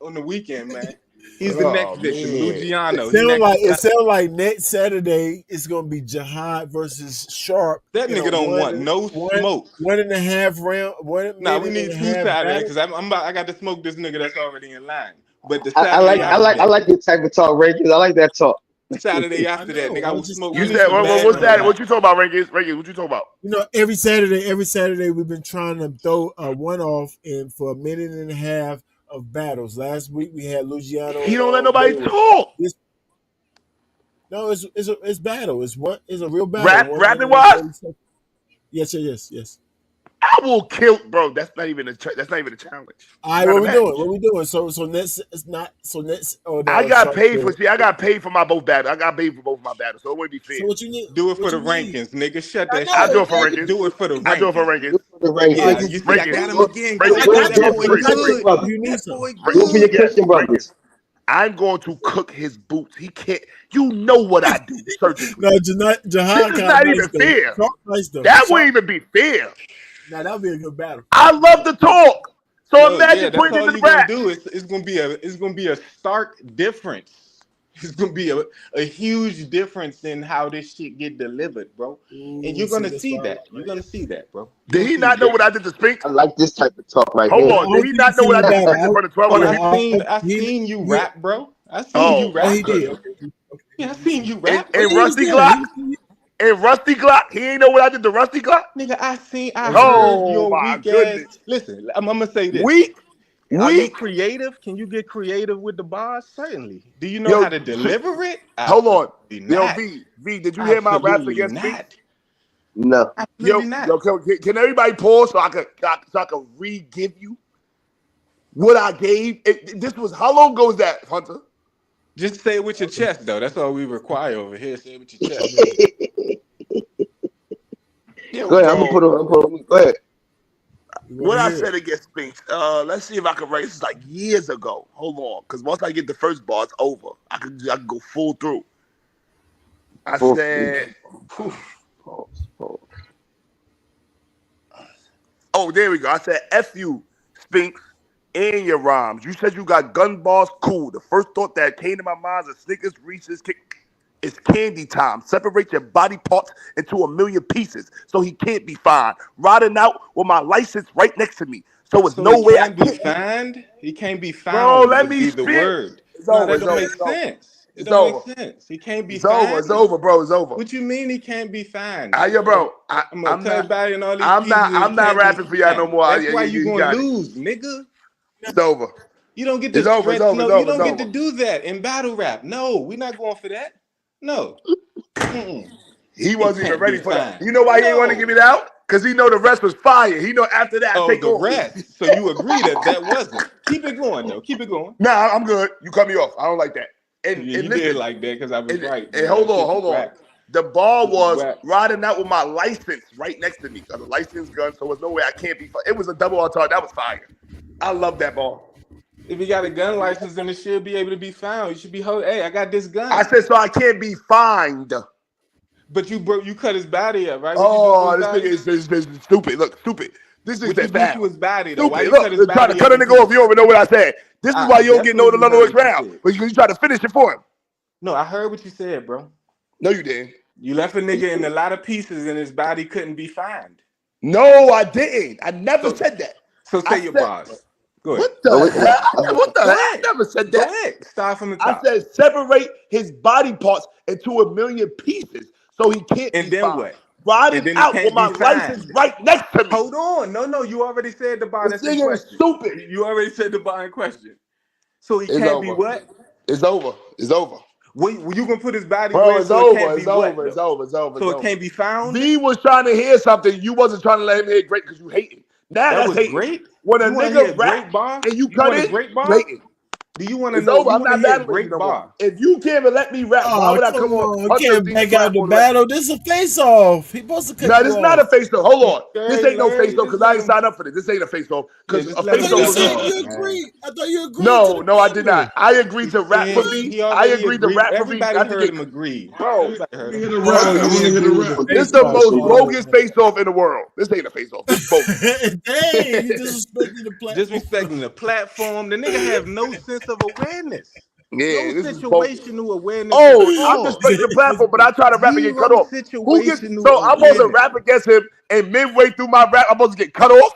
on the weekend, man. He's the next victim, Luciano. It sounds like next Saturday it's gonna be Jihad versus Sharp. That nigga don't want no smoke. 1.5 round. We need 2 Saturdays because I got to smoke this nigga that's already in line. But the I like this type of talk, Rankins. I like that talk. Saturday after that, nigga, I will smoke. You said what's that? What you talking about, Rankins? What you talking about? You know, every Saturday we've been trying to throw a one-off in for 1.5 minutes of battles. Last week we had Luciano. He don't let nobody talk. No, it's battle. It's a real battle. Rapping wise? Yes. I will kill, bro. That's not even a challenge. All right, what we doing? So next it's not so next. Oh, no, I got paid for my both battles. I got paid for both of my battles, so it wouldn't be fair. So what you need? Do it for the rankings, nigga. Shut that shit. I do it for rankings. Do it for the rankings. I do it for rankings. Yeah, you see, I got him again. You need some. Do it for your Christian brothers. I'm going to cook his boots. He can't. You know what I do surgically. No, Jihad this is not even fair. That wouldn't even be fair. Now that would be a good battle. I love to talk. So imagine putting all in the you gonna rap. do is it's gonna be a stark difference. It's gonna be a huge difference in how this shit get delivered, bro. And you're gonna see that. You're gonna see that, bro. Did he not know what I did to Spink? I like this type of talk right Hold here. on. Did he not know what I did in front of 1,200 people? I seen you rap, bro. I seen you rap. He did. Yeah, I seen you rap. And Rusty Glock. And Rusty Glock, he ain't know what I did to Rusty Glock. Nigga, I heard your weak ass. Listen, I'm gonna say this. Weak. Are you creative? Can you get creative with the bars? Certainly. Do you know how to deliver it? Hold on. Not. Yo, V, did you hear my raps against me? No. Can everybody pause so I can re-give you what I gave? How long ago was that, Hunter? Just say it with your chest, though. That's all we require over here. Say it with your chest. Go ahead. I'm gonna put on. Go ahead. What I said against Spinks. Let's see if I can write. This is like years ago. Hold on, because once I get the first bar, it's over. I can go full through. I said. Oh, there we go. I said, F you, Spinks, and your rhymes. You said you got gun bars. Cool. The first thought that came to my mind is Snickers, Reese's, it's candy time. Separate your body parts into 1,000,000 pieces so he can't be found. Riding out with my license right next to me. So it's no way I can't be found. He can't be found. Bro, let me the word. It's over. That don't make sense. It It's don't over. make sense. He can't be It's found. over. It's over, bro. It's over. What you mean he can't be found? Yo, bro. I'm not rapping for y'all no more. That's why you gonna lose, nigga. It's over. You don't get to stretch. No, you don't get to do that in battle rap. No, we're not going for that. No. He wasn't even ready for that. You know why he didn't want to give it out? Because he know the rest was fire. He know after that, take over. Rest. So you agree that wasn't. Keep it going, though. Keep it going. Nah, I'm good. You cut me off. I don't like that. And you did like that because I was right. And hold on. The ball was riding out with my license right next to me. Got a license gun, so there's no way I can't be. It was a double auto. That was fire. I love that ball. If you got a gun license, then it should be able to be found. You should be, hey, I got this gun. I said, so I can't be fined. But you cut his body up, right? Oh, this nigga is stupid. Look, stupid. This is that bad. His body, though. Stupid. Look, try to cut a nigga off. You don't even know what I said. This is why you don't get no next round. But you try to finish it for him. No, I heard what you said, bro. No, you didn't. You left a nigga in a lot of pieces and his body couldn't be found. No, I didn't. I never said that. So say your bars. Go ahead. What the hell? What the hell? I never said that. Go ahead. Start from the top. I said separate his body parts into 1,000,000 pieces so he can't and be then found. What? Riding out with my license right next to me. Hold on. No, you already said the bar. This thing is stupid. You already said the bar in question. So he can't be what? It's over. It's over. You gonna put his body Bro, where it's so over. it can't It's be over. what, it's over. It's over. So it can't be found? V was trying to hear something. You wasn't trying to let him hear great because you hating. Now that that's was hating. Great. When a nigga rap and you cut it, hating. Do you want to It's know? over. You I'm want to not hear a battling you great no more. bar? If you can't even let me rap, why Oh, would I come come on? on. You can't back out the battle. This is a face-off. He supposed to cut No, you this is off. not a face-off. Hold on. Okay, This ain't no Larry, face-off just because I let ain't him. signed up for this. This ain't a face-off because Just a let I him thought you face-off cut would you said be. off, you man. agreed. I thought you agreed to No, the no, I did battle. not. I agreed He to rap for said me. he I already agreed to agreed. rap for me. Everybody Not to heard get. him agree. Bro, Everybody heard Let me him. hear the Oh, rap. you I want to didn't hear the agree with the rap. this face the off. most Oh. bogus face-off in the world. This ain't a face-off. This is bogus. Dang, you disrespecting the platform. Disrespecting the platform. The nigga have no sense of awareness. No Yeah, this is bogus. situational awareness at Oh, I'm all. disrespecting the platform, but I try to rap and get cut Zero off. Who gets situational so I'm supposed to awareness. rap against him, and midway through my rap, I'm supposed to get cut off?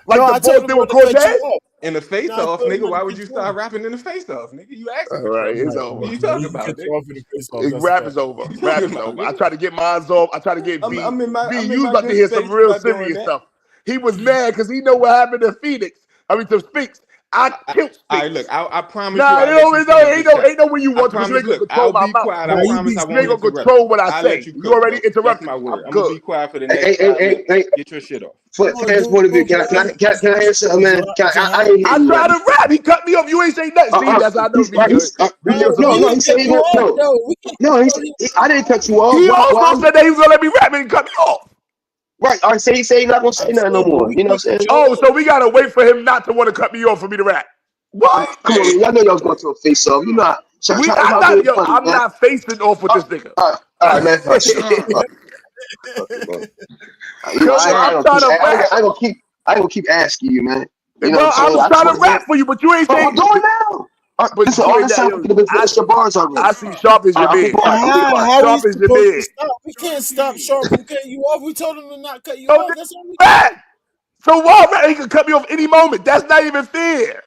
Like No, the I told boys him did not with to cut you Cortez? off. In the No, I face-off, told him nigga, not why to would cut you you off. start rapping in the face-off, nigga? You asking All for right, trouble. it's Right, over. What right. you Yeah, talking he can about, cut you nigga? off in the face off. That's a Rap fact. is over. What you Rap talking is about, over. I nigga? try to get mines off. I try to get B. I'm in You was my about to good hear some space. I'm real not doing serious that. stuff. He was mad because he know what happened to Phoenix. I mean to Spinks. I killed All right, look, Spinks. I promise you Nah, I'll let you finish this cut. ain't no when you I want to, but you promise, ain't gonna look, control I'll my be mouth. quiet. I Now you promise be I You ain't won't gonna interrupt you. control what I I'll let say. you You cook, already bro. That's interrupted my me. word. I'm I'm gonna good. be quiet for the next Hey, 5 minutes. Get your shit off. can I ask one of you? Can I answer, man? I ain't I hear you tried right. to rap. He cut me off. You ain't say nothing. See, that's how I know He's, B good. he's, B give no, us a no, no, he bean. he's didn't cut saying you off. no. No, we can't. No, No, I didn't cut you off. He Why? also said that he was gonna let me rap and he cut me off. Right. I say he's saying he's not gonna say I nothing no said, but more. we You know can't what I'm cut saying? you Oh, off. so we gotta wait for him not to want to cut me off for me to rap. What? Come on, man. Y'all know y'all was going to a face off. You not I'm try not being yo. funny, I'm man. not facing off with this nigga. All right, man. All right, Sharp. fuck it, man. Cause I I'm ain't trying to rap. gonna keep asking you, man. You know what Bro, I'm I saying? was I just trying want to to hear. rap for you, but you ain't But I'm saying. doing now. But Listen, you all ain't this that. time Yo, you've been I finished your bars already. I see Sharp as All your right, I'll be man. quiet. I'll be quiet. How we Sharp is your supposed to man. stop? We can't stop Sharp from cutting you off. We told him to not cut you So off. then That's all we can rap. do. So why rap? He could cut me off any moment. That's not even fair.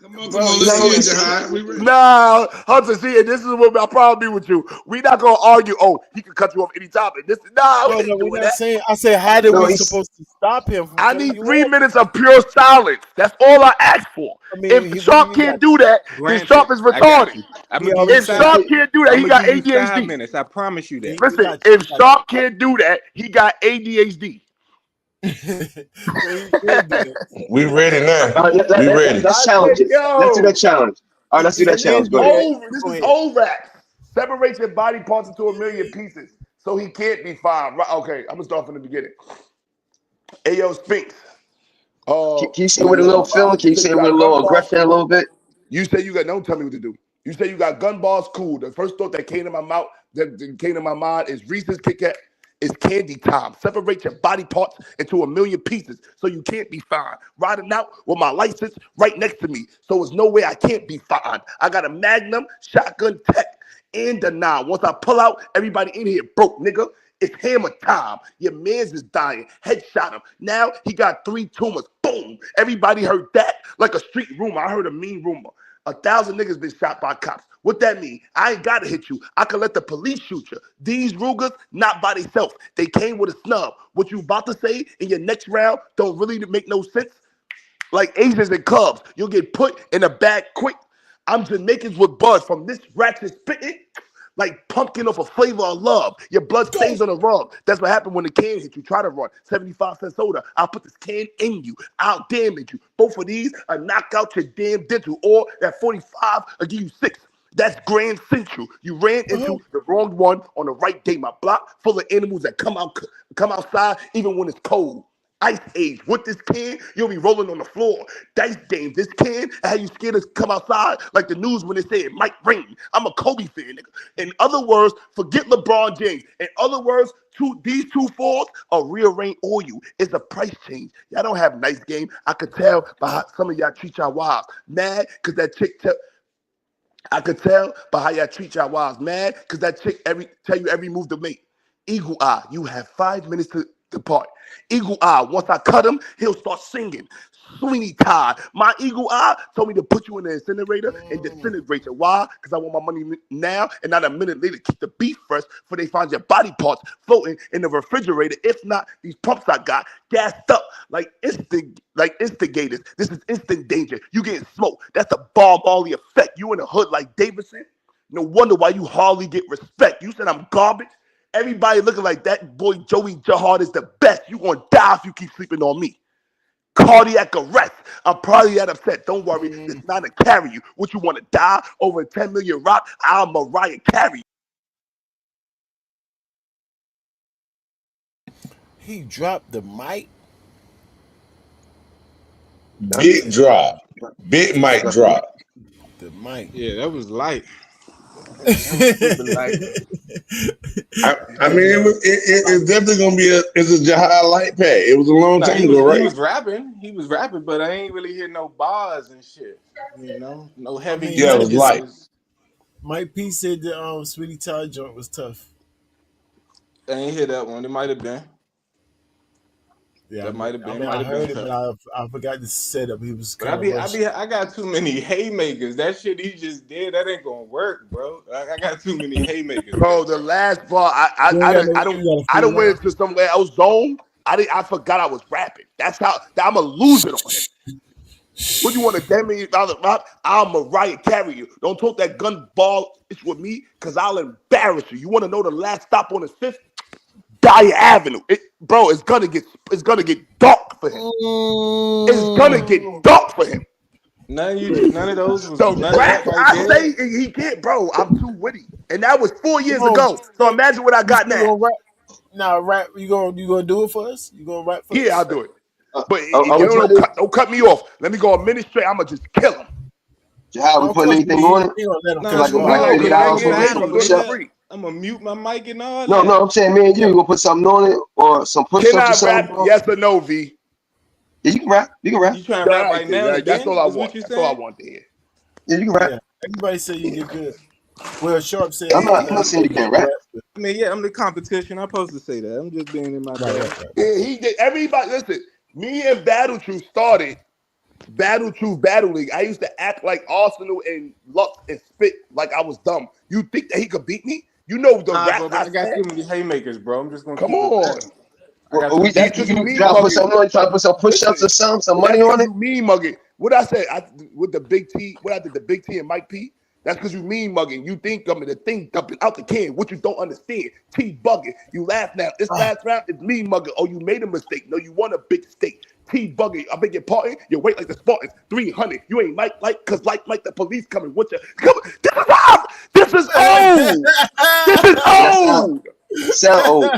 Come on, Bro, let's You're not see gonna it, listen. Jahai. We ready. Nah, Hunter, see, and this is what my problem be with you. We not gonna argue. Oh, he can cut you off any time. And this, nah, we No, ain't no, we're doing not that. saying. I said, how did No, we he's supposed to stop him from I cutting need you 3 minutes off? of pure silence. That's all I ask for. I mean, If we Sharp even can't got. do that, then Granted, Sharp is I got retarded. you. I'm He gonna give you already If said five. Sharp that. can't do that, I'm he gonna got give you 5 ADHD. minutes. I promise you that. We Listen, got you. We if got Sharp can't do that, he got ADHD. so he can't do it. We ready now. all right. We ready. Let's I challenge said, it. Let's do that yo, challenge. All right, let's do He that and challenge. can't it's Go do ahead. that. over. This Go is ahead. old rap. Separate your body parts into a million pieces, so he can't be fine. Right? Okay, I'm gonna start from the beginning. Hey, yo, Spinks. Can you say it with a little feeling? Can You you say say you it with a got gun little bars, aggression a little cool. bit? You say you got. Don't tell me what to do. You say you got gun bars, cool. The first thought that came to my mouth, that came to my mind, is Reese's Kit Kat. It's candy time. Separate your body parts into a million pieces, so you can't be fine. Riding out with my license right next to me, so there's no way I can't be fine. I got a Magnum, shotgun tech, and a 9. Once I pull out, everybody in here broke, nigga. It's hammer time. Your man's is dying. Headshot him. Now he got 3 tumors. Boom. Everybody heard that like a street rumor. I heard a mean rumor. 1,000 niggas been shot by cops. What that mean? I ain't gotta hit you. I can let the police shoot you. These Rugers, not by themselves. They came with a snub. What you about to say in your next round don't really make no sense. Like Asians and Cubs, you'll get put in a bag quick. I'm Jamaicans with buzz from this ratchet spitting. Like pumpkin off a flavor of love. Your blood stains on the rug. That's what happened when the can hit you. Try to run. 75 cents soda. I'll put this can in you. I'll damage you. Both of these, I knock out your damn dental. Or that 45, I'll give you 6. That's Grand Central. You ran into the wrong one on the right day. My block full of animals that come outside even when it's cold. Ice Age. With this can, you'll be rolling on the floor. Dice game. This can, how you scared to come outside like the news when they say it might rain. I'm a Kobe fan, nigga. In other words, forget LeBron James. In other words, these 2 falls are rearrange all you. It's a price change. Y'all don't have nice game. I could tell by how some of y'all treat y'all wives. Mad because that chick I could tell by how y'all treat y'all wives. Mad because that chick tell you every move to make. Eagle Eye, you have 5 minutes to depart. Eagle Eye, once I cut him, he'll start singing. Sweeney Todd, my Eagle Eye told me to put you in the incinerator and disintegrate you. Why? Because I want my money now and not a minute later. Keep the beef fresh before they find your body parts floating in the refrigerator. If not, these pumps I got gassed up like instigators. This is instant danger. You getting smoked. That's the Bob Marley effect. You in the hood like Davidson. No wonder why you hardly get respect. You said I'm garbage. Everybody looking like that boy Joey Jahard is the best. You gonna die if you keep sleeping on me. Cardiac arrest. I'm probably that upset. Don't worry, it's not to carry you. What you want to die over 10 million rock? I'm Mariah Carey. He dropped the mic. Big drop. Big mic drop. The mic. Yeah, that was light. That was super light. I mean, it's definitely gonna be it's a Jahai light pack. It was a long time ago, right? He was rapping, but I ain't really hear no bars and shit. You know, no heavy. Yeah, it was light. Mike P said the Sweetie Todd joint was tough. I ain't hear that one. It might have been. Yeah, that might have been. I heard it, but I forgot the setup. He was kind of. I got too many haymakers. That shit he just did, that ain't gonna work, bro. I got too many haymakers. Bro, the last bar, I don't went into somewhere else zone. I forgot I was rapping. That's how I'm a loser on him. What do you want to $10 million rock? I'm Mariah Carey you. Don't talk that gun ball with me, cause I'll embarrass you. You want to know the last stop on his fifth? Dyer Avenue. Bro, it's gonna get dark for him. It's gonna get dark for him. None of those was so rap, I say he can't, bro. I'm too witty. And that was 4 years ago. So imagine what I got now. Now rap, you gonna do it for us? You gonna rap for us? Yeah, I'll do it. But don't cut me off. Let me go a minute straight. I'ma just kill him. Jahai, we put anything on it? I'm gonna mute my mic and all that. No, I'm saying me and you gonna put something on it or some push-ups or something. Can I rap? Yes or no, V? Yeah, you can rap. You trying to rap right now? That's all I want. That's all I want to hear. Yeah, you can rap. Yeah. Everybody say you did good. Well, Sharp said I'm not saying you can't rap. I mean, yeah, I'm the competition. I'm supposed to say that. I'm just being in my bag. Yeah, he did. Everybody, listen. Me and Battle Truth started Battle Truth Battle League. I used to act like Arsenal and Lux and spit like I was dumb. You think that he could beat me? You know the rap. Bro, I got too many haymakers, bro. I'm just gonna come on. We try to put some push-ups or some money on it. You mean mugging? What I said with the Big T? What I did the Big T and Mike P? That's because you mean mugging. You think the thing dumping out the can. What you don't understand. T bugging. You laugh now. This last round is me mugging. Oh, you made a mistake. No, you won a big steak. T bugging. I beg your pardon. Your weight like the Spartans. 300. You ain't Mike cause like the police coming. What you? This is old. This is old. This is old. Sound old.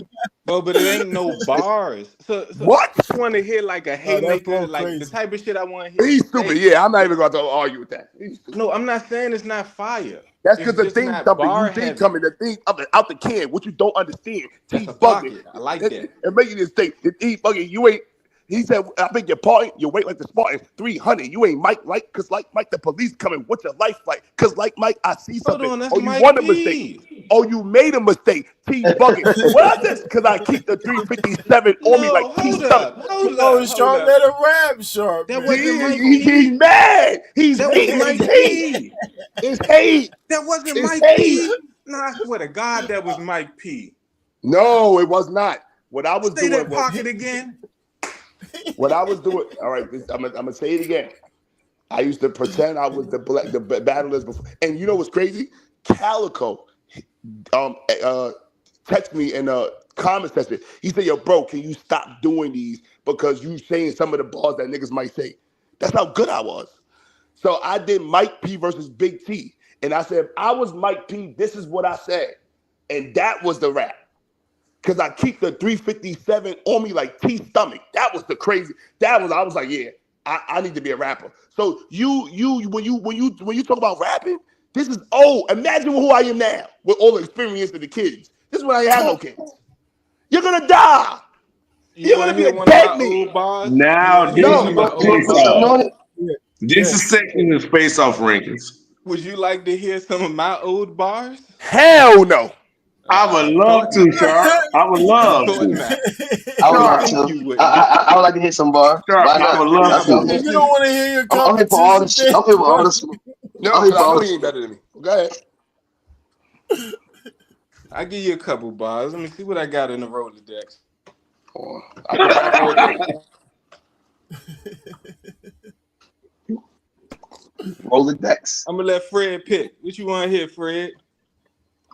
Bro, but it ain't no bars. So what? I just want to hear like a haymaker, like crazy. The type of shit I want to hear. He's stupid. Yeah, I'm not even going to argue with that. No, I'm not saying it's not fire. That's because the thing coming. You think coming. The thing out the can. What you don't understand. T bugging. I like that. And making this thing. The T bugging. You ain't. He said, I beg your pardon, your weight like the Spartans, 300. You ain't Mike, cause like Mike, the police coming. What's your life like? Cause like Mike, I see something. Hold on, oh, you won a mistake. Oh, you made a mistake. T bucket. What I said? Cause I keep the 357 on me like T stomach. Hold up. Sharp, let him rap, Sharp. That wasn't Mike P. He's mad. He's hate. It's hate. That wasn't Mike P. No, I swear to God, that was Mike P. No, it was not. What I was doing that pocket again. What I was doing, all right, I'm gonna say it again. I used to pretend I was the battlers before, and you know what's crazy? Calico, text me in a comment section. He said, "Yo, bro, can you stop doing these because you saying some of the bars that niggas might say?" That's how good I was. So I did Mike P versus Big T, and I said, if I was Mike P, this is what I said, and that was the rap. Because I keep the 357 on me like T stomach. That was the crazy. I was like, yeah, I need to be a rapper. So when you talk about rapping, this is old. Imagine who I am now with all the experience of the kids. This is when I have no kids. You're gonna die. You're gonna be a dead man. Now this is taking the space off rankings. Would you like to hear some of my old bars? Hell no. I would love to, Sharp. I would love to. I would like to hear some bars. I would love to. If you don't want to hear your I'm here for all the shit. I'm here for all the shit. No, I know he ain't better than me. Go ahead. I give you a couple bars. Let me see what I got in the Rolodex. Oh, I can rap all day. Rolodex. I'm gonna let Fred pick. What you want to hear, Fred?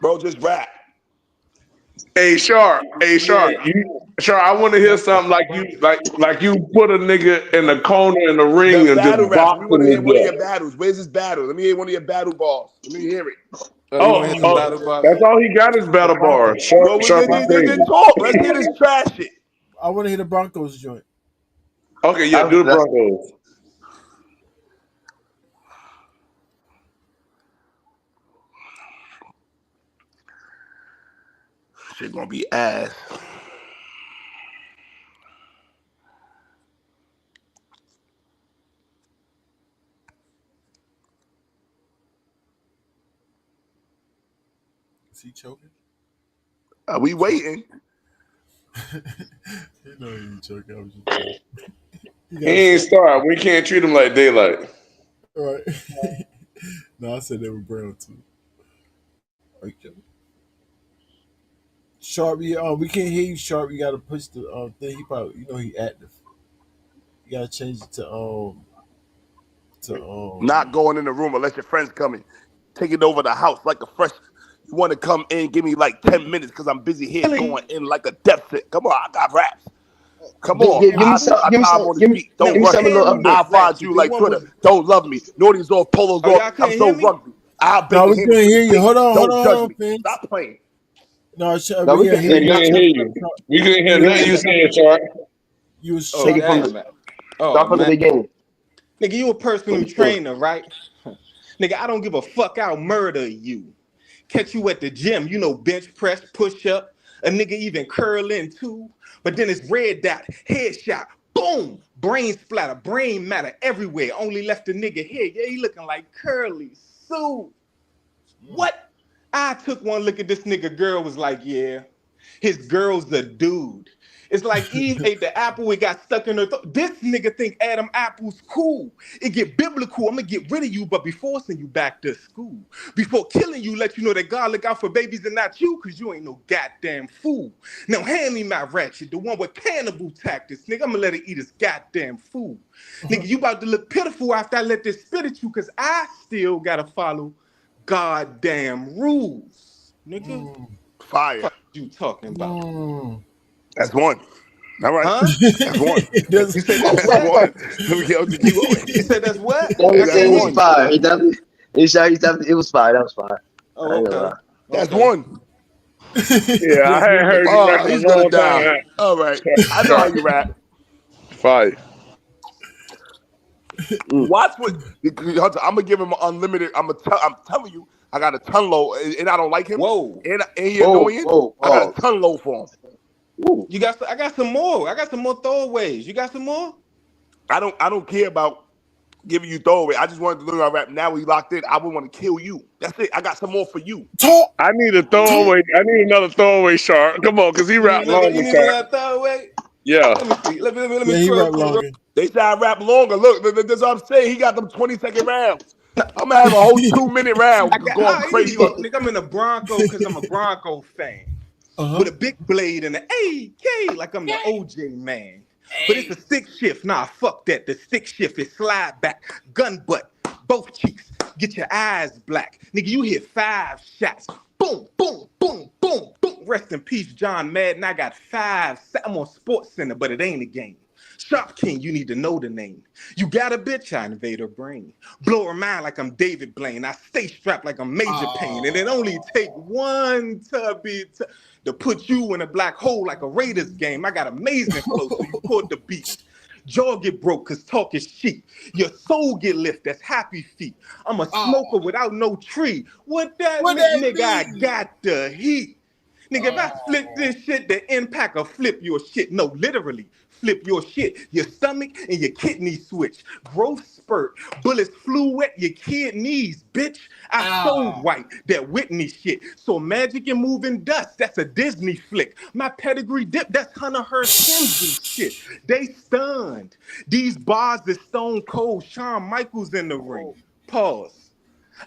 Bro, just rap. Hey Sharp, Sharp, I want to hear something like you put a nigga in the corner in the ring The and just battle rap. We want boxing to to hear one of your death. battles. Where's this battle? Let me hear one of your battle balls. Let me hear it. You want to hit some battle bars? That's all he got is battle bars. Well, Sharp is crazy. talk. Let's hear this trash shit. I want to hear the Broncos joint. Okay, yeah, do the Broncos. Shit gonna be ass. Is he choking? Are we waiting? You know he choking. I was just kidding. He ain't start. We can't treat him like daylight. All right. No, I said they were brown too. Okay. Sharp, we can't hear you, Sharp. You gotta push the thing. He probably, he active. You gotta change it to Not going in the room unless your friends coming. Taking over the house like a fresh. You want to come in? Give me like 10 minutes because I'm busy here going in like a deficit. Come on, I got raps. Come on. Give me some. Give me some. Give me some little update. I'll find you like Twitter. Don't love me. Naughty's off, polos off. I'm so rugby. I'll no, we can't hear you. Hold on, me. Stop playing. No, we can't hear you. We couldn't hear nothing you saying, Sharp. You was take it from start from the beginning. Nigga, you a personal trainer, right? Nigga, I don't give a fuck. I'll murder you. Catch you at the gym, bench press, push up. A nigga even curl in too. But then it's red dot, headshot, boom, brain splatter, brain matter everywhere. Only left the nigga here. Yeah, he looking like Curly Sue. What? I took one look at this nigga girl, was like, yeah, his girl's a dude. It's like Eve ate the apple, it got stuck in her throat. This nigga think Adam Apple's cool. It get biblical, I'm gonna get rid of you, but before send you back to school. Before killing you, let you know that God look out for babies and not you, cause you ain't no goddamn fool. Now hand me my ratchet, the one with cannibal tactics. Nigga, I'm gonna let it eat his goddamn food. Nigga, you about to look pitiful after I let this spit at you, cause I still gotta follow goddamn rules. Nigga. Fire. What you talking about? That's one. All right. Huh? That's one. You said that's one. Let me get keep going. You said that's what? It was fire. It was fire. That was fire. Oh, okay. That's one. Yeah, I hadn't heard you rap in a long time. All right. I know how you rap. Fire. Watch what I'm gonna give him unlimited. I'm telling you, I got a ton low, and I don't like him. Whoa. And he annoying. I got a ton low for him. Ooh. I got some more. I got some more throwaways. You got some more? I don't care about giving you throwaway. I just wanted to learn how to rap. Now we locked in. I would want to kill you. That's it. I got some more for you. I need a throwaway. I need another throwaway, Sharp. Come on, because he rap longer. You need another throwaway? Yeah. Let me see. Let me he rap longer. They say I rap longer. Look, that's what I'm saying. He got them 20-second rounds. I'm gonna have a whole 2-minute round going crazy. Nigga, I'm in the Bronco because I'm a Bronco fan. With a big blade and an AK, like I'm the OJ man. But it's a stick shift. Nah, fuck that. The stick shift is slide back, gun butt, both cheeks. Get your eyes black. Nigga, you hit 5 shots. Boom, boom, boom, boom, boom. Rest in peace, John Madden. I got 5. I'm on Sports Center, but it ain't a game. Sharp King, you need to know the name. You got a bitch, I invade her brain. Blow her mind like I'm David Blaine. I stay strapped like I'm Major Payne. And it only take one to put you in a black hole like a Raiders game. I got amazing flow, so you caught the beat. Jaw get broke cause talk is cheap. Your soul get lift, that's happy feet. I'm a smoker without no tree. What that mean, nigga? I got the heat. Nigga, if I flip this shit, the impact will flip your shit. No, literally, flip your shit. Your stomach and your kidney switch. Growth spurt. Bullets flew at your kidneys, bitch. I so white, that Whitney shit. So magic and moving dust, that's a Disney flick. My pedigree dip, that's Hunter Hearst Simpson shit. They stunned. These bars is stone cold. Shawn Michaels in the ring. Pause.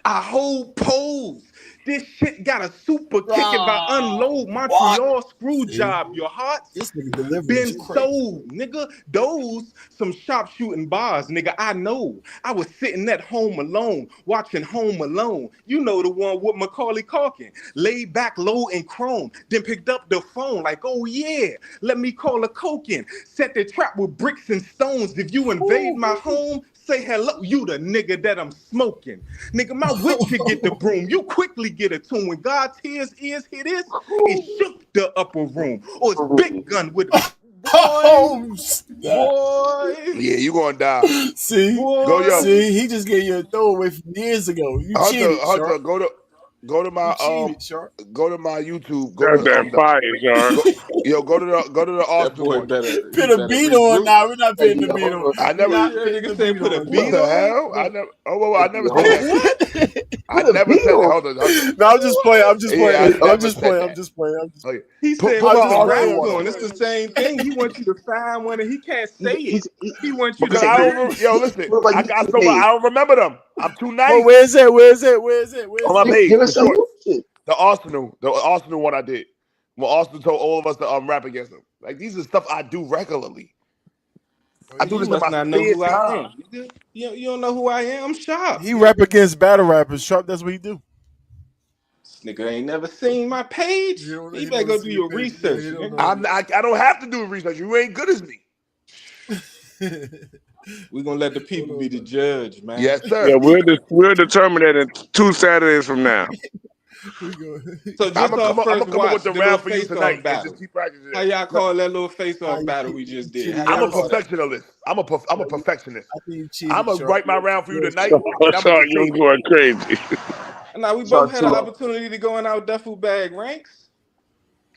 I hold pose. This shit got a super kick if I unload Montreal screw job. Your heart's This nigga delivery been is crazy. sold, nigga. Those some sharpshooting bars, nigga. I know. I was sitting at home alone, watching Home Alone. You know the one with Macaulay Culkin. Laid back low in chrome, then picked up the phone like, oh yeah, let me call a coke in. Set the trap with bricks and stones. If you invade my home, say hello, you the nigga that I'm smoking. Nigga, my whip could get the broom. You quickly get a tune. When God's ears hear this, it shook the upper room. Or it's big gun with Oh, boy. Yeah, you gonna die. see, Go yo. see, he just gave you a throwaway from years ago. You cheated, Hunter, Sharp. go to my You cheated, Sharp. go to my YouTube. That's that fire, Sharp. Go to the That Arsenal boy one. better. Put a beat on now. We're not putting the beat on. I never. That nigga say put a What beat the on. hell? I never. Oh, well, I never said that. What? I never said that. Hold on. No, I'm just playing. I'm just Yeah, playing. I I'm never just said playing. that. I'm just playing. I'm just Okay. He Put said my put a Arsenal rap one. on. It's the same thing. He wants you to find one and he can't say it. He wants you to Because I say don't. it. Yo, listen. I got so much. I don't remember them. I'm too nice. Well, where's it? Where's it? Where's it? Where's On my it? page. Give us The some short. shit. The Arsenal one I did. When Arsenal told all of us to rap against them. Like these are stuff I do regularly. I do You this in must my not know spare who I time. am. Nigga. You don't know who I am. I'm Sharp. He rap against battle rappers. Sharp. That's what he do. This nigga ain't never seen my page. He You better never go do see your page. research. Yeah, he don't Nigga. know. I don't have to do research. You ain't good as me. We gonna let the people be the judge, man. Yes, sir. Yeah, we'll determine that in 2 Saturdays from now. So just our I'm first gonna come up watch, with the the little round for you face-off tonight and battle. just keep practicing How it. y'all call that little face-off battle we just did? How I'm a y'all call that? perfectionist. I'm a perfectionist. I think you cheated. I'm gonna Sharp. write my round for you tonight, So, and I'm gonna just you're save it. going crazy. Now we both had an opportunity to go in our duffel bag ranks.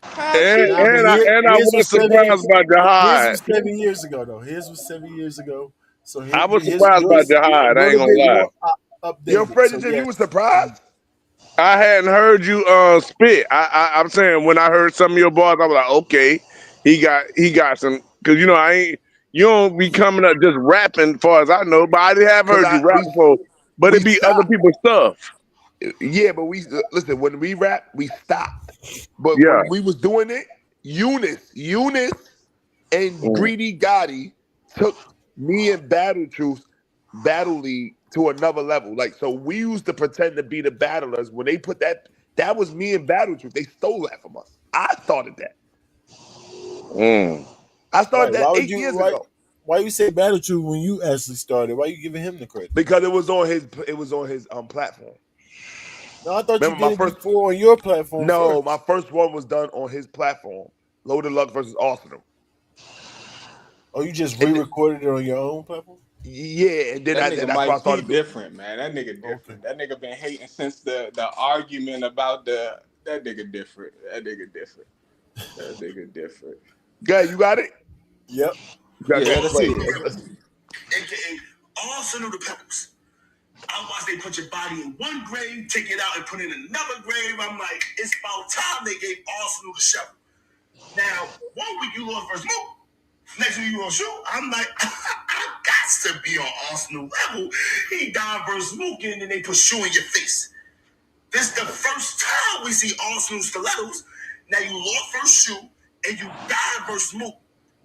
How And, Nah, cheat? but and I his was was 7 surprised by His Jihad. was 7 years ago, though. His was 7 years ago. So I was his surprised by yours Jihad. a I ain't little gonna bit lie. more Yo, updated. Fred So Jim, you was yes. surprised? I hadn't heard you spit. I'm saying when I heard some of your bars, I was like, okay, he got some. Because you don't be coming up just rapping, as far as I know. But I have Cause heard you rap before. But we it be other stopped. people's stuff. Yeah, but we listen. When we rap, we stop. But Yeah. when we was doing it, Eunice, and Mm. Greedy Gotti took me and Battle League to another level. Like, so we used to pretend to be the battlers. When they put that was me and Battle Truth. They stole that from us. I started that. Mm. I started Right. that 8 years ago. Why you say Battle Truth when you actually started? Why you giving him the credit? Because it was on his platform. No, I thought Remember you did it before on your platform. No, first. my first one was done on his platform. Loaded Luck versus Arsenal. Oh, you just re-recorded it on your own platform? Yeah, and then That that's nigga why I Mike P started. different, man. That nigga different. That nigga been hating since the argument about that nigga different. That nigga different. That nigga different. Yeah, you got it? Yep. Yeah, let's see. AKA Arsenal the Pebbles. I watch they put your body in one grave, take it out and put it in another grave. I'm like, it's about time they gave Arsenal the shovel. Now, 1 week you lost versus Mook. Next week you gonna shoot. I'm like, I got to be on Arsenal level. He died versus Mook and then they put shoe in your face. This the first time we see Arsenal stilettos. Now you lost first shoe and you died versus Mook.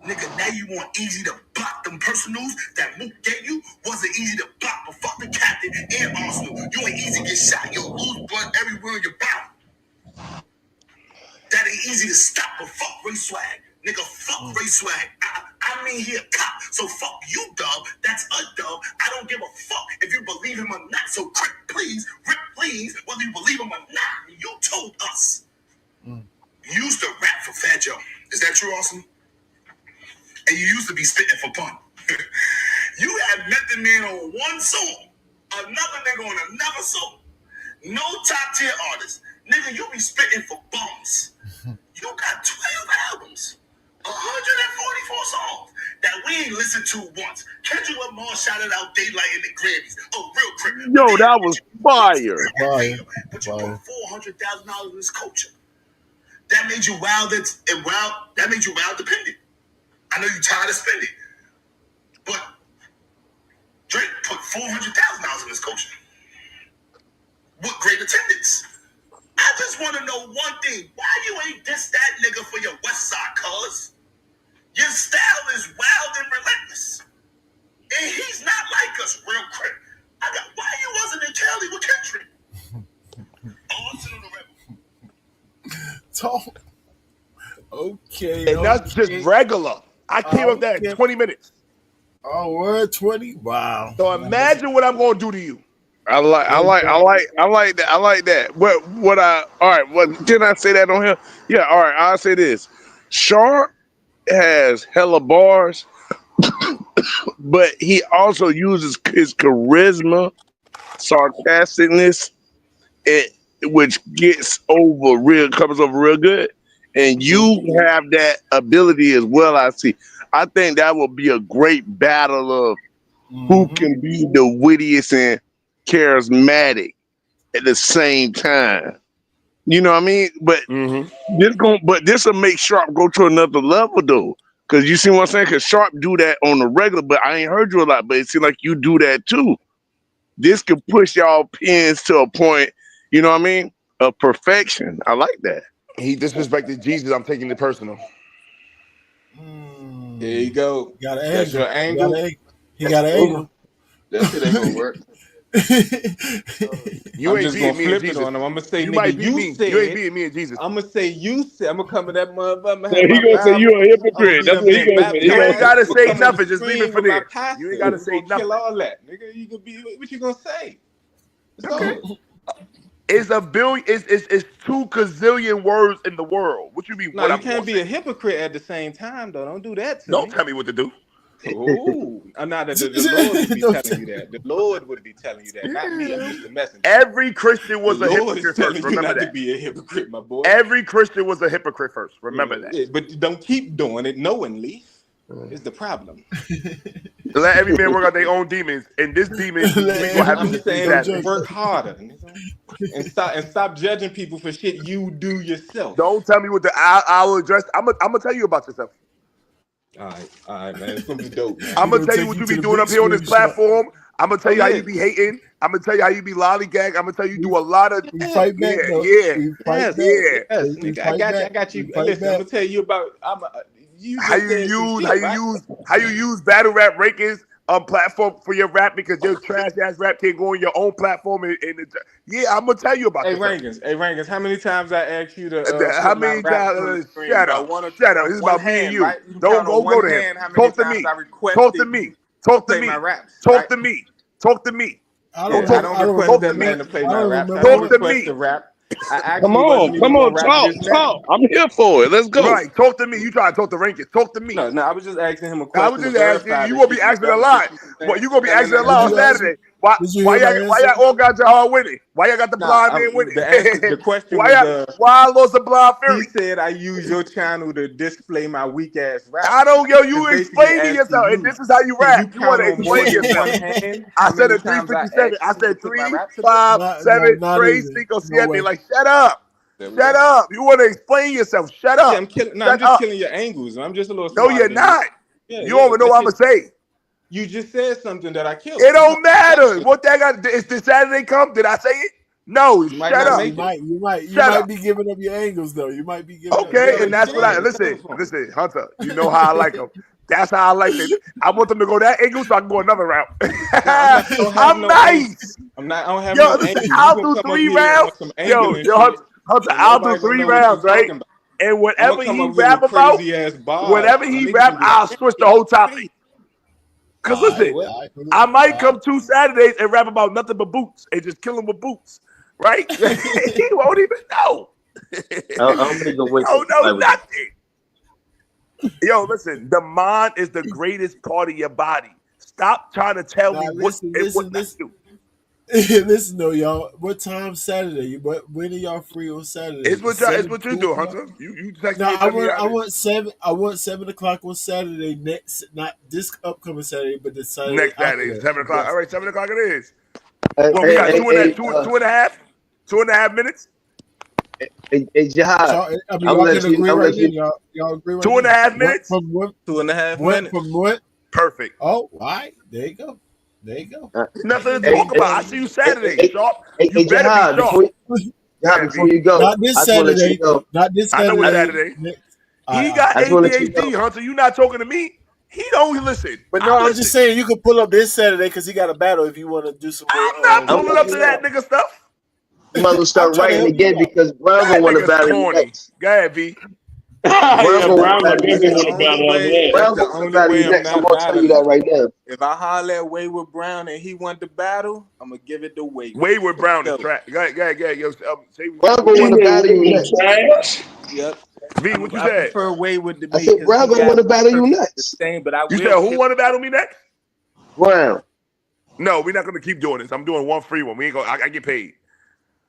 Nigga, now you want easy to block them personals that Mook gave you? Wasn't easy to block, but fuck the captain and Arsenal. You ain't easy to get shot. You'll lose blood everywhere in your body. That ain't easy to stop, but fuck Ray Swag. Nigga, fuck Ray Swag. I mean, he a cop, so fuck you, dub. That's a dub. I don't give a fuck if you believe him or not. So, Rick, please, whether you believe him or not, you told us. You used to rap for Fat Joe. Is that true, Awesome? And you used to be spitting for pun. You had Method Man on one song, another nigga on another song. No top tier artist. Nigga, you be spitting for bums. You got 12 albums, 144 songs that we ain't listened to once. Kendrick Lamar shouted out Daylight in the Grammys. Oh, real quick. Yo, that was fire. But you put $400,000 in this culture. That made you wild. That made you wild dependent. I know you're tired of spending, but Drake put $400,000 in this culture. with great attendance. I just want to know one thing. Why you ain't diss that nigga for your West Side, cuz? Your style is wild and relentless. And he's not like us, real quick. Why you wasn't in Cali with Kendrick? On to the rebel. Talk. Okay. And that's just regular. I came up there in 20 minutes. Oh, we're 20. Wow. So imagine what I'm gonna do to you. I like that. I like that. All right, what can I say that on here? Yeah, all right, I'll say this. Sharp has hella bars, but he also uses his charisma, sarcasticness, which comes over real good. And you have that ability as well, I see. I think that will be a great battle of who can be the wittiest and charismatic at the same time. You know what I mean? But this will make Sharp go to another level though. Cause you see what I'm saying? Cause Sharp do that on the regular, but I ain't heard you a lot, but it seems like you do that too. This could push y'all pins to a point, you know what I mean, of perfection. I like that. He disrespected Jesus. I'm taking it personal. There you go. Got an That's your angle. He got an angle. That shit ain't gonna work. You ain't just gonna beating me and flip it Jesus. on him. I'm gonna say, You nigga, might beat you me. said. You ain't beating me and Jesus. I'm gonna say you said. I'm gonna come to that motherfucker. So he gonna say you a hypocrite. That's what he gonna say. You ain't gotta say nothing. Just leave it for there. You ain't gotta say nothing. Kill all that, nigga. You could be. What you gonna say? Okay. It's a billion. It's 2 gazillion words in the world. What you mean? No, you can't be a hypocrite at the same time, though. Don't do that to me. Don't tell me what to do. Oh, not that the Lord would be telling you that. The Lord would be telling you that, not me. I'm just a messenger. Every Christian was a Lord hypocrite is telling first. you Remember not that. to be a hypocrite, my boy. Every Christian was a hypocrite first. Remember that. Yeah, but don't keep doing it knowingly. Is the problem. Let every man work out their own demons, and this demon we gonna have I'm to just saying, work harder and stop judging people for shit you do yourself. Don't tell me what I will address. I'm gonna tell you about yourself. All right, man. It's gonna be dope, man. I'm gonna tell you what you be doing up here on this platform. I'm gonna tell you how you be hating. I'm gonna tell you how you be lollygag. I'm gonna tell you do a lot of fight back. I got you. Listen, I'm gonna tell you about how you use battle rap rankings platform for your rap because your trash ass rap can't go on your own platform I'm gonna tell you about Hey Rankins, how many times I asked you to how many times shut up this is about me and you. Right? Don't go to him. Talk to me. Talk to me. Talk to me. Talk to me. Talk to me. I don't request that man to play my raps. Talk to me. Come on, talk. I'm here for it. Let's go. Right, talk to me. You try to talk to Rankins. Talk to me. No, I was just asking him a question. I was just asking you. Gonna be asking a lot. Well, you gonna be asking a lot on Saturday. Why y'all all got your hard winning? Why y'all got the blind man winning? The question why I lost the blind Fury? He said I use your channel to display my weak ass rap. I don't you explaining yourself, and this is how you rap. You want to explain yourself. I said a 357. I said 3, 5, 7, 3, 6, 7. Like shut up. Shut up. You want to explain yourself. Shut up. Yeah, I'm just killing your angles. I'm just a little No, you're not. You don't even know what I'm going to say. You just said something that I killed. It don't matter. What that got? Is the Saturday come? Did I say it? No. Shut up. You might be giving up your angles though. You might be giving up and that's what I listen, Hunter. You know how I like them. That's how I like it. I want them to go that angle so I can go another route. I'm nice. I don't have no angles. I'll do 3 rounds. Hunter, I'll do 3 rounds, right? And whatever he rap about, I'll switch the whole topic. Because listen, I might come 2 Saturdays and rap about nothing but boots and just kill him with boots, right? He won't even know. I'm gonna go wait. Oh no, nothing. Yo, listen, the mind is the greatest part of your body. Stop trying to tell me what to do. Listen though, y'all. What time Saturday? When are y'all free on Saturday? It's what you do, Hunter. You text me. I want 7. I want 7 o'clock on Saturday. Next, not this upcoming Saturday, but the Saturday. Next Saturday, 7 o'clock. All right, 7 o'clock it is. Well, we got 2.5 minutes. Hey, Jihad. Y'all agree? 2.5 minutes. From what? 2.5 minutes. From what? Perfect. Oh, all right. There you go. There you go. Nothing to Hey, talk about. I see you Saturday, Sharp. You better Jihad, be sharp. before you go, Not this I just want to let Saturday. you know. Not this I know it's Saturday. Saturday. All He right. got I just want to let you ADHD, know. Hunter. You not talking to me. He don't listen. But no, I'm listen. just saying you can pull up this Saturday because he got a battle if you want to do some more. I'm not pulling I'm up to just that nigga stuff. You might as well start I'm trying to writing help you again out. because Brown That gonna want to nigga's battle you corny. next. Go ahead, V. Yeah, Brown Brown gonna gonna battle you definitely next. want to battle us next. Brown That's the gonna only battle way you I'm next. I'm not gonna tell you that battling. right now. If I holler at Wayward Brown and he want the battle, I'm gonna give it to Wayward. Wayward Brown is So, trash. Go ahead. Yo, say Brown gonna want to battle you next. Trash. yep. V, what you I said? prefer Wayward to I me said because Brown he gonna want got to battle you the next. same. But I You will said who kill. want to battle me next? Brown. No, we're not gonna keep doing this. I'm doing one free one. We ain't gonna. I get paid.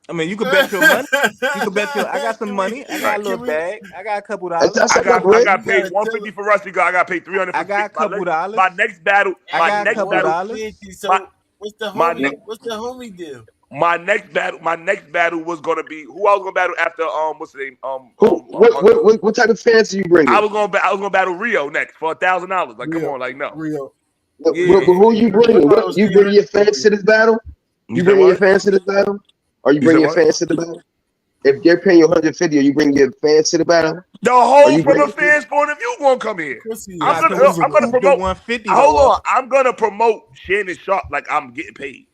I mean, you can bet your money. You can bet your. I got some money. I got a little bag. I got a couple dollars. That's I my got bread. paid $150 for Rusty. I got paid $300 for I got a couple dollars. My next battle. I got a couple dollars. So what's the my homie? What's the homie deal? My next battle was gonna be who I was gonna battle after what's the name What type of fans are you bringing? I was gonna battle Rio next for $1,000. Like, come on, like no. Rio. But who you bringing? You bringing your fans to this battle? You bringing your fans to this battle? Are you bringing your fans to the battle? If they're paying you $150, are you bringing your fans to the battle? The whole from the fans' point of view gonna come here. I'm gonna promote 150. Hold on, I'm gonna promote Shannon Sharp like I'm getting paid.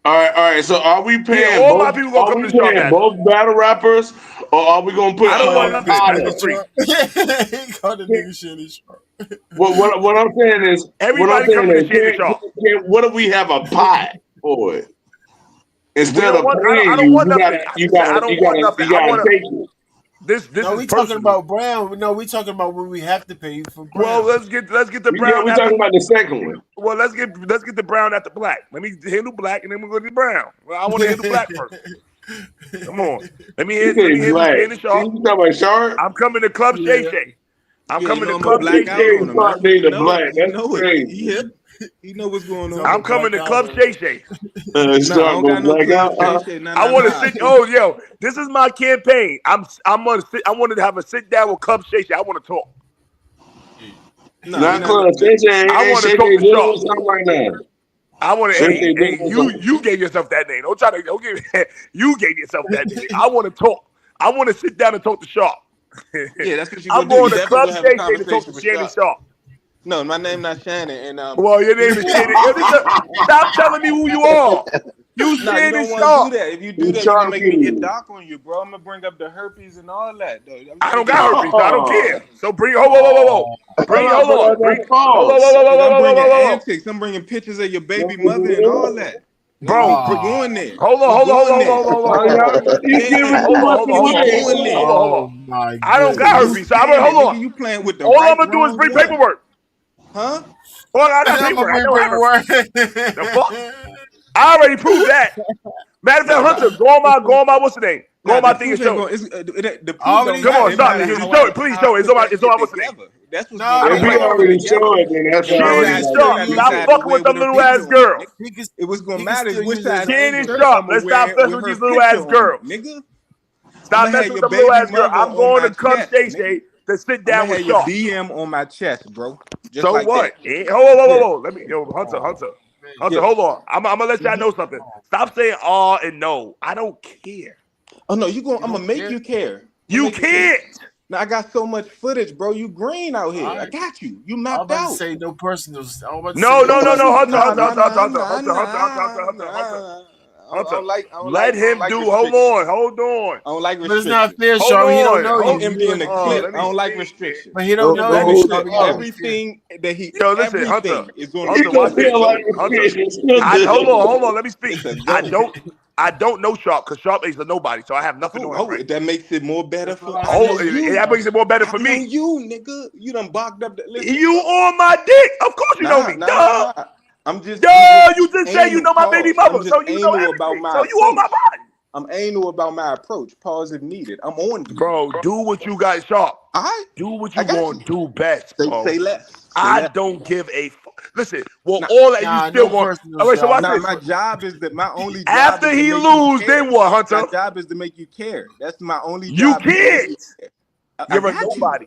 All right. So are we paying all my people gonna come to the Sharp battle? both battle rappers, or are we gonna put? I don't want nothing. That's free. He called the nigga Shannon Sharp. What I'm saying is, everybody coming to Shannon Sharp. What if we have a pot for it? Instead of paying I don't want nothing. you gotta take it. This no, is we personal. talking about Brown. No, we talking about when we have to pay you for Brown. Well, let's get the Brown. Yeah, we talking about the second one. Well, let's get the Brown after Black. Let me handle Black, and then we'll go to the Brown. Well, I want to handle Black first. Come on, let me handle Shannon Sharp. You talking about Sharp? I'm coming to Club Shay Shay. I'm coming to Club Black Shay Shay. That's crazy. You know what's going on. I'm coming to Club Shay Shay. I don't got no Club Shay Shay. I want to sit. Oh, yo, this is my campaign. I'm gonna sit. I wanted to have a sit down with Club Shay Shay. I want to talk. Not Club Shay Shay. I want to talk to Sharp right now. I want to. Hey, you gave yourself that name. Don't try to. Don't give. You gave yourself that name. I want to talk. I want to sit down and talk to Sharp. Yeah, that's what you're I'm gonna do. going to Club Shay Shay to talk to Shannon Sharp. No, my name not Shannon. And well, your name is Shannon. Stop telling me who you are. You Shannon Sharp. Do that. If you do that, you make me get dark on you, bro. I'm gonna bring up the herpes and all that. Though. I don't got herpes. So I don't care. So bring. Whoa. Hold on. I'm bringing pictures of your baby mother and all that. Bro, we're going there. Hold on. Oh my God. I don't got herpes. So hold on. You playing with the all I'm gonna do is bring paperwork. Huh? Well, I got paperwork. I don't have the fuck. I already proved that. Matter of fact, Hunter, go on my what's the name? Go on my thing and show it. Come on, stop. Show it. Please show it. It's on my what's the name? That's what's if we already show it, then that's Shannon Sharp. Stop fucking with them little ass girls. It was gonna matter which side. Shannon Sharp. Let's stop messing with these little ass girls. Nigga. Stop messing with them little ass girls. I'm going to Club Shay Shay to sit down with Sharp. BM on my chest, bro. Just so like what? That. Whoa. Let me, Hunter, hold on. I'm gonna let y'all know something. Stop saying and no. I don't care. Oh no, I'm gonna make you care. You can't. Now I got so much footage, bro. You green out here. I got you. You mapped I'm about out. to say no personals. No. Hunter. Let him do. Hold on. I don't like restrictions. But it's not fair, Sean. He don't know you. Empty in the clip. I don't like restrictions. But he don't know. Everything that he. Yo, listen, Hunter. Is going to watch this. Hold on. Let me speak. I don't know Sharp because Sharp is a nobody, so I have nothing on him. That makes it more better for that makes it more better for me. You, nigga, you done bogged up. You on my dick? Of course you know me. Duh. I'm just. You just say you know my baby mother, so you know everything. So you on my body. I'm anal about my approach. Pause if needed. I'm on you. Bro, do what you got, Sharp. I do what you want to do best. Say less. I don't give a fuck. Listen, all that you still want. Wait, so watch this. My job is that my only job after he lose, then what, Hunter? My job is to make you care. That's my only job. You can't. You're a nobody.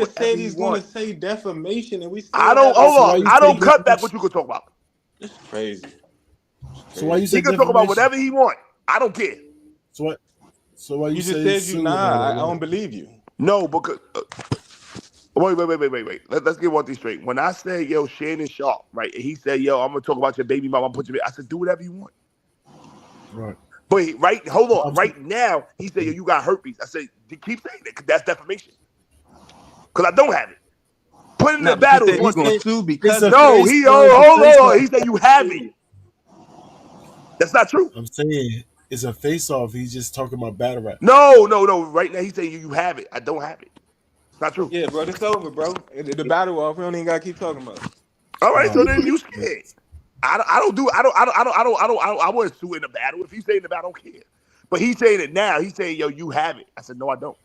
nigga whatever said he he's gonna wants. say defamation, and we still I don't. have Hold So on. why you I say don't cut back defamation? what you could talk about. It's crazy. So why you He said can talk about defamation? whatever he wants. I don't care. So what? So why you You just say said you Sue and nah. all I that? don't believe you. No, because wait. Let's get one thing straight. When I said, yo, Shannon Sharp, right? And he said, yo, I'm gonna talk about your baby mama. I'm gonna put you. I said, do whatever you want. Right. But hold on. Right now, he said, yo, you got herpes. I said, keep saying it, 'cause that's defamation. Because I don't have it. Put in the battle. He said he's gonna sue because No, hold on. He said you have it. That's not true. I'm saying it's a face-off. He's just talking about battle rap. No. Right now, he's saying you have it. I don't have it. It's not true. Yeah, bro, it's over, bro. The battle off. We don't even gotta keep talking about it. All right, so then you scared. I wouldn't sue in the battle. If he's saying the battle, I don't care. But he's saying it now. He's saying, yo, you have it. I said, no, I don't.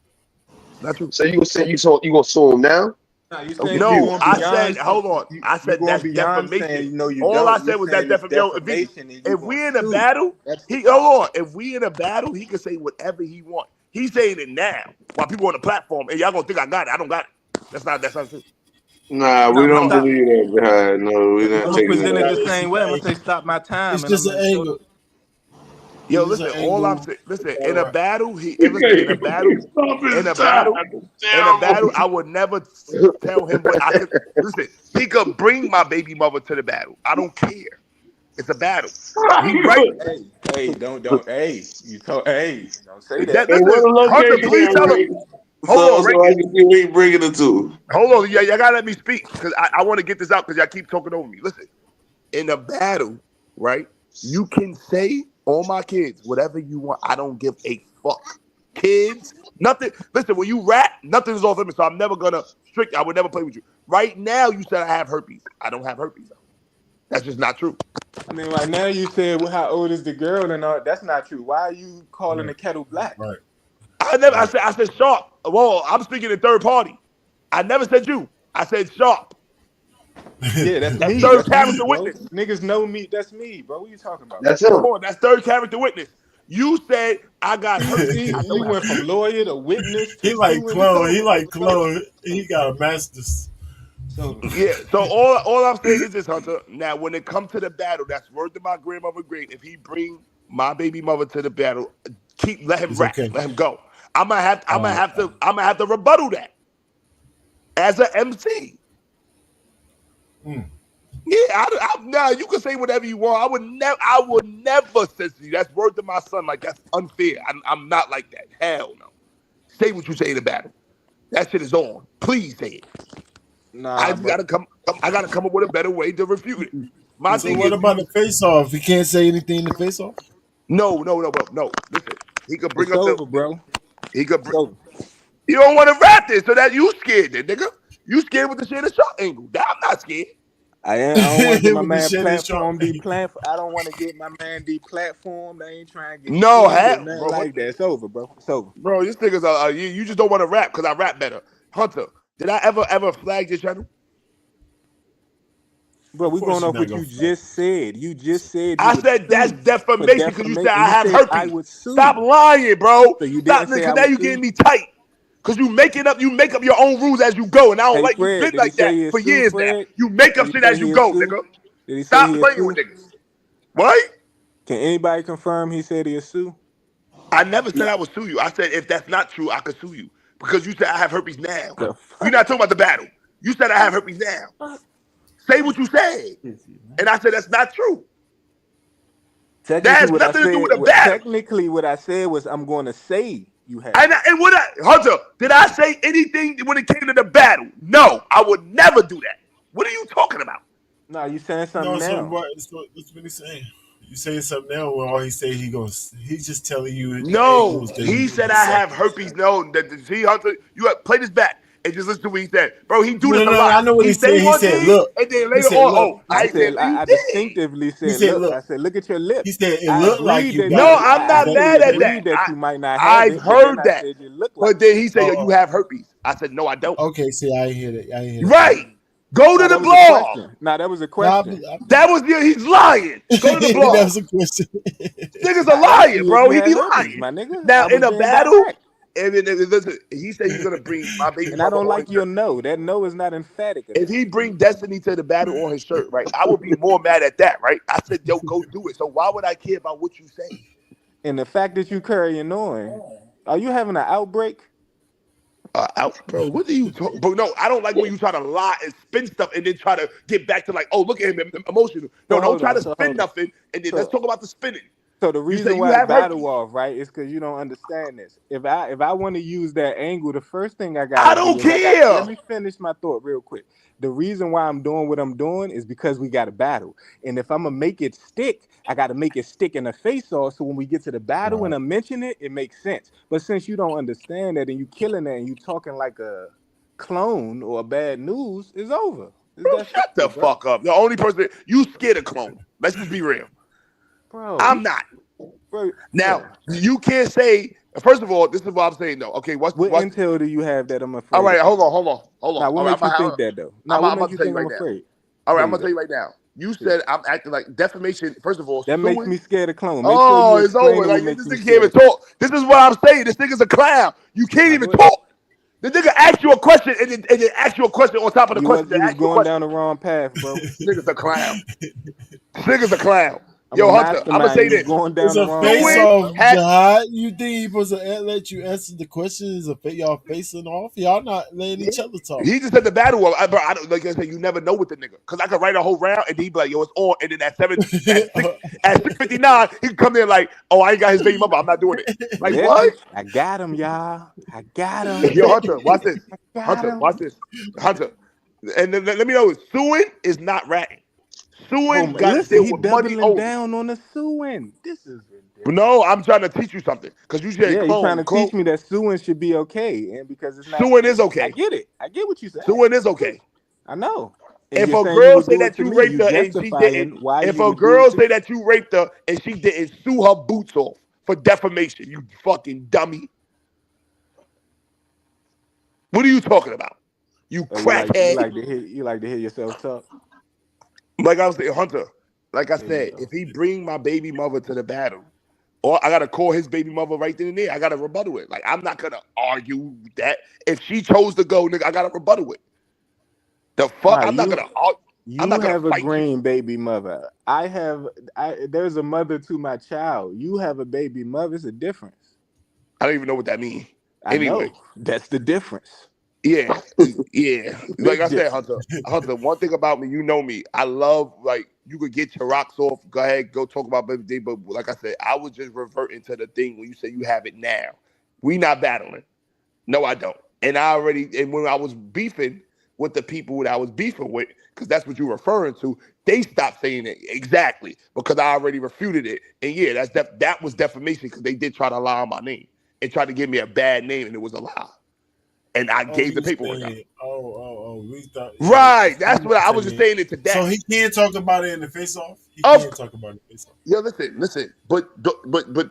Not true. So you gonna sue him now? No, I said, hold on. I said that's defamation. All I said was that defamation. If we in a battle, if we in a battle, he can say whatever he wants. He's saying it now while people on the platform, and y'all gonna think I got it. I don't got it. That's not true. Nah, we don't believe that, guy. No, we not I'm taking presented that. the same way. I'm gonna say stop my time. It's just an angle. Yo, listen. All I'm saying, in a battle, in a battle, I would never tell him what I could. Listen, he could bring my baby mother to the battle. I don't care. It's a battle. He right. Don't don't say that. Listen, Hunter, please tell him. Hold on, so I can see where he bringing it to. Hold on, y'all gotta let me speak because I want to get this out because y'all keep talking over me. Listen, in a battle, right? You can say all my kids, whatever you want. I don't give a fuck. Kids, nothing. Listen, when you rap, nothing is off limits. So I'm never gonna strict. I would never play with you. Right now, you said I have herpes. I don't have herpes. That's just not true. I mean, right now you said, well, how old is the girl and all? That's not true. Why are you calling the kettle black? Right. I said Sharp. Well, I'm speaking in third party. I never said you. I said Sharp. Yeah, that's me. Third character witness. Niggas know me. That's me, bro. What are you talking about? That's him. Come on, that's third character witness. You said I got herpes. You went from lawyer to witness. He like Chloe. He got a master's. So yeah. So all I'm saying is this, Hunter. Now, when it comes to the battle, that's word to my grandmother great. If he bring my baby mother to the battle, let him rap. Okay. Let him go. I'm gonna have to rebuttal that as an MC. Yeah, now you can say whatever you want. I would never censor you. That's word to my son. Like that's unfair. I'm not like that. Hell no. Say what you say in the battle. That shit is on. Please say it. Nah, I gotta come up with a better way to refute it. My So thing what is, about the face-off? He can't say anything in the face-off? No. Listen, he could bring it's up over, bro. He could bring. You don't want to rap this, so that you scared, then, nigga. You scared with the shit shot angle. I'm not scared. I don't want to get my man platform deplatformed. I don't want to get my man deplatformed. I ain't trying to get bro, like that. It's over, bro. It's over. Bro, these niggas are you just don't want to rap because I rap better. Hunter, did I ever flag your channel? Bro, we going off what you just said. You just said I said that's defamation because you said I have herpes. Stop lying, bro. So you stop, because now you getting me tight. Because you make up your own rules as you go, and I don't like you been like that for years now. You make up shit as you go, nigga. Stop playing with niggas. What? Can anybody confirm he said he'll sue? I never said I would sue you. I said if that's not true, I could sue you. Because you said I have herpes now. You're not talking about the battle. You said I have herpes now. Say what you said. And I said that's not true. That has nothing to do with the battle. Technically, what I said was I'm going to say you have. Hunter, did I say anything when it came to the battle? No, I would never do that. What are you talking about? No, you saying something now. That's what he's saying. You saying something now when all he say he's just telling you. No, he said I have herpes. No, see, Hunter, you play this back and just listen to what he said. Bro, he do this a lot. I know what he said. He said, look. And then later on, I distinctively said, look. I said, look at your lips. He said, it looked like you. No, I'm not mad at that. That you might not have I've heard that. But then he said, you have herpes. I said, no, I don't. Okay, see, I hear that. Right. Go to the blog. Nah, that was a question. That was he's lying. Go to the blog. That was a question. Niggas are lying, bro. He be lying. My nigga. Now in a battle, listen, he said he's gonna bring my baby. And I don't like your no. That no is not emphatic. If he bring Destiny to the battle on his shirt, right, I would be more mad at that, right? I said, yo, go do it. So why would I care about what you say? And the fact that you carrying on, are you having an outbreak? Bro, what are you talking? Bro, no, I don't like when you try to lie and spin stuff and then try to get back to like, oh, look at him, emotional. No, So don't hold try on. to So spin hold on. nothing and then let's So talk about the spinning. So the You say reason you why have herpes. battle off, right, is because you don't understand this. If I want to use that angle, the first thing I I gotta don't do is let care. me finish my thought real quick. The reason why I'm doing what I'm doing is because we got a battle. And if I'm gonna make it stick, I gotta make it stick in the face off. So when we get to the battle and I mention it, it makes sense. But since you don't understand that and you killing that and you talking like a clone or a bad news, it's over. It's Bro, that shut the simple, bro. fuck up. The only person you scared of clone. Let's just be real. I'm not. Bro, Now, you can't say, first of all, this is what I'm saying though. Okay, what watch. intel do you have that I'm afraid All right, of? hold on. Now, what All right, makes you think that though? Now, what I'm makes about you to tell you think I'm right now. afraid? All right, There I'm you gonna tell go. you right now. You said I'm acting like defamation. First of all, That makes suing. me scared of clone. Make sure Oh, you it's over. explain Like what this makes me nigga can't scared even of clone. talk. This is what I'm saying. This nigga's a clown. You can't Now, even go ahead. talk. The nigga asked you a question and then ask you a question on top of the question to You was ask you a going question. down the wrong path, bro. This nigga's a clown. This nigga's a clown. I'm a Yo, Hunter, I'm gonna mastermind. say You was this. going It's down the a wrong face path, Suing off, bro. had Jihad. You think he supposed to let you answer the questions? Y'all facing off? Y'all not letting each other talk. He just said the battle. Bro, I don't, like I said, you never know with the nigga. Cause I could write a whole round and he'd be like, yo, it's on. And then at 6:59, he could come there like, oh, I ain't got his baby mother. I'm not doing it. Like, Yeah, what? I got him, y'all. I got him. Yo, Hunter, watch this. I got Hunter, him. watch this. Hunter. And then let me know, suing is not ratting. Oh Suing my! got to Listen, deal he with money doubling only. down on the suing. This is ridiculous. No, I'm trying to teach you something. Because you said Yeah, you trying to clone. teach me that suing should be okay, and because it's not. Suing is I okay. get it. I get what you said. Suing is okay. I know. And If you're a saying you girl would say do it that to you me. raped You her and she didn't, justifying why if you a would do it girl to say me. that you raped her and she didn't, sue her boots off for defamation, you fucking dummy. What are you talking about? You Oh, you crackhead. like to hear yourself talk. Like I was saying, Hunter, like I There you said, go. if he bring my baby mother to the battle, or I gotta call his baby mother right then and there, I gotta rebuttal it. Like I'm not gonna argue that. If she chose to go, nigga, I gotta rebuttal it. The fuck? Nah, I'm not gonna argue. I'm you not gonna have a fight you. green baby mother. There's a mother to my child. You have a baby mother. It's a difference. I don't even know what that means. I Anyway. know. That's the difference. Yeah, yeah. Like Big I said, difference. Hunter. One thing about me, you know me. I love like you could get your rocks off. Go ahead, go talk about baby. But like I said, I was just reverting to the thing when you say you have it now. We not battling. No, I don't. And when I was beefing with the people that I was beefing with, because that's what you're referring to, they stopped saying it exactly because I already refuted it. And yeah, that was defamation because they did try to lie on my name and try to give me a bad name, and it was a lie. And I gave the paperwork out. We thought. Right. That's what I was just saying it to that. So he can't talk about it in the face off? He can't talk about it in the face off. Yo, listen. But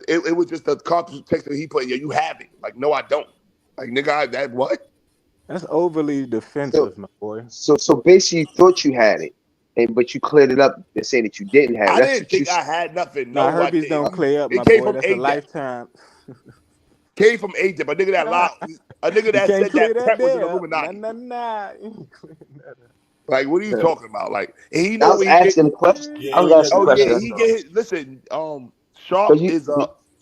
it was just the context that he put. Yeah, you have it. Like, no, I don't. Like, nigga, that what? That's overly defensive, my boy. So basically, you thought you had it, but you cleared it up and saying that you didn't have it. I That's didn't what you think I had nothing. Nah, No, I herpes didn't. don't clear up, It my came boy. from That's a AJ. lifetime. Came from AJ. A nigga that lied. A nigga You that can't said clear that that Pet was an there. Illuminati. Nah. You ain't clearing that up. Like, what are you talking about? Like, and he I know was what he asking get. a question. Yeah, I was he asking a Oh yeah, question. he get his. Listen, Because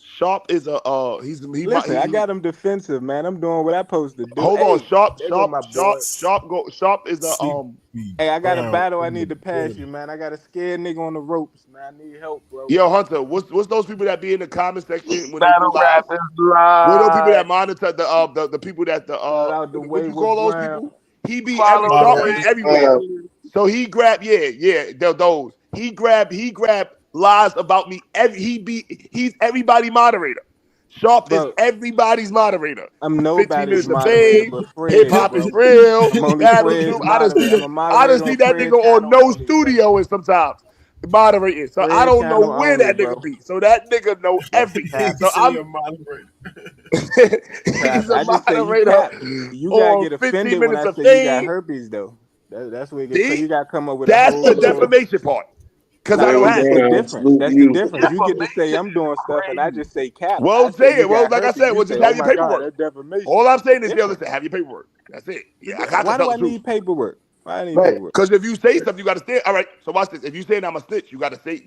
Sharp is a Listen, I got him defensive, man. I'm doing what I'm supposed to do. hold on, Hey, there go my boy. Sharp is a Hey, I got a battle I need to pass you, man. I got a scared nigga on the ropes, man. I need help, bro. Yo, Hunter, what's those people that be in the comment section when they do Battle rap live? is What are those people that live. monitor the people that Shout out to what you Wayward call those Brown. people? He be Follow Sharp the be Moderators. everywhere. So he grabbed those. He grabbed lies about me. He's everybody moderator. Sharp is Bro, everybody's moderator. I'm 15 nobody's minutes of moderator fame, but hip Fred's, hop is bro. real, I'm only battle Fred's truth. moderator. I'm a I done moderator see on that nigga Fred's on channel no only, bro. studio and sometimes moderating. So I Fred don't know channel where only, that bro. nigga be. So that nigga know That's everything. cap. He So say a moderator. Cap. he's a I just say you moderator cap. You gotta on get 15 offended when minutes I of say you got fame. herpes, though. That's where it gets. So See? you gotta come up with a That's whole the little. defamation part. Because I Nah, don't see, have that's it. the Brown, difference. salute That's the you. difference. You get to say I'm doing stuff, and I crazy. just say cap. I Well, say say you it. Well, got like I herpes. said, You just say, have oh your my god, paperwork. that's defamation. All I'm It's saying is, yo, different. listen, have your paperwork. That's it. It's Yeah, I different. got to Why do tell I the truth. need paperwork? Why I need Right. paperwork? Because if you say something, you got to stand. All right. So watch this. If you saying I'm a snitch, you got to say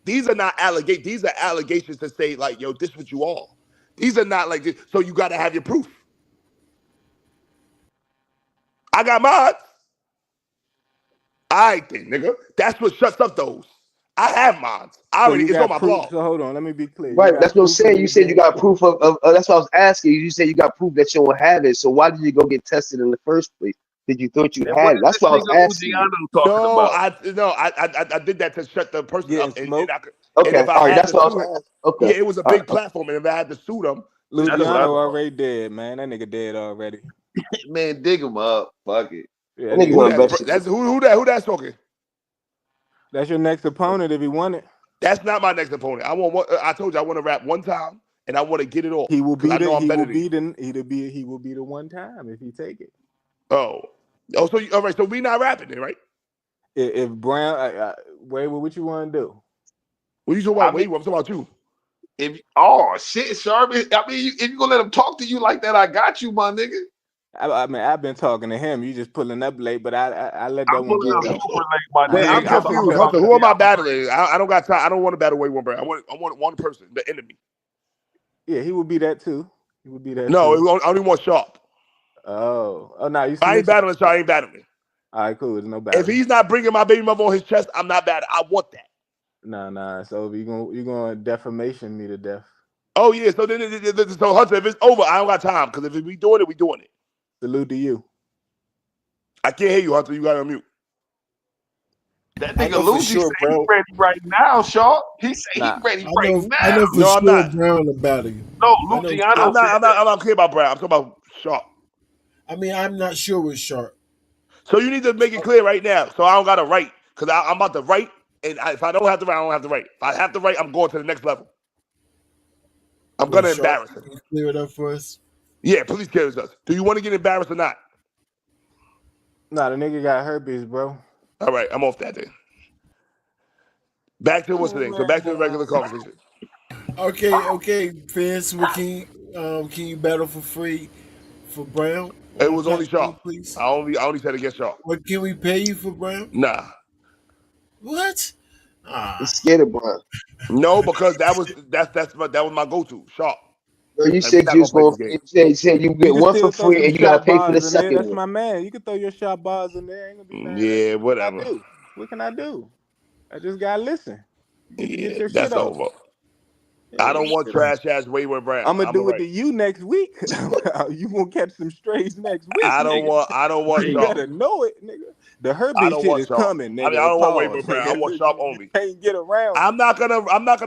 these are not allegations. These are allegations to say like, yo, this what you are. These are not like this. So you got to have your proof. I got mine. All right, then, nigga. That's what shuts up those. I have mine. It's on my blog. So hold on, let me be clear. Right, that's what I'm saying. You said you got proof of that's what I was asking you. You said you got proof that you don't have it. So why did you go get tested in the first place? Did you thought you had it? That's what I was asking you. I did that to shut the person up. And Okay, if I all right, had that's to what I sue was them, asking. Okay. yeah, it was a big platform, and if I had to sue them, Luciano already dead, man. That nigga dead already. Man, dig him up. Fuck it. Yeah, who that's talking? That's your next opponent if he won it. That's not my next opponent. I told you I want to rap one time, and I want to get it off. He will be the he will be the one time if he take it. So all right. So we not rapping then, right? If Brown, wait, what you want to do? What you talking about? I'm talking about you. Shit, Sharp. I mean, if you gonna let him talk to you like that, I got you, my nigga. I mean, I've been talking to him. You just pulling up late, but I let that one get though. I'm confused. Hunter, who am I battling? I don't got time. I don't want to battle one brand. I want one person, the enemy. Yeah, he would be that too. He would be that. No, too. I only want Sharp. Oh, no! I ain't battling Sharp. I ain't battling. All right, cool. There's no battle. If he's not bringing my baby mother on his chest, I'm not battling. I want that. Nah. So if you're gonna defamation me to death. Oh yeah. So so Hunter, if it's over, I don't got time because if we doing it, we doing it. Salute to you. I can't hear you, Hunter. You got to mute. That nigga Lucy say he's ready right now, Shaw. He say he's ready right now. I know for No, I'm sure not. Brown will battle you. No, Luciano. I'm not clear about Brown. I'm talking about Sharp. I mean, I'm not sure with Sharp. So you need to make it clear right now. So I don't got to write because I'm about to write. And if I don't have to write, I don't have to write. If I have to write, I'm going to the next level. I'm going to embarrass him. Can you clear it up for us? Yeah, please clear us. Do you want to get embarrassed or not? Nah, the nigga got herpes, bro. All right, I'm off that then. Back to what's the thing? So back to the regular conversation. Okay, Vince. Can you battle for free for Brown? It was only Sharp. Please. I only said against Sharp. What can we pay you for Brown? Nah. What? He's scared of Brown. No, because that was my go-to Sharp. No, you said you was going. You said you get one for free and you gotta pay for the second That's one. my man. You can throw your shot bars in there. Ain't gonna be mad. Yeah, whatever. What can I do? I just gotta listen. Yeah, that's over. Yeah, I don't want trash ass Wayward Brown. I'm gonna do it to you next week. You gonna catch some strays next week. I don't want you Sharp. better know it, nigga. The herpes shit is coming, nigga. I don't want Wayward Brown. I want Sharp only. Can't get around. I'm not gonna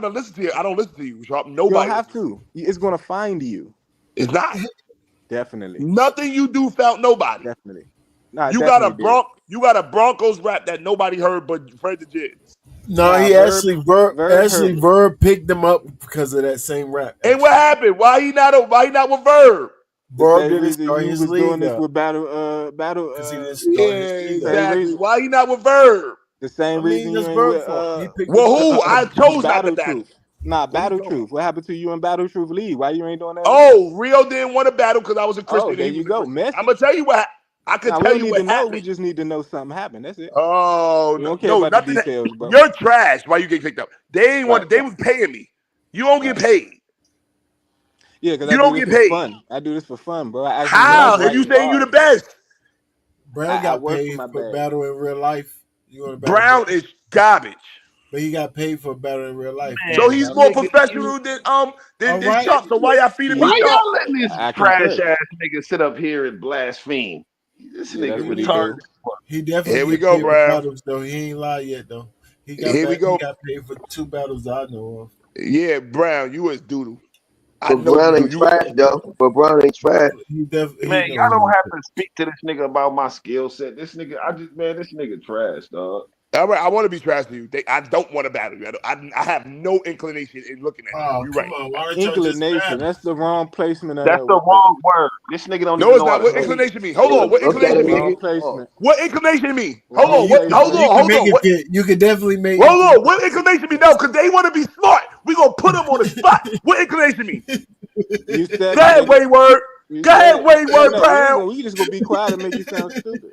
listen to you. I don't listen to you, Sharp. Nobody. You don't have to. It's gonna find you. It's not. Definitely. Nothing you do found nobody. Definitely. Nah, you got a Broncos rap that nobody heard but Fred the Jizz. No, Verb picked them up because of that same rap. And what happened? Why he not with Verb? Verb didn't start he his was league doing this up. with battle. Exactly. Why he not with Verb? The same reason you ain't with who? I chose not to battle. Nah, Battle Truth. What happened to you in Battle Truth League? Why you ain't doing that? Oh, Rio didn't want to battle because I was a Christian. Oh, there you go. I'm gonna tell you what. I can tell you what happened. We just need to know something happened. That's it. Oh, we don't care about the details, bro. You're trash. Why you get kicked out? They ain't want. They was paying me. You don't get paid. Yeah, because you don't get paid. Fun. I do this for fun, bro. How? If you saying you the best? Brown got paid for battle in real life. Brown is garbage. But he got paid for battle in real life. Man, so he's more professional than Chuck. So why y'all feeding me? Why y'all letting this trash ass nigga sit up here and blaspheme? This nigga retarded. He definitely. Here we go, Brown. Battles, though. He ain't lied yet, though. He got He got paid for 2 battles I know of. Yeah, Brown, you was doodle. But Brown ain't trash, though. But Brown ain't trash. Man, y'all don't have to speak to this nigga about my skill set. This nigga, this nigga trash, dog. All right, I want to be trash to you. I don't want to battle you. I have no inclination in looking at you. You're right. Inclination. That's the wrong placement. That's the wrong word. This nigga don't. No, it's not. What inclination mean? Hold on. What inclination mean? What inclination mean? Hold on. Hold on. You can definitely make. Hold on. What inclination mean? No, because they want to be smart. We gonna put them on the spot. What inclination mean? Go ahead, Wayward. Go ahead, Wayward Brown. We just gonna be quiet and make you sound stupid.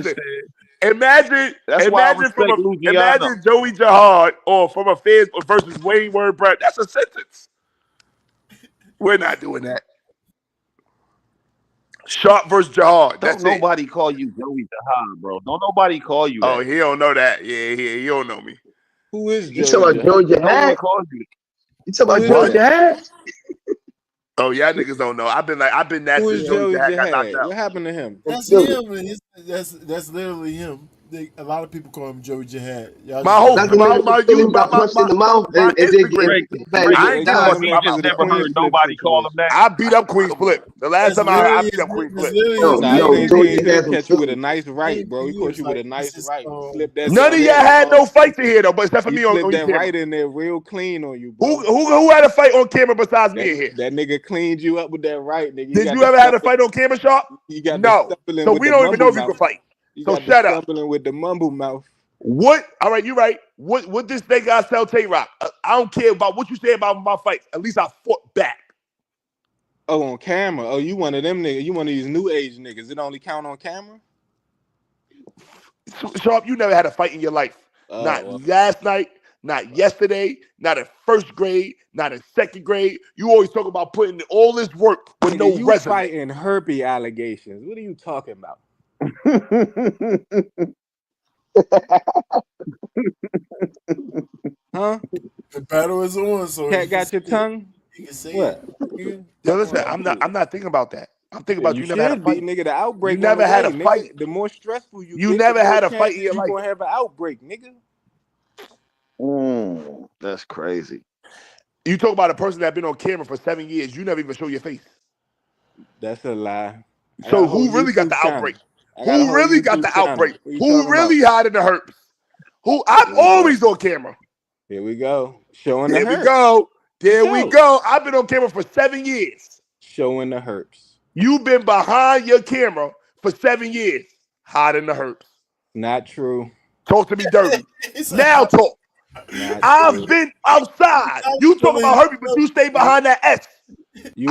listen. Imagine I from respect Luciano. imagine Joey Jihad or from a fans versus Wayne Word. That's a sentence. We're not doing that. Sharp versus Jihad. That's Don't it. nobody call you Joey Jihad, bro. Don't nobody call you Oh, that. he don't know that. Yeah, he don't know me. Who is You talking Joey about Georgia No one Hat? calls you. You talking about Who is Georgia that? Hat? Oh, y'all niggas don't know. I've been that Who since is Joey Joey Jahad got knocked Jahad? out. What happened to him? That's Philly. him. And that's literally him. A lot of people call him Joey Jihad. Y'all My just whole That's don't the know. nigga from Philly who got punched in the mouth my and then Instagram. I ain't They giving call a him fuck that about because of the Flip. coin flip situation. I beat up Queen Flip. The last That's time I beat literally up Queen his, that's Flip. literally his Nah, he No, didn't. nickname. Georgia He Hat didn't from catch you with Philly. a nice right, bro. He caught you with a nice right. Slip that. None of Go y'all ahead, had no pause. fights in here though, but except for You me on slipped your that camera. right in there real clean on you, bro. Who had a fight on camera besides me in here? That nigga cleaned you up with that right, nigga. Did you ever have a fight on camera, Sharp? You got the No. stumbling So with we the don't even mumble know if you mouth. can fight. You So got shut the up. stumbling with the mumble mouth. What? All right, you right. What this thing I sell Tay-Rock? I don't care about what you say about my fights. At least I fought back. Oh, on camera. Oh, you one of them niggas. You one of these new age niggas. It only count on camera? Sharp, you never had a fight in your life. Not last night, not yesterday, not in first grade, not in second grade. You always talk about putting in all this work with Nigga, no you resume. fighting herpes allegations. What are you talking about? Huh? The battle is on, so Cat got your tongue? You can say What? it. Yo, listen, I'm not thinking about that. I'm thinking about you never had a fight. Nigga. The outbreak. You never had a nigga. fight. The more stressful you You get, never the more had a fight in chances your you life. gonna have an outbreak, nigga. That's crazy. You talk about a person that been on camera for 7 years. You never even show your face. That's a lie. So who really got the outbreak? Who really got the outbreak? Who really hiding the herpes? Who? I'm always on camera. Here we go. Showing the There we herpes. go. There we go. I've been on camera for 7 years. Showing the herpes. You've been behind your camera for 7 years. Hiding the herpes. Not true. Talk to me dirty. Now talk. I've been outside. You talk about herpes, but you stay behind that S. You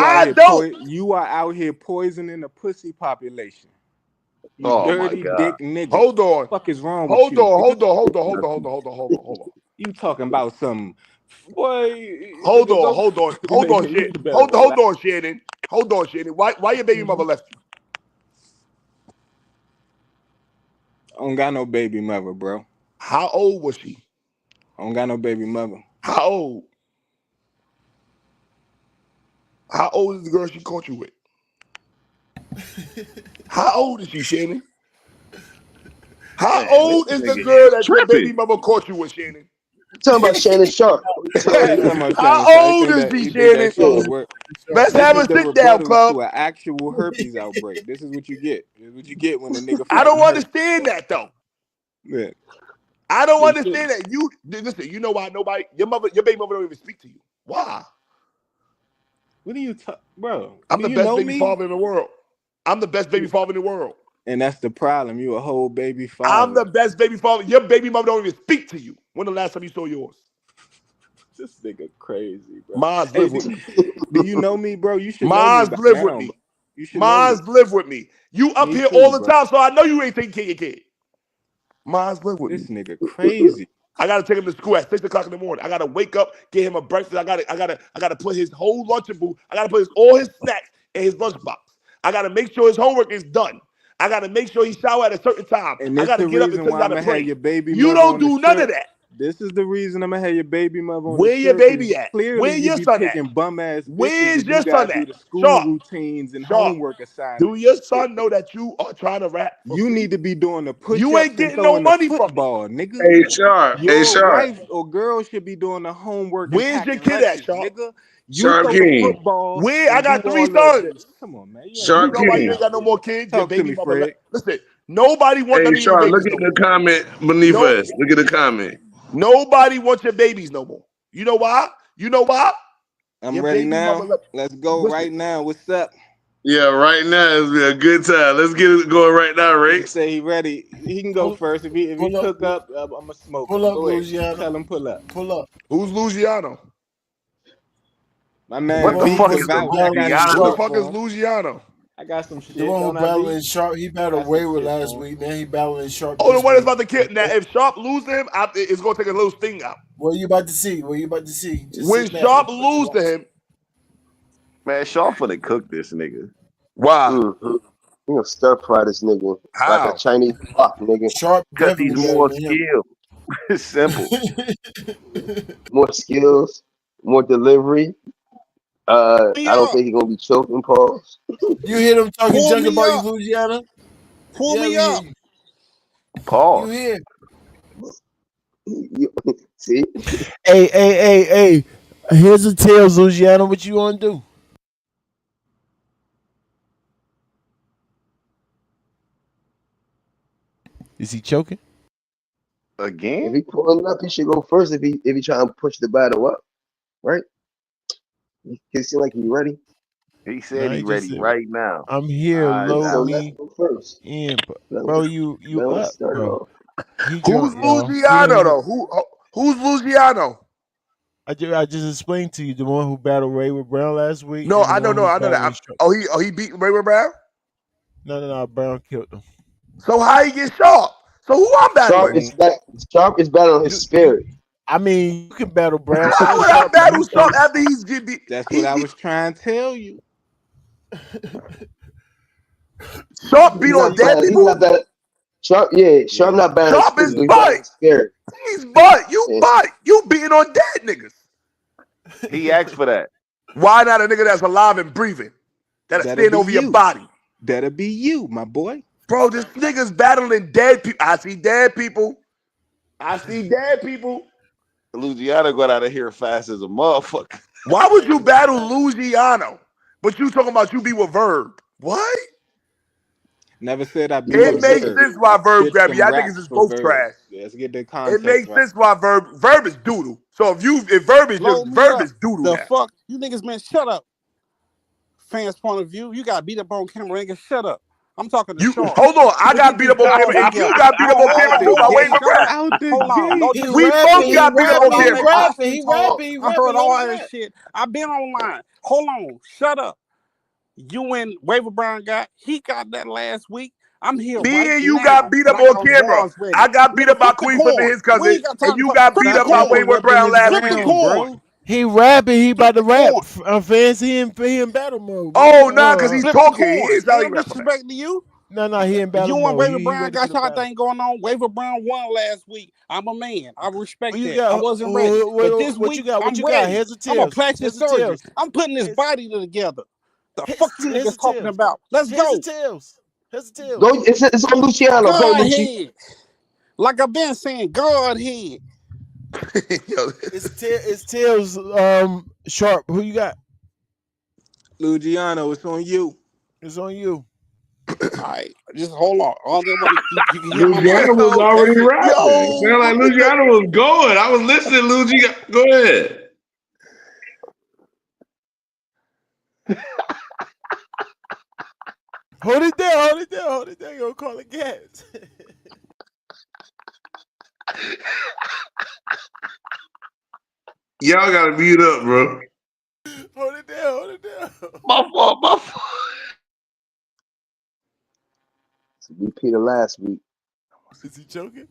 are out here poisoning the pussy population. You dirty dick nigga. Hold on. What the fuck is wrong with Hold you? on. Hold on. You talking about some boy? Hold on, shit. Hold on, Shannon. Hold on, Shannon. Why your baby mother left you? I don't got no baby mother, bro. How old was she? I don't got no baby mother. How old? How old is the girl she caught you with? How old is she, Shannon? How old is the girl that your baby mother caught you with, Shannon? Talking about Shannon Sharp. How old is she, Shannon? Let's have a sit down, club. To an actual herpes outbreak. This is what you get. This is what you get when the nigga. I don't understand that though. Yeah. I don't understand that. You listen. You know why nobody? Your baby mother don't even speak to you. Why? What are you talking, bro? I'm the best baby father in the world. I'm the best baby father in the world. And that's the problem. You a whole baby father. I'm the best baby father. Your baby mother don't even speak to you. When the last time you saw yours? This nigga crazy, bro. Mines live with me. Do you know me, bro? You should Mines know me live with me. You should Mines live with me. You up here all the time, so I know you ain't taking care of your kid. Mines live with me. This nigga crazy. I gotta take him to school at 6 o'clock in the morning. I gotta wake up, get him a breakfast. I gotta put his whole lunchable. I gotta put all his snacks in his lunchbox. I gotta make sure his homework is done. I gotta make sure he shower at a certain time. I gotta get up and tell him to pray. You don't do none of that. This is the reason I'm gonna have your baby mother on Where the your baby at? Clearly, Where your son at? Bum ass. Where's your son at? Do the school routines and homework assignments. Do your son know that you are trying to rap? You need to be doing the push-ups. You ain't getting no money from nigga. Hey, Sharp. Your wife or girl should be doing the homework. Where's your kid at, Sharp? Nigga? Sharp King. Where? I got 3 sons. Come on, man. Sharp You know why you King. ain't got no more kids? Talk to me, Fred. Listen, nobody wants none Hey, of your Sharp, babies. look at the comment beneath us. Look at the comment. Nobody wants your babies no more. You know why? I'm ready now. Let's go right now. What's up? Yeah, right now it's a good time. Let's get it going right now, Ray. Say he ready. He can go first. If he cook up, I'm gonna smoke. Pull up, Luciano. Tell him pull up. Pull up. Who's Luciano? My man. What the fuck is Luciano? Who the fuck is Luciano? I got some shit. The one who battled in Sharp, he battled Wayward last week. Now he battling Sharp. Oh, the one that's about to kill. Now, if Sharp lose him, it's gonna take a little sting out. What you about to see? Just when Sharp lose to him, man, Sharp finna cook this nigga. Why? You gonna stir fry this nigga like a Chinese pot, nigga. Sharp because he's more skilled. It's simple. More skills, more delivery. I don't think he's gonna be choking. Pause. You hear them talking Pull junk me about you, up. Louisiana? Pull Yeah, me we up. hear you. You Pause. hear? See, Hey. Here's the tails, Louisiana. What you want to do? Is he choking? if Again? he pulling up, he should go first. If he trying to push the battle up, right? He seem like he ready. He said No, he he just ready said, right now. I'm here, load So let's me go first. in. Now Bro, let's, you now let's up, start it bro. off. He Who's drunk, y'all. Luciano though? Who's Luciano? I just explained to you the one who battled Ray with Brown last week. No, and the I know one who's that. battling He beat Raymond Brown. No, Brown killed him. So how he get Sharp? So who I'm battling? Sharp is battling his spirit. I mean, you can battle Brown. How would I battle Sharp after he's get beat? That's what I was trying to tell you. Sharp beat on dead He's people. not that. Sharp not battling Sharp is physically, he's butt. battling spirit. He's butt. You beating on dead niggas. He asked for that. Why not a nigga that's alive and breathing? That'll stand over your body. That'll be you, my boy. Bro, this nigga's battling dead people. I see dead people. Luciano got out of here fast as a motherfucker. Why would you battle Luciano? But you talking about you be with Verb. What? Never said I beat It with makes Verb. sense why Verb Spit grabbed you. some I think raps it's just for both Verb. trash. Let's get the It context makes right. sense why Verb is doodle. So if Verb is Load just me Verb up. is doodle The now. fuck? You niggas, man, shut up. Fans' point of view, you got beat up on camera. Nigga, shut up. I'm talking to Sharp. Hold on, I got beat up on camera, and you got beat up on camera too by Wayne McGrath. Hold on. No He We disrespect. both got beat up on camera. He rapping. I heard all that shit. I've been online. Hold on. Shut up. You and Waver Brown he got that last week. I'm here. Me right and you now, got beat up but I on got camera. bars ready. I got beat Nigga, up by flip the Queen Flip and coin. his cousin, We ain't got time and to you play. got Flip beat the up by coin. Wayward Brown last Flip the week. coin. He rapping. He about to rap. Flip Fans, he in battle mode. Oh, nah, because he's the talking. coin. He ain't sound like Ain't no rapping. disrespect to you. No, he in battle You and mode. Waver He Brown ready got for the y'all battle. thing going on. Waver Brown won last week. I'm a man. I respect You that. got- I wasn't ready. But this what week, you got? What I'm you got? ready. Heads or I'm a tails? plastic Heads or surgeon. tails? I'm putting this body together. The Heads- fuck you heads niggas or talking tails? about? Let's Heads go. or tails? Heads or tails? Go. It's on Luciano. Go, God Lucci. head. Like I've been saying, God head. It's tails. Sharp. Who you got? Luciano, it's on you. It's on you. All right, just hold on. All they want you can hear my Luciano mic. was already rapping. It sounded like Luciano was going. I was listening, Luciano. Go ahead. Hold it down. You gonna call it gas. Y'all gotta mute up, bro. Hold it down. My fault. Repeat of last week. Is he choking?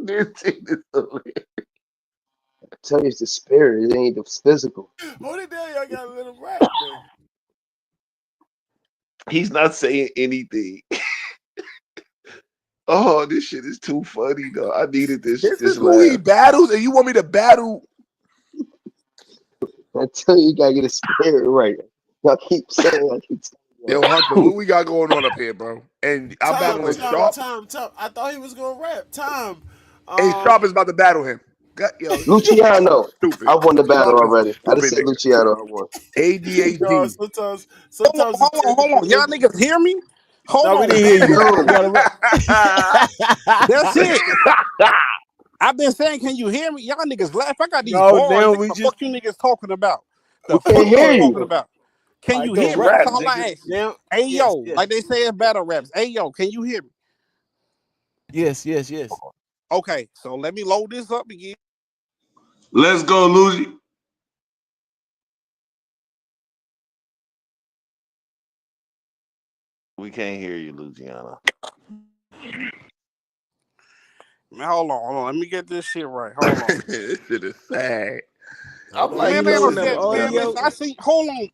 I tell you, it's the spirit. It ain't the physical. Hold it down. Y'all gotta let him rap, man. He's not saying anything. Oh, this shit is too funny, though. I needed this. This This is who he laugh. battles, and you want me to battle? I tell you gotta get the spirit right. Y'all keep saying. Yo, Hunter, what we got going on up here, bro? And I'm battling Sharp. Tom. I thought he was gonna rap. Tom. And Sharp is about to battle him. Yo, Luciano. stupid. I won the battle Sharp is already. I just stupid said Luciano. I won. ADHD. Sometimes Hold on. Y'all niggas hear me? Hold on. we didn't hear you. No. You gotta rap. That's it. I've been saying, can you hear me? Y'all niggas laugh. I got these No, bars. now What we the just- fuck you niggas talking about? The We fuck can't you hear you. talking about? Can you go hear me? rap, That's all I nigga. ask you. Now- Hey, yes, yo, yes. like they say in battle raps. Hey, yo, can you hear me? Yes. Okay, so let me load this up again. Let's go, Lucy. We can't hear you, Luciano. Man, hold on. Let me get this shit right. Hold on. This shit is sad. I'm like, Man, yo, ain't no never shit. Man, audio. listen, I see. Hold on.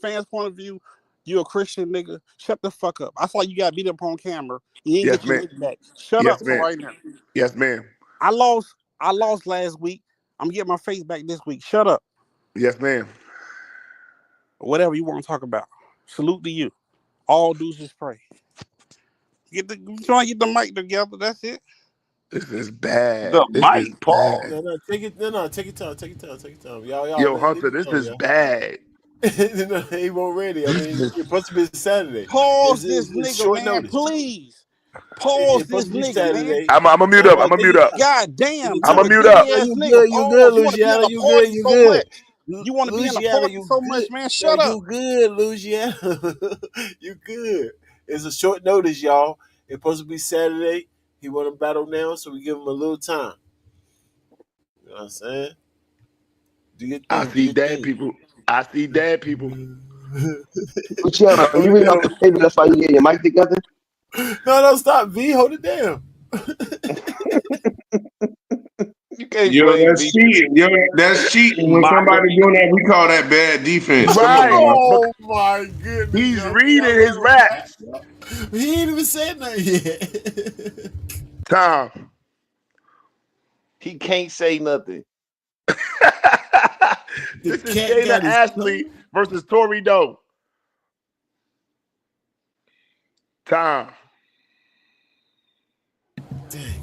Fans' point of view. You a Christian nigga? Shut the fuck up. I saw you got beat up on camera. You ain't Yes, get your ma'am. lick back. Shut Yes, up for ma'am. right now. Yes, ma'am. I lost last week. I'm getting my face back this week. Shut up. Yes, ma'am. Whatever you want to talk about. Salute to you. All dudes just pray. Trying to get the mic together. That's it. This is bad. The This mic, is Paul. bad. No, take it. No, take your time. Take your time. Take your time. Y'all. Yo, Hunter, this is bad. No, he won't ready. I mean, it's supposed to be Saturday. Pause It's this nigga, short man. notice. Please. Pause It's this supposed to be nigga, Saturday. man. I'm a mute up. I'm a mute up. God damn. I'm I'ma You mute a up. bitty ass You nigga. good? You good, You want to be in Luciana? a You party good? You so good? much. You want to be in a Luciana, party you so good? much, man. Shut You up. good, Luciana? You good? It's a short notice, y'all. It's supposed to be Saturday. He want to battle now, so we give him a little time. You know what I'm saying? Do your I thing. Do see your dead thing. people. I see dead people. Luciano, are you reading off the paper? That's why you get your mic together. No, stop, V. Hold it down. You can't Yo, blame that's me. cheating. Yo, that's cheating. When Mocker. somebody doing that, we call that bad defense. Come on, Right. man. Oh my goodness! He's Y'all reading let his him raps. rap. He ain't even said nothing yet. Tom. He can't say nothing. This is cat Shayna got his Ashley versus Tori Doe. Tom. Dang.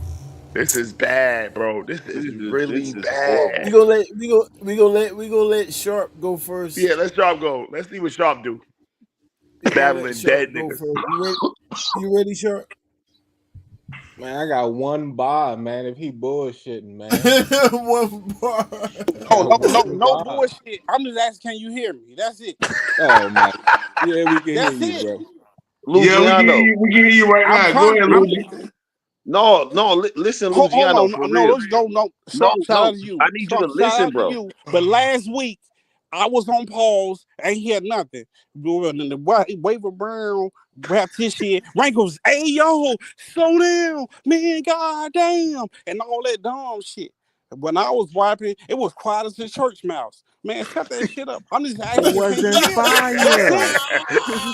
This is bad, bro. This is really This is bad. horrible. We gonna let Sharp go first. Yeah, let's Sharp go. Let's see what Sharp do. We gonna let Battling Sharp dead go niggas. first. You ready, Sharp? Man, I got one bar, man. If he bullshitting, man. One bar. No bullshit. I'm just asking, can you hear me? That's it. Oh my. Yeah, we can That's hear you, it. bro. Luciano. We can hear you right I'm now. Go trying. ahead, I'm, Luigi. Listen, hold Luciano, on. for No, real. no. Shout out to you. I need you to Shout listen, out to bro. you. But last week, I was on pause. Ain't hear nothing. And the Waiver Brown rapped his shit. Rank was, hey, yo, slow down, man, goddamn. And all that dumb shit. When I was wiping, it was quiet as a church mouse. Man, shut that shit up. I'm just It asking, can you wasn't hear me? That's fire. it.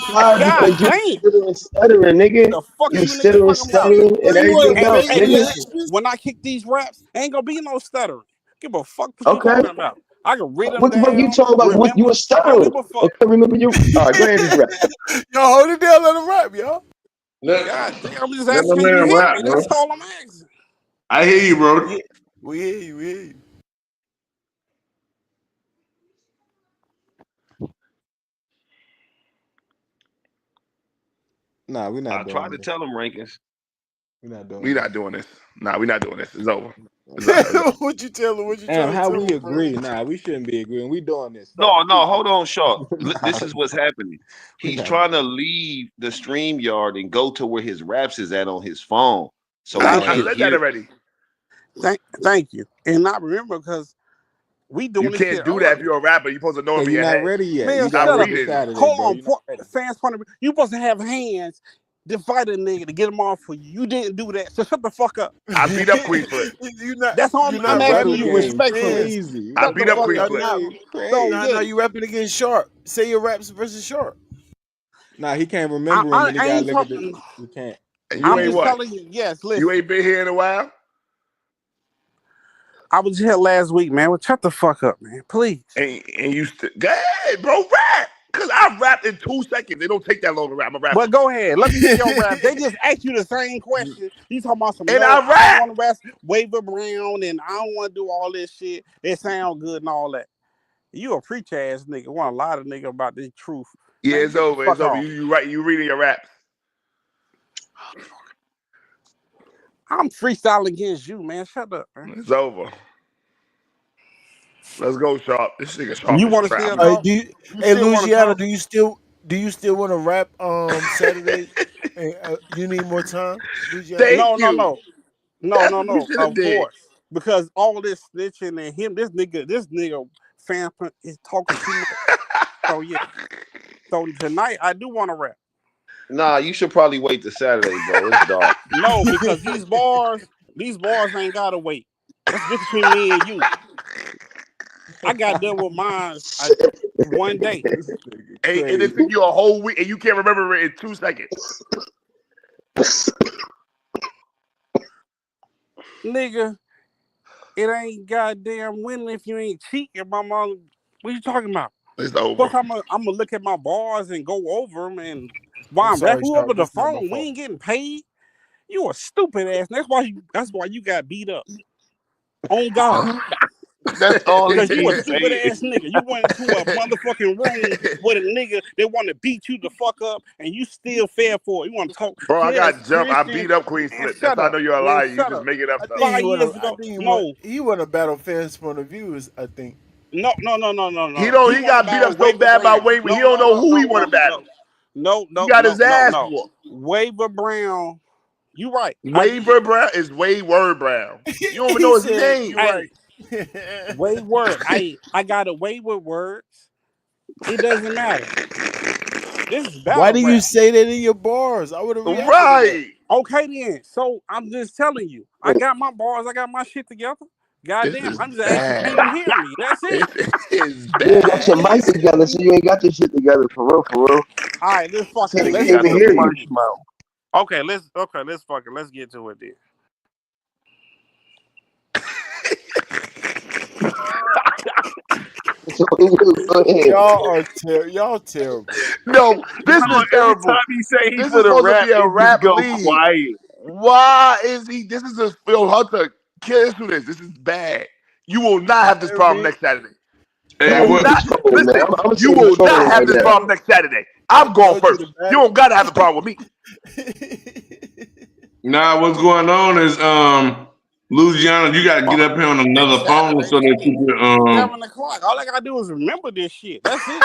Why? God Because you damn. stuttering, stuttering, nigga. The fuck You you niggas stuttering, talking about? stuttering, and You want everything to else, fake Hey, nigga. listen, enhancements? when I kick these raps, ain't gonna be no stuttering. Give a fuck what you Okay. talking about. I can read them What the fuck you down, talking about? What you remember. were I don't stuttering? give a fuck. Okay, remember you. All right, go ahead, just rap. Y'all hold it down, let him rap, y'all. God damn, I'm just Let asking, my can you man hear rap, me? bro. That's all I'm asking. I hear you, bro. We hear you. Nah, we're not I doing tried to this. tell him, Rankins. We're not doing We this. not doing this. Nah, we not doing this. It's over. It's over. What you tell him? What you Damn, trying to how tell we him, agree? bro? Nah, we shouldn't be agreeing. We doing this. No, hold on, Sharp. Nah, This is what's happening. we He's not. trying to leave the stream yard and go to where his raps is at on his phone. So I he Right. can read that hear. already. Thank you. And I remember because we doing You this shit can't do that if early. you're a rapper. You're supposed to know Yeah, him in you're your not head. ready yet. Man, You shut gotta up. wait till reading it. Saturday, Hold bro. on, You're not ready. fans point of view. You supposed to have hands to fight a nigga to get him off for you. You didn't do that. So shut the fuck up. I beat up Queen Flip. That's all You're I'm not asking Battle rapping you against game respectfully. fans. crazy. I Shut the beat up fuck Queen up. Flip. Game So crazy. No, yeah. you rapping against Sharp. Say your raps versus Sharp. Nah, he can't remember him, and he I got ain't look at the. talking. He can't. And you I'm ain't just what? telling you. Yes, You listen. ain't been here in a while? I was here last week, man. Well, shut the fuck up, man. Please. And you still. Go ahead, bro, rap. Because I rap in 2 seconds. They don't take that long to rap. I'm a rapper. But go ahead. Let me hear your rap. They just asked you the same question. You talking about some, And no, I I don't rap. want to rap Waiver Brown and I don't want to do all this shit. It sound good and all that. You a preach ass nigga. Want a lot of nigga about this truth. Yeah, Man, it's get the over. fuck It's over. off. You reading your raps. I'm freestyling against you, man. Shut up, man. It's over. Let's go, Sharp. This nigga Sharp You is want to trap. still talk? Hey, You still want to Luciano, talk? do you still want to rap Saturday? Hey, you need more time, Luciano? Thank No. you. That's what you should have Of did. course. Because all this snitching and him, this nigga fan is talking too much. So yeah. So tonight I do want to rap. Nah, you should probably wait till Saturday, bro. It's dark. No, because these bars ain't gotta wait. That's just between me and you. I got done with mine one day. And it took you a whole week, and you can't remember it in 2 seconds. Nigga, it ain't goddamn winning if you ain't cheating, my mom. What you talking about? It's over. Fuck, I'm gonna look at my bars and go over them, and while I'm sorry, rapping over the Sharp, this not my phone, we fault. ain't getting paid. You a stupid ass. That's why you got beat up. On God. That's all Because you a he's stupid saying. ass nigga. You went into a motherfucking room with a nigga that want to beat you the fuck up, and you still fair for it. You want to talk? Bro, I Yes, got jumped. I Christian, beat up Queen man, Slip. shut That's how I up. know you're a Man, liar. You shut just up. making up I stuff. think 5 years ago, he want a battle fans point of view. I think. no. He He got beat up so bad by Wayne. He don't know who he want to battle. No. He got his ass whooped. Waver Brown, you right. Waver Brown is Wayward Brown. You don't even know his name. You right. Wayward. I got a Wayward words. It doesn't matter. This is battle Why do you rap. say that in your bars? I would have reacted. Right. Okay then. So I'm just telling you. I got my bars. I got my shit together. Goddamn. I'm just asking, can you hear me? That's it. It's You ain't got your bad. mic together, so you ain't got your shit together for real, for real. All right, let's So fucking they let's can't get even to hear it. you. Okay, let's get to it then. So go ahead. Y'all terrible. No, this is terrible. Every time he say he This is for the supposed to rap, be a it rap just go league. quiet. Why is he? This is a Phil Hunter. Kiss with this. This is bad. You will not have this problem next Saturday. Hey, You will what? not. Trolling, man. Listen, I'm you saying will trolling not have right this now. problem next Saturday. I'm going first. You don't gotta have the problem with me. Nah, what's going on is Louisiana, you gotta get up here on another phone so that you can 7 o'clock. All I gotta do is remember this shit. That's it.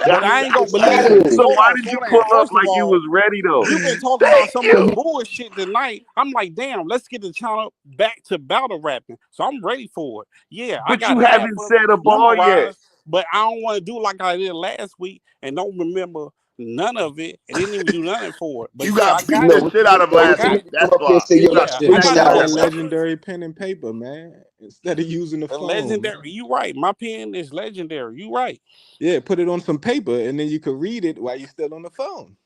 But I ain't gonna believe. So why did you pull up First of like you all, was ready though? you've been talking about some of the bullshit tonight. I'm like, damn, let's get the channel back to battle rapping. So I'm ready for it. Yeah, I But got you half haven't of said a bar yet. memorized, but I don't want to do like I did last week and don't remember none of it and didn't even do nothing for it. But You yeah, I got beat got the it. shit out of I last got week. it. That's why. Yeah, He should have that it. legendary pen and paper, man, instead of using the phone. Legendary. You right. My pen is legendary. You right. Yeah, put it on some paper and then you could read it while you're still on the phone.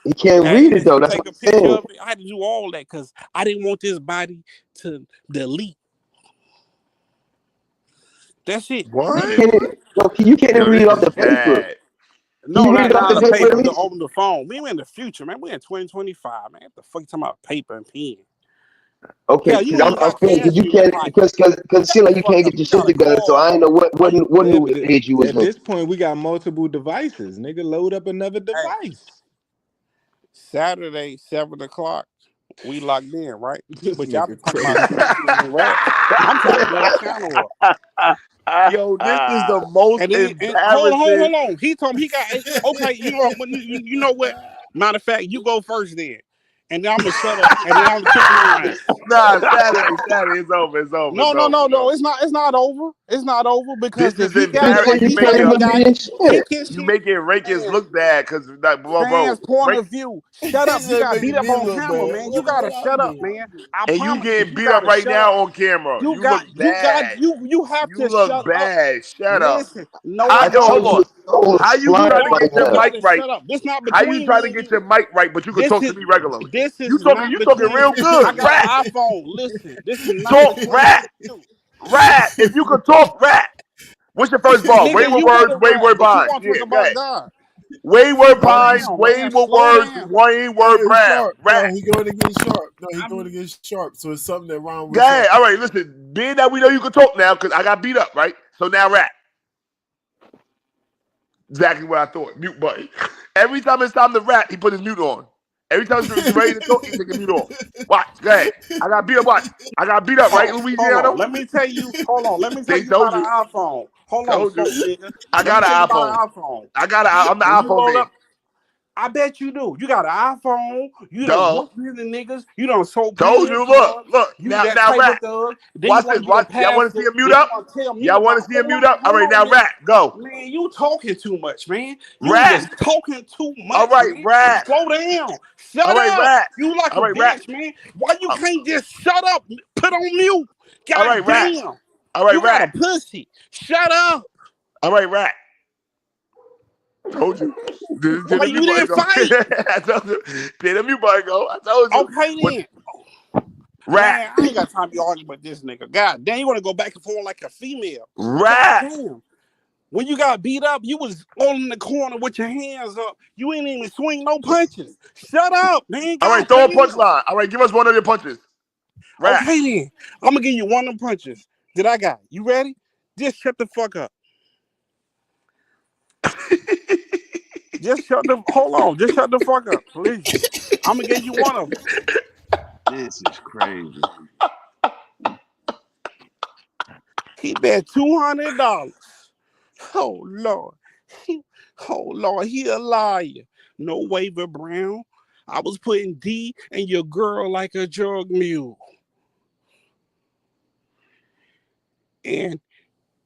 You can't read it though. That's Take what a I'm picture saying. of it. I had to do all that because I didn't want this body to delete. That's it. What? You can't even read it off the paper. Bad. No, Can you read it off the paper? At least? on the phone. We in the future, man. We in 2025, man. What the fuck you talking about paper and pen? Okay, Hell, you ain't got cash because you in your can't pocket. because it seems like you can't get your shit together. So I ain't know what new age you was At in. this point, we got multiple devices. Nigga, load up another device. Saturday, 7 o'clock. We locked in, right? This But y'all be nigga talking crazy. about shit and rap. I'm trying to blow the channel up. Yo, this is the most And embarrassing. hold on. He told me he got okay. You know what? Matter of fact, you go first then, and then I'm gonna shut up, and then I'm gonna pick mine. Nah, Saturday, it's over. It's over. No. It's not over. It's not over because This if is he got it, embarrassing. he got it. He can You making Rakers look bad because, like, fans' point of view. Shut up. He You said got beat making up me on look camera, bad. man. You What gotta I shut up, did? man. I and you promise getting beat up gotta right shut now up. on camera. You You look bad. have You to look shut up. bad. Shut Listen, up. no, How, I yo, hold don't. on. How you slime trying to right get your now. mic right? Shut up. This not How you between trying me to and get you. your mic right, but you can talk to me regularly? This You is talking not real between. good. I got Rap. an iPhone. Listen, this is not Talk between rap. you. Rap. If you could talk rap. What's your first bar? Nigga, Wayward you words, better rap, wayward but you bonds. want to Yeah, talk go about ahead. God. Wayward Slow pines, down, man. wayward Slow words, down. wayword brown. Sharp. Rap. No, he going against Sharp. No, he going against Sharp. So it's something that wrong with Go ahead. Sharp. All right, listen. Being that we know you can talk now, because I got beat up, right? So now rap. Exactly what I thought. Mute button. Every time it's time to rap, he put his mute on. Every time it's ready to talk, he take his mute off. Watch. Go ahead. I got beat up. Watch. I got beat up, right, Hold Louisiana? on. Let me tell you They about told an you. iPhone. Hold on, Told fuck you. nigga. I Let got me tell you an about iPhone. an iPhone. I'm the When you iPhone roll man. up, I bet you do. You got an iPhone. You done Duh. whooped the niggas. You done sold Told plenty you. of drugs. Look. You Now that type rap. of thug. Then Watch you want this. to get a Watch. Y'all want to pastor. see a mute Then you up? want to tell me Y'all want about. to see a mute up? All right, now nigga. rap. Go. Man, you talking too much, man. You Rap. was talking too much, All right, man. rap. Slow down. Shut All right, up. rap. You like All a right, rap. bitch, man. Why you can't just shut up? Put on mute. All God right, rap. damn. All right, You got a Rat. pussy. Shut up. All right, Rat. Told you. Did Why the you mute button didn't go? fight? I told you. Did the mute button go? I told you. Okay What? then. Rat. Man, I ain't got time to be arguing with this nigga. God damn, you want to go back and forth like a female. Rat. God damn. When you got beat up, you was all in the corner with your hands up. You ain't even swing no punches. Shut up, man. All right, God throw a damn. punchline. All right, give us one of your punches. Rat. Okay then. I'm gonna give you one of them punches that I got. You ready? Just shut the fuck up. Just shut the fuck up, please. I'm gonna give you one of them. This is crazy. He bet $200. Oh Lord. Oh Lord, he a liar. No waiver, Brown. I was putting D in your girl like a drug mule. And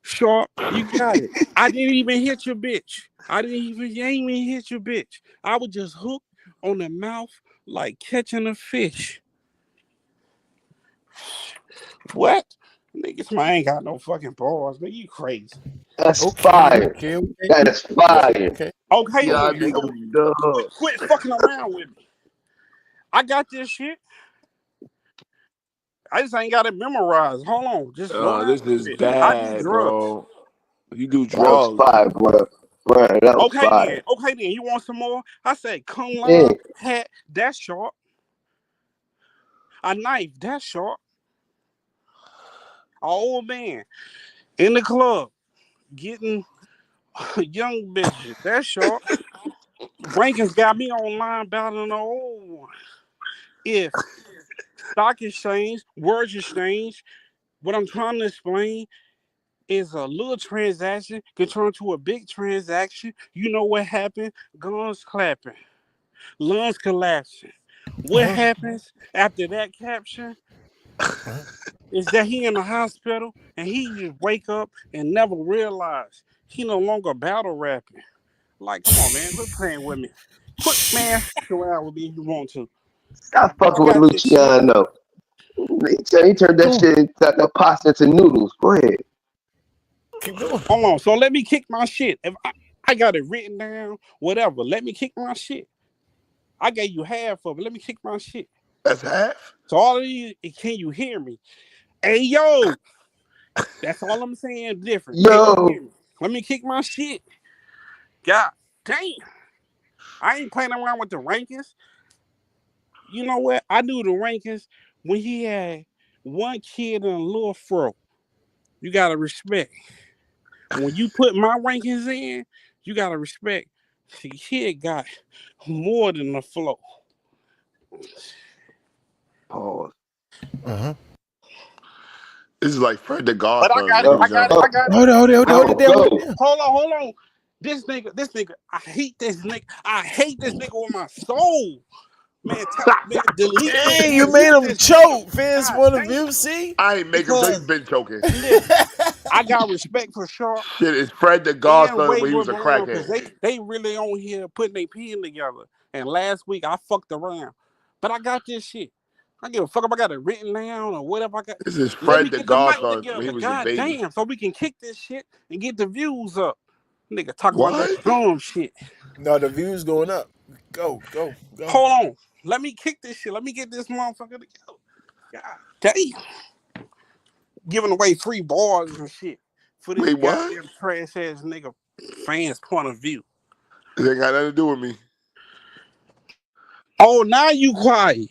Sharp, you got it. I didn't even hit your bitch. You ain't even hit your bitch. I was just hooked on the mouth like catching a fish. What? Niggas, I ain't got no fucking balls. Man, you crazy. That's Okay, fire. okay. That is fire. Okay. Okay Y'all then. niggas dub. Quit fucking around with me. I got this shit. I just ain't got it memorized. Hold on. Just slow down This a little is bit. I do bad, drugs. bro. You do That was drugs. fire, bro. Bro, that was Okay fire. then. You want some more? I said come Yeah. line, hat, that's short. A knife, that's short. An old man in the club getting young bitches, that's short. Rankins got me online battling the old one. If stock exchange, words exchange, what I'm trying to explain is a little transaction can turn to a big transaction. You know what happened? Guns clapping, lungs collapsing. What happens after that caption is that he in the hospital and he just wake up and never realize he no longer battle rapping. Like, come on, man, quit playing with me. Quit, man, fuck around with me if you want to. Stop I fucking with got this shit. Luciano. He turned that shit, that pasta into noodles. Go ahead. Keep going. Hold on, so let me kick my shit. If I got it written down, whatever, let me kick my shit. I gave you half of it. Let me kick my shit. That's half. So all of you, can you hear me? Hey, yo. That's all I'm saying different. Can you hear me? Let me kick my shit. God damn. I ain't playing around with the rankings. You know what? I knew the rankings when he had one kid and a little fro. You gotta respect. When you put my rankings in, you gotta respect. The kid got more than the flow. Pause. This is like Fred the But I Godson got when it. he was young. Hold it down. Hold on. This nigga, I hate this nigga with my soul. Man, delete this. Dang, Man, you made mute him this choke. nigga. Fans God point of damn. view, see? I ain't make him so he's Because been choking. listen, I got respect for Sharp Shit, it's Fred the and Godson when he Waver was a Brown because crackhead. they really on here putting their pen together. And last week I fucked around. But I got this shit. I give a fuck if I got it written down or whatever I got. This is Let me Fred the get the mic Godson when he together. was a God baby. damn. So we can kick this shit and get the views up. Nigga talk about What? that dumb shit. No, the view's going up. Go. Hold on. Let me kick this shit. Let me get this motherfucker together. God damn. Giving away free bars and shit for this Wait, what? goddamn trash ass nigga fans' point of view. It ain't got nothing to do with me. Oh, now you quiet.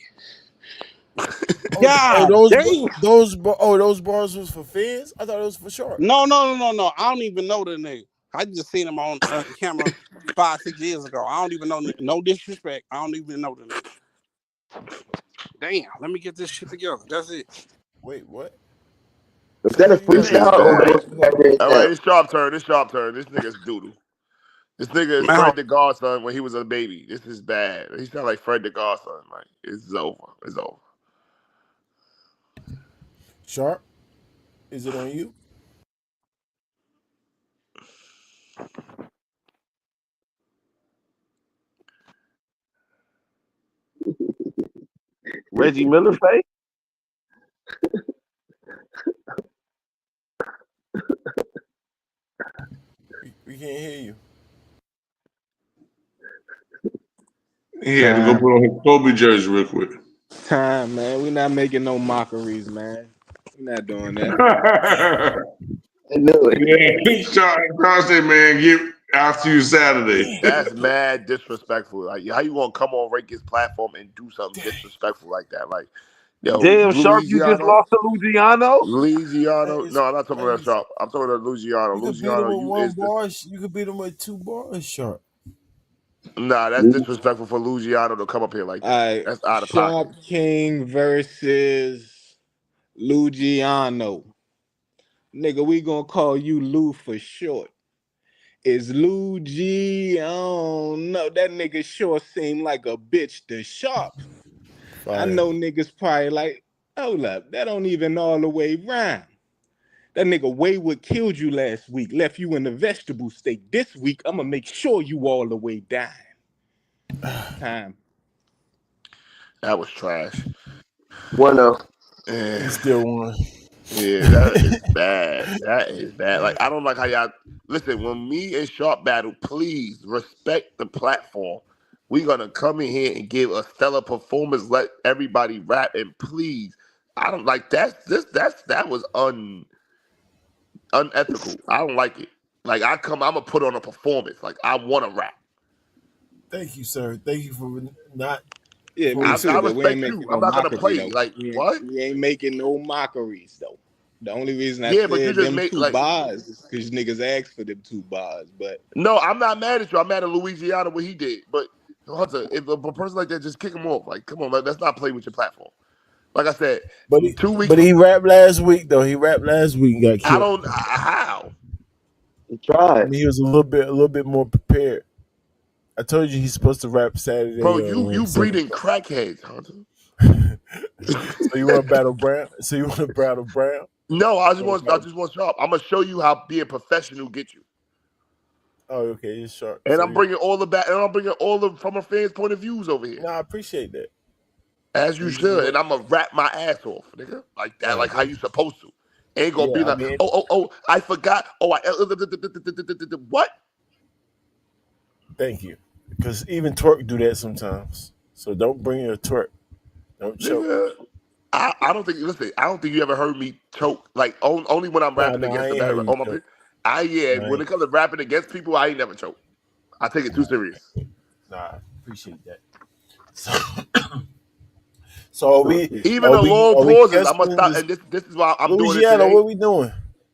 God damn. Those bars was for fans? I thought it was for sure. No. I don't even know the nigga. I just seen him on camera 5-6 years ago. I don't even know. No disrespect. I don't even know the nigga. Damn. Let me get this shit together. That's it. Wait, what? Is that a This is freestyle or bad. was that All right, it's sharp turn. This nigga's doodle. This nigga is Man, Fred the Godson when he was a baby. This is bad. He sound like Fred the Godson. Like it's over. It's over. Sharp? Is it on you? Reggie Miller face? He had to go put on his Kobe jersey real quick. Time, man. We're not making no mockeries, man. We're not doing that. I knew it. Yeah, Sean said, man, I'll see you Saturday. That's mad disrespectful. Like, how you gonna come on Rankins platform and do something disrespectful like that? Like, yo, Damn, Sharp, you just lost to Luciano? No, I'm not talking about Sharp. I'm talking about Luciano. You could beat him with one bar. You could beat him with 2 bars, Sharp. Nah, that's disrespectful for Luciano to come up here like that. All right, that's out of Sharp pocket. King versus Luciano. Nigga, we gonna call you Lou for short. Is Lou G? I don't know. That nigga sure seem like a bitch to Sharp. Fire. I know niggas probably like, hold up, that don't even all the way rhyme. That nigga Wayward killed you last week, left you in the vegetable state. This week, I'm gonna make sure you all the way dying. Time. That was trash. 1-0. He still won. Yeah, that is bad. That is bad. Like, I don't like how y'all listen. When me and Sharp battle, please respect the platform. We're gonna come in here and give a stellar performance. Let everybody rap, and please, I don't like that. That was unethical. I don't like it. Like, I'm gonna put on a performance. Like, I want to rap. Thank you, sir. Thank you for not. Yeah, I respect you. I'm not gonna play. Though. Like, what? We ain't making no mockeries though. The only reason I but you said just them make 2 like bars is because niggas asked for them 2 bars. But no, I'm not mad at you. I'm mad at Louisiana what he did. But Hunter, if a person like that, just kick him off. Like, come on, let's not play with your platform. Like I said, But 2 weeks. But he rapped last week though. He rapped last week and got killed. I don't how. He tried. I mean, he was a little bit more prepared. I told you he's supposed to rap Saturday. Bro, you breeding crackheads, Hunter. So you want to battle Brown? No, I just want Sharp. I'm gonna show you how being professional get you. Oh, okay, you're Sharp. And I'm bringing all the from a fan's point of views over here. No, I appreciate that. As you should, and I'm gonna rap my ass off, nigga, like that, like how you supposed to. Ain't gonna be like, I forgot. What? Thank you, because even Twerk do that sometimes. So don't bring your Twerk. Don't choke. Nigga, I don't think. Listen, I don't think you ever heard me choke. Like only when I'm rapping against the battle. When it comes to rapping against people, I ain't never choke. I take it too serious. Nah, I appreciate that. So long pauses, I'm gonna stop. And this is why I'm doing it today. What are we doing?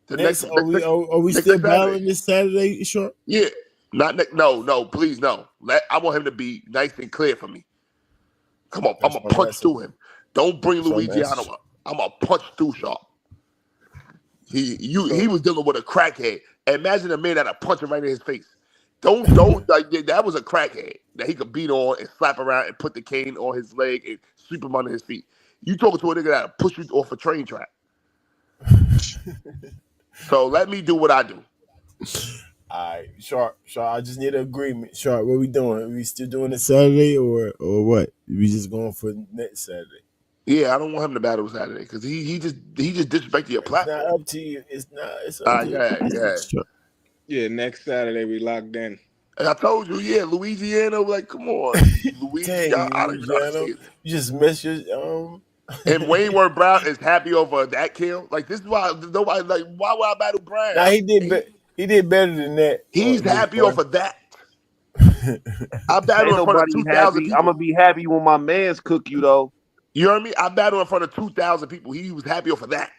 Are we still battling this Saturday? Sure. Yeah. No, please no. I want him to be nice and clear for me. Come on, I'm gonna punch through him. Don't bring Louisiana up. I'm gonna punch through Sharp. He was dealing with a crackhead. Imagine a man that'll punch him right in his face. Don't like that was a crackhead that he could beat on and slap around and put the cane on his leg and sweep him under his feet. You talking to a nigga that'll push you off a train track. So let me do what I do. All right, Sharp. I just need an agreement. Sharp, what we doing? Are we still doing it Saturday or what? We just going for next Saturday? Yeah, I don't want him to battle Saturday because he just disrespected your platform. It's not up to you. It's up to you. Yeah, next Saturday we locked in. And I told you, Louisiana. Like, come on, Louisiana. You just mess your And Wayward Brown is happy over that kill. Like, this is why nobody like. Why would I battle Brown? Nah, he did better than that. He's happy over that. I battle in front of 2,000 people. I'm gonna be happy when my man's cook you though. You know what I mean? I battled in front of 2,000 people. He was happy over that.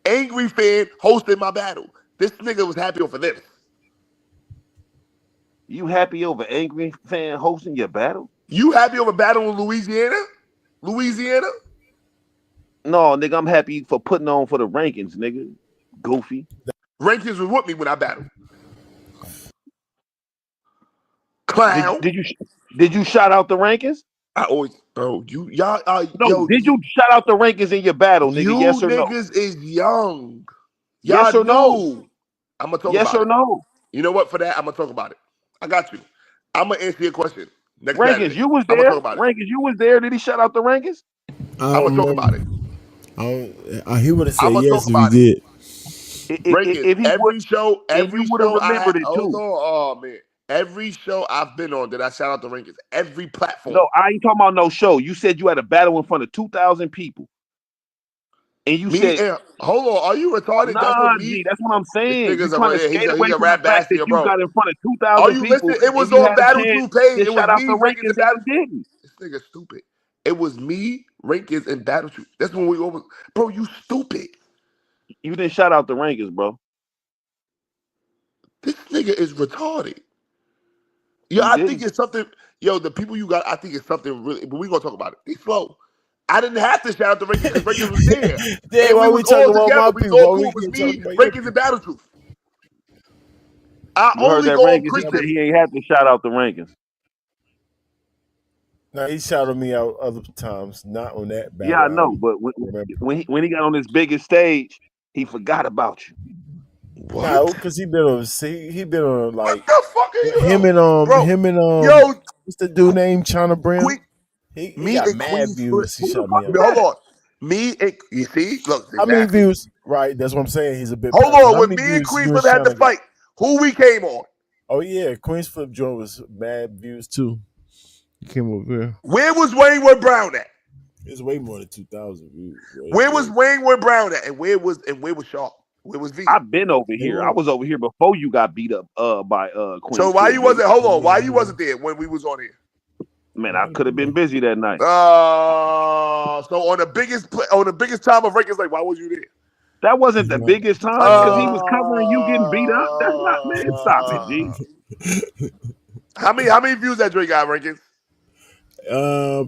Angry fan hosted my battle. This nigga was happy over this. You happy over angry fan hosting your battle? You happy over battling Louisiana? Louisiana? No, nigga, I'm happy for putting on for the rankings, nigga. Goofy. Rankings was with me when I battled. Clown. Did you shout out the rankings? I always, bro. Y'all. Did you shout out the rankings in your battle, nigga? Yes or no? You niggas is young. Yes or no? I'm gonna talk about it. Yes or no? You know what? For that, I'm gonna talk about it. I got you. I'm gonna answer your question. Next rankings, Saturday. you was there. Rankings, you was there. Did he shout out the rankings? I'm gonna talk about it. He would have said yes if he did. Rankings, every show I had. Hold on, oh man. Every show I've been on, did I shout out the rankings? Every platform. No, I ain't talking about no show. You said you had a battle in front of 2,000 people, and you said, hold on, are you retarded? "Nah, That's what me. G, that's what I'm saying." This You nigga's trying to he's skate away a from the rap fact that bastard, you bro. got in front of Are 2,000 you people, listening? It was and you on had a Battle chance 2 page. to It was shout out me, the Rankins, rankings, and and Battle. you didn't. This nigga stupid. It was me, Rankins, and Battle Truth. That's when we over. Bro, you stupid. You didn't shout out the rankings, bro. This nigga is retarded. Yo, You I think didn't. it's something. Yo, the people you got, I think it's something really. But we gonna talk about it. They slow. I didn't have to shout out the Rankins because Rankins was there, Damn, and why we we was all talking about together. my We was people? all Why cool. we It was can't talk me, about your Rankins, and people? Battle Truth. I You heard only that go on rankings? He said Christian. he ain't had to shout out the rankings. Now he shouted me out other times, not on that battle. Yeah, I know, but when he got on this biggest stage, he forgot about you. What? No, because he been on like what the fuck are you him and yo, what's the dude named China Brown? Queen, He me got and mad Queen's views. He shouted me out. Hold on. Me and you see, look, How many exactly. views? Right, that's what I'm saying. He's a bit. Hold popular. on, How when many me and views Queen you Flip and had to China got? fight, who we came on? Oh yeah, Queen's Flip Joint was mad views too. He came over here. Where was Wainward Brown at? It's way more than 2,000 views. Where was Wainward Brown at? And where was Shaw? Where was V? I've been over here. I was over here before you got beat up by Queen. So why you wasn't? Hold on, why you Mm-hmm. wasn't there when we was on here? Man, I could have been busy that night. So on the biggest time of Rankings, like why was you there? That wasn't the biggest time because he was covering you getting beat up. That's not, man. Stop it, G. How many views that Drake got, Rankings?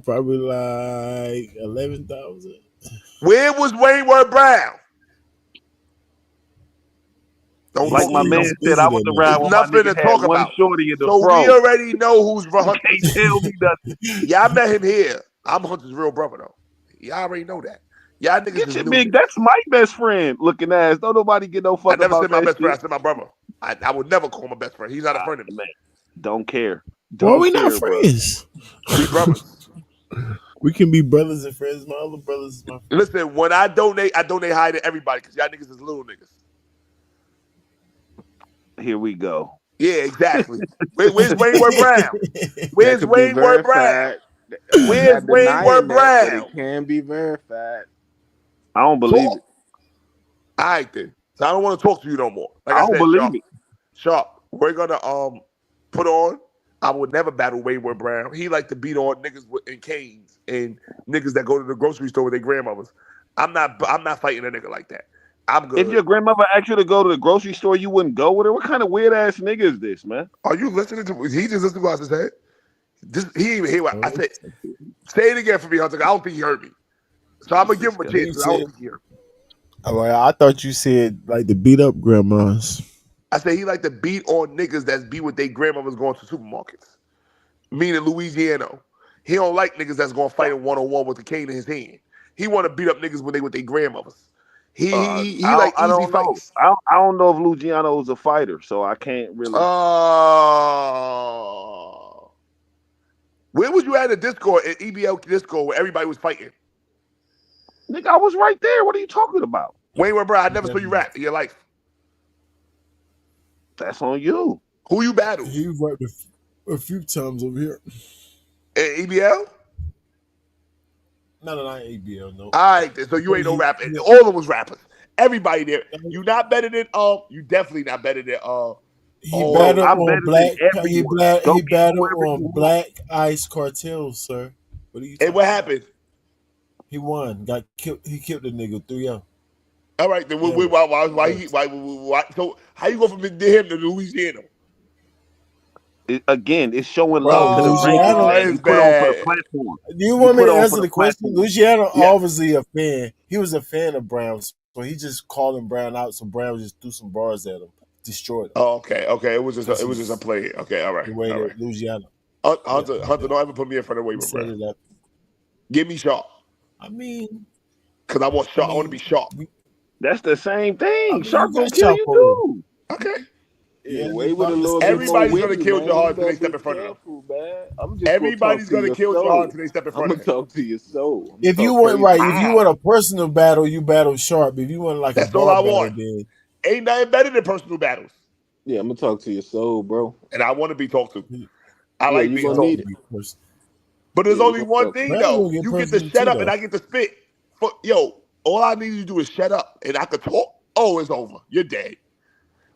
Probably like 11,000. Where was Wainward Brown? Like my man said, I was around when my nothing nigga to had talk one about. shorty in the So fro. we already know who's Hunter's. Can't tell me nothing. Y'all met him here. I'm Hunter's real brother though. Y'all already know that. Y'all niggas Get your big. That's my best friend looking ass. Don't nobody get no fuck I never about said my that best friend. shit. I said my brother. I would never call him a best friend. He's not a friend of me. Man, don't care. Why we not friends? We brothers. We can be brothers and friends. My other brothers is my friends. Listen, when I donate high to everybody because y'all niggas is little niggas. Here we go. Yeah, exactly. Where's Wainward Brown? Where's Wainward Brown? Where's Wainward Brown? But it can be verified. I don't believe it. All right then. So I don't want to talk to you no more. Like I don't believe it. Sharp, we're gonna put on. I would never battle Wainward Brown. He like to beat on niggas in canes and niggas that go to the grocery store with their grandmothers. I'm not fighting a nigga like that. I'm good. If your grandmother asked you to go to the grocery store, you wouldn't go with her. What kind of weird ass nigga is this, man? Are you listening to? He just listened to what I said. He didn't even hear what I said. Say it again for me, Hunter. I don't think he heard me. So I'm gonna give him a chance. I don't think he heard me. I thought you said like the beat up grandmas. I said he like to beat on niggas that's beat with their grandmothers going to supermarkets. Meaning Louisiana. He don't like niggas that's gonna fight him one-on-one with a cane in his hand. He want to beat up niggas when they with their grandmothers. He like easy fights. I don't know if Luciano is a fighter, so I can't really. Where was you at Discord, at EBL Discord, where everybody was fighting? Nigga, I was right there. What are you talking about? Wainward Brown, I never saw you rap in your life. That's on you. Who you battled? He rapped a few times over here. At EBL? No, not ABL, no. All right, so you ain't no rapper. All of them was rappers. Everybody there. You not better than you definitely not better than He battled on Black. He battled on Black Ice Cartel, sir. What are you? And what happened? He won. Got killed. He killed the nigga 3-0. All right, then why? So how you go from him to Louisiana? Again, it's showing love to the rankings that you put on for the platform. Do you want me to answer the question? Luciano obviously a fan. He was a fan of Brown, so he just called him Brown out. So Brown just threw some bars at him, destroyed him. Oh, okay. It was just a play. Okay, all right. The way that Luciano. Hunter, don't ever put me in front of Wainward Brown. Give me Sharp. I mean, because I want Sharp. I want to be Sharp. That's the same thing. Sharp gonna kill kill you too. Okay. Yeah, way with a little everybody's bit gonna kill Jahar until they step in front of him. Everybody's gonna kill Jahar until they step in front of him. I'm gonna talk to your soul. If you want if you want a personal battle, you battle Sharp. If you want like that's a all I battle, want. then Ain't nothing better than personal battles. Yeah, I'm gonna talk to your soul, bro. And I want to be talked to. I Yeah, like you being gonna talked need to. it. But there's Yeah, you only gonna one talk. thing Brad though. gonna get You get to personal shut too, up and though. I get to spit. Yo, all I need you to do is shut up and I could talk. Oh, it's over. You're dead.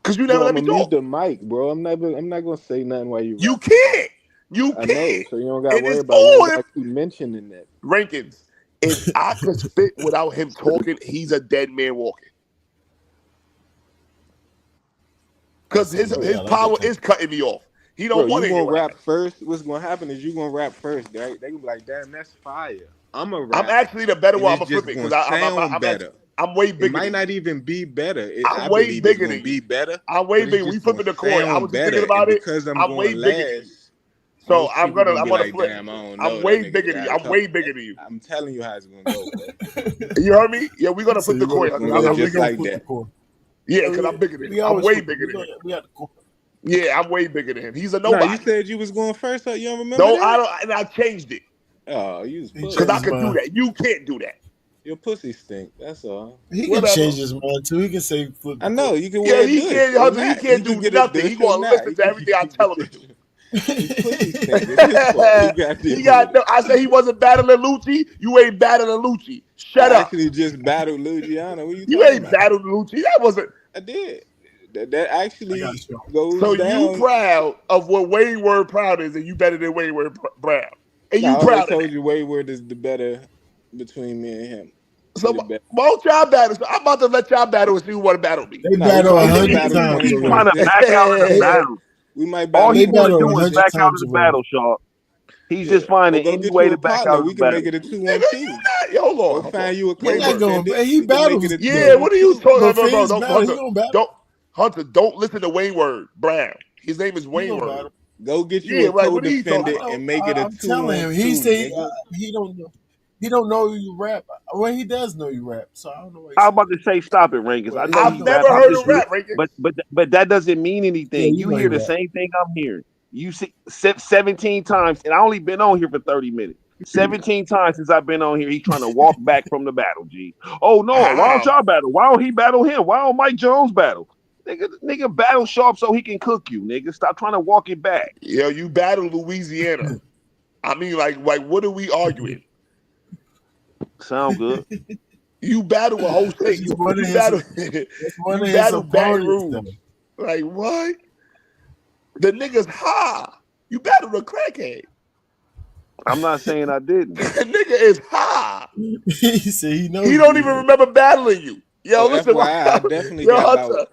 Cause you never Bro, let I'm me gonna mute talk. the mic, bro. I'm not gonna say nothing while you You rapping, bro. can't. You I know, can't. so you don't gotta And worry it's about it. You don't on gotta keep mentioning that. Rankins. If I could spit without him talking, he's a dead man walking. Because his Oh, yeah, his I like power that type. is cutting me off. He Bro, don't want you to hear gonna what I rap got. first. What's gonna happen is you gonna rap first. They gonna be like, damn, that's fire. I'm a I'm rap, actually the better and one. I'm it's gonna flip just it gonna because sound better. I'm way It bigger might than not you. even be better. I'm I way believe it's bigger gonna than you. be better, I'm way but it's bigger. We just gonna flipping the coin. I was sound just thinking better. And about it. because I'm I'm way going bigger than you. last, So most I'm people gonna be gonna like, flip. damn, I don't I'm know that way nigga bigger than you. bad I'm way talking. bigger than you. I'm telling you how it's gonna go, bro. You heard me? Yeah, we're gonna So flip the coin. It's gonna I'm go we bigger just gonna than like you. flip the that. coin. Yeah, because I'm bigger than We him. I'm always way flip. bigger than him. We got the coin. Yeah, I'm way bigger than him. He's a No, you nobody. said you was going first. So you don't remember No, that? I don't. And I changed it Oh, you was He because pussy. I changed his could do mind. that. You can't do that. Your pussy stink. That's all. He can Whatever. change his mind too. He can say flip I the know coin. you can Yeah, wear he this can't. or Hunter, he not. can't He can do get a nothing. this He or gonna not. listen He to can everything I make a tell him to do. decision. His pussy stink. It's his fault. He got to He deal with got it. no. I said he wasn't battling Lucci. You ain't battling Lucci. Shut I up. actually just battled Luciano. What are you You talking ain't about? battled Lucci. That wasn't. I did. That I got actually you. So goes you down. proud of what Wayward proud is, and you better than Wayward Brown, and No, I you already proud of that. told you Wayward is the better between me and him. So He the best. won't y'all battle? So I'm about to let y'all battle and see who want to battle me. They No, we battle might just 100 battle times He's already. trying to 2026. back out of the battle. We might All battle he They want to battle do is 2026. 100 back out of times the already. battle, Sharp. He's Yeah. just Or finding go any get way you to a back partner. out of We the can make battle. it a Nigga, 2-1-2. you not. Yo, hold Go on. find you a He not Wayward. co-defendant. gonna. He We can make it battles a Yeah, though. what are you 2-1-2. talking But about, for bro? his Don't battle, he Hunter. gonna battle. Don't listen to Wayward Brown. His name is He gonna Wayward. battle. Go get you Yeah, a right. What are you talking I co-defendant about? know. and make it a I'm telling him. He 2-on-2, say nigga. he don't know. He don't know you rap. Well, he does know you rap. So I don't know why he I was said about that. to say, stop it, Rankins. I But know he I've he gonna never rap heard with him you, rap, Rankin. but that doesn't mean yeah, anything. you You know he hear the rap. same thing I'm hearing. You see 17 times, and I only been on here for 30 minutes. 17 times since I've been on here, he's trying to walk back from the battle, G. Oh no, why don't How? y'all battle? Why don't he battle him? Why don't Mike Jones battle? Nigga battle Sharp so he can cook you, nigga. Stop trying to walk it back. Yo, you battle Louisiana. I mean, like, what are we arguing? Sound good. You battle a whole state. That's one of You his. battle, That's one you of his battle Baton opponents, though. Rouge. Like what? The nigga's high. You battle a crackhead. I'm not saying I didn't. The nigga is high. He said he knows He don't you. even remember battling you. Yo, Oh, listen, FYI, I definitely yo, got about Hunter,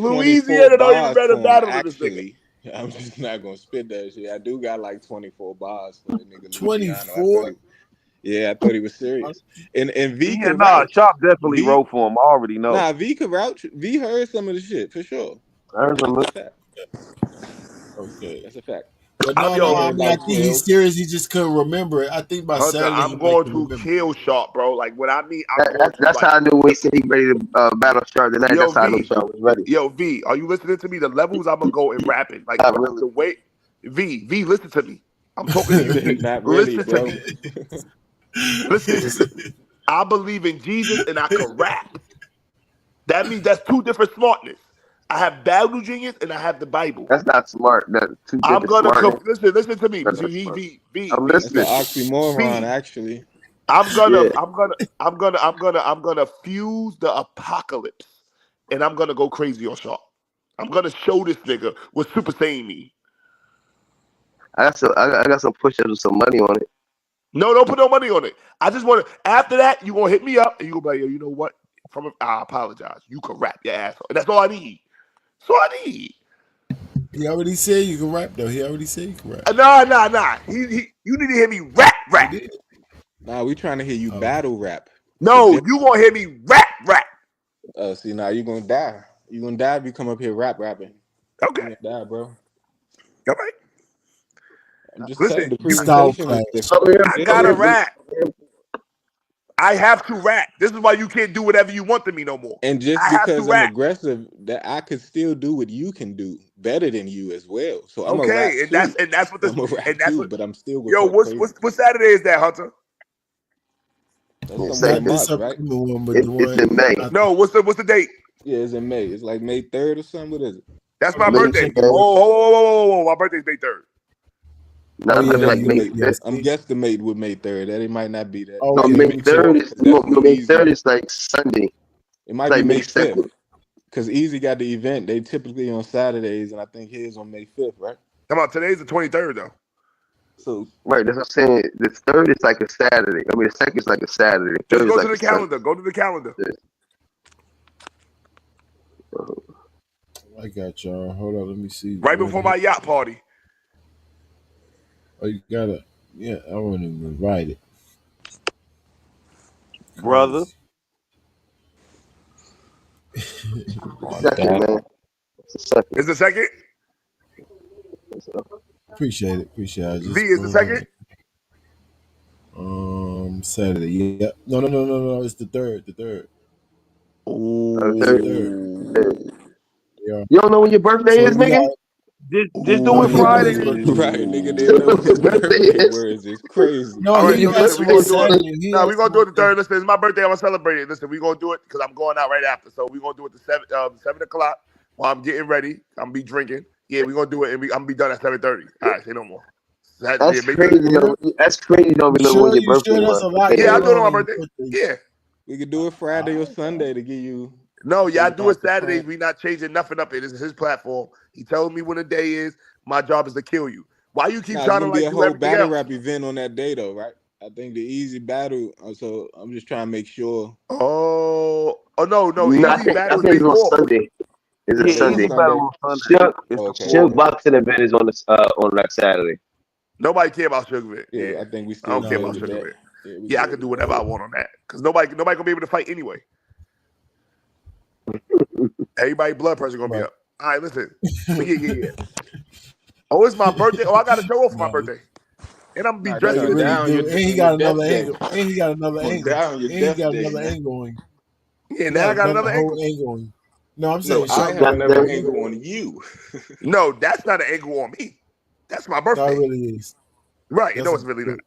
24 Louisiana don't even bars remember for him, battling this nigga. actually. I'm just not going to spit that shit. I do got like 24 bars for the nigga Luciano. 24. I thought he was serious. And V Yeah, could nah, vouch. Sharp definitely V, wrote for him. I already know. nah, V could vouch. V heard some of the shit, for sure. There's a That's look. a fact. Okay. That's a fact. But I'm no, He yo, I heard mean, I like think he's 12. serious. He just couldn't remember it. I think by Hunter, Saturday he I'm might going can to remember. kill Sharp, bro. Like what I mean, I'm going to That's like. how I knew when he said he ready to battle Sharp tonight. Yo, That's how I know V. Sharp was ready. Yo, V, are you listening to me? The levels I'm gonna go in rapping, like Not really. the way. V, listen to me. I'm talking to He you, said, V. not really, Listen to bro. me. Listen. I believe in Jesus and I can rap. That means that's two different smartness. I have Battle Genius and I have the Bible. That's not smart. That's two I'm different gonna smartness. listen to me. That's not smart. I'm That's an listening. oxymoron, actually. I'm Yeah. gonna fuse the apocalypse and I'm gonna go crazy on Sharp. I'm gonna show this nigga what Super Saiyan mean. I got some push-ups with some money on it. No, don't put no money on it. I just want to. After that, you gonna hit me up and you gonna be like, yo, you know what? I apologize. You can rap your ass off. And that's all I need. That's all I need. He already said you can rap, though. He already said you can rap. Nah. You need to hear me rap. He did. Nah, we trying to hear you battle rap. No, you gonna hear me rap. Oh, see, now you gonna die. You gonna die if you come up here rapping. Okay. You gonna die, bro. All right. I'm just Listen, saying the Style presentation is class. different. I gotta rap. I have to rap. This is why you can't do whatever you want to me no more. And just I have to because I'm rap. aggressive, that I could still do what you can do better than you as well. So I'm a rap Okay, too. and that's what this I'm a rap and that's too, what. but I'm still gonna Yo, talk crazy. what Saturday is that, Hunter? That's Not this upcoming one, but the one. It's in May. No, what's the date? Yeah, it's in May. It's like May 3rd or something. What is it? That's my Oh, yeah, birthday. check it. Oh, my birthday's May 3rd. No, Oh, yeah, nothing like yeah, May yeah. 5th. I'm guesstimating with May 3rd. That it might not be that. Oh, No, yeah. May Let me check. 3rd is That's when May 3rd Easy. is like Sunday. It It's might like be May May 5th 2nd. because Easy got the event. They typically on Saturdays, and I think his on May 5th, right? Come on, today's the 23rd though. So Right, that's what I'm saying. The 3rd is like a Saturday. I mean, the 2nd is like a Saturday. The Just 3rd go is to like the a calendar. Go to the calendar. I got y'all. Hold on. Let me see. Right before my yacht party. Oh, you gotta. Yeah, I won't even invite it. brother. Second, man. It's a second. Is the second? Appreciate it. Appreciate it. V is the second? Saturday. Yeah. No. It's the third. The third. Third. Yeah. You don't know when your birthday So is, you nigga? got. Just do it Friday. right, nigga didn't know his birthday words. It's crazy. No, All right, he so asked listen, for we're a gonna do Saturday. it. He Nah, we're asked gonna do it for the third. Listen, it's my birthday. I'm gonna celebrate it. Listen, we're gonna do it because I'm going out right after. So we're gonna do it at 7 o'clock while I'm getting ready. I'm gonna be drinking. Yeah, we're gonna do it, and I'm gonna be done at 7:30. All right, say no more. That's crazy. That's crazy. You don't even know when your birthday That's was. a lot Yeah, I going do it on on my on birthday. your birthday. Yeah. We could do it Friday or Sunday to give you. No, y'all do it the Saturdays. time. We not changing nothing up. This is his platform. He telling me when the day is. My job is to kill you. Why you keep Nah, it's trying to gonna be like a do whole everything battle else? rap event on that day, though, right? I think the Easy battle. So I'm just trying to make sure. Oh no. No, I Easy think battle is it's May on 4th. Sunday. It's a Yeah, Sunday. it's Sunday. Okay. Shug boxing event is on that Saturday. Nobody care about Sugar. Yeah, I think we I still don't care good about with that. Sugar. Yeah, we Yeah, I good can do with whatever that. I want on that because nobody gonna be able to fight anyway. Everybody blood pressure gonna be Right. up. All right, listen. But yeah. Oh, it's my birthday. Oh, I got to show off for my birthday, and I'm gonna be Nah, dressed You to the really nines. down do. And he your got death another day. angle. And he got another On angle. down your And he death got day, another man. angle on you. Yeah, He now I got got another whole angle. angle on you. No, I'm No, saying I Shug have got another another angle on you. No, that's not an angle on me. That's my No, it birthday. really is. Right? That's No, it's really not.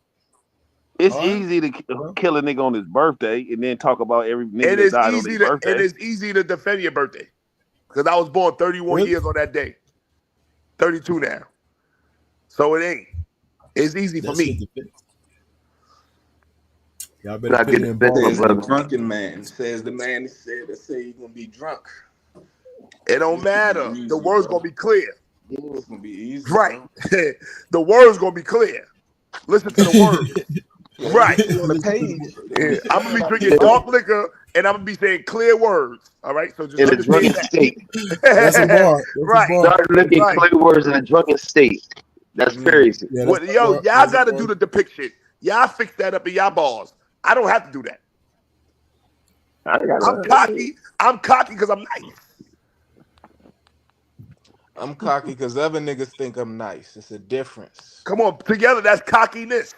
It's all right. easy to kill a nigga on his birthday and then talk about every nigga And that it's died on his easy to birthday. defend your birthday because I was born 31 Really? years on that day. 32 now, so it ain't. It's easy for That's your me. defense. Y'all better Not put it good in defense, my bars. Says the brother. drunken man. Says the man that said that say he's gonna be drunk. It don't This gonna be matter. The easy, word's bro. gonna be clear. It's gonna be easy, Right. bro. The word's gonna be clear. Listen to the words. Yeah, it's Right. gonna be on the page. They're gonna Yeah. be I'm gonna saying be I drinking be drunk. dark liquor and I'm gonna be saying clear words. All right. So just In a understand drunken state. That's a that. bar. That's a Right. bar. Start looking Right. clear words in a drunken state. That's crazy. Yeah, that's What, a yo, bar. y'all That's a gotta bar. do the depiction. Y'all fix that up in y'all bars. I don't have to do that. I got I'm cocky. I'm cocky because I'm nice. I'm cocky because other niggas think I'm nice. It's a difference. Come on, together, that's cockiness.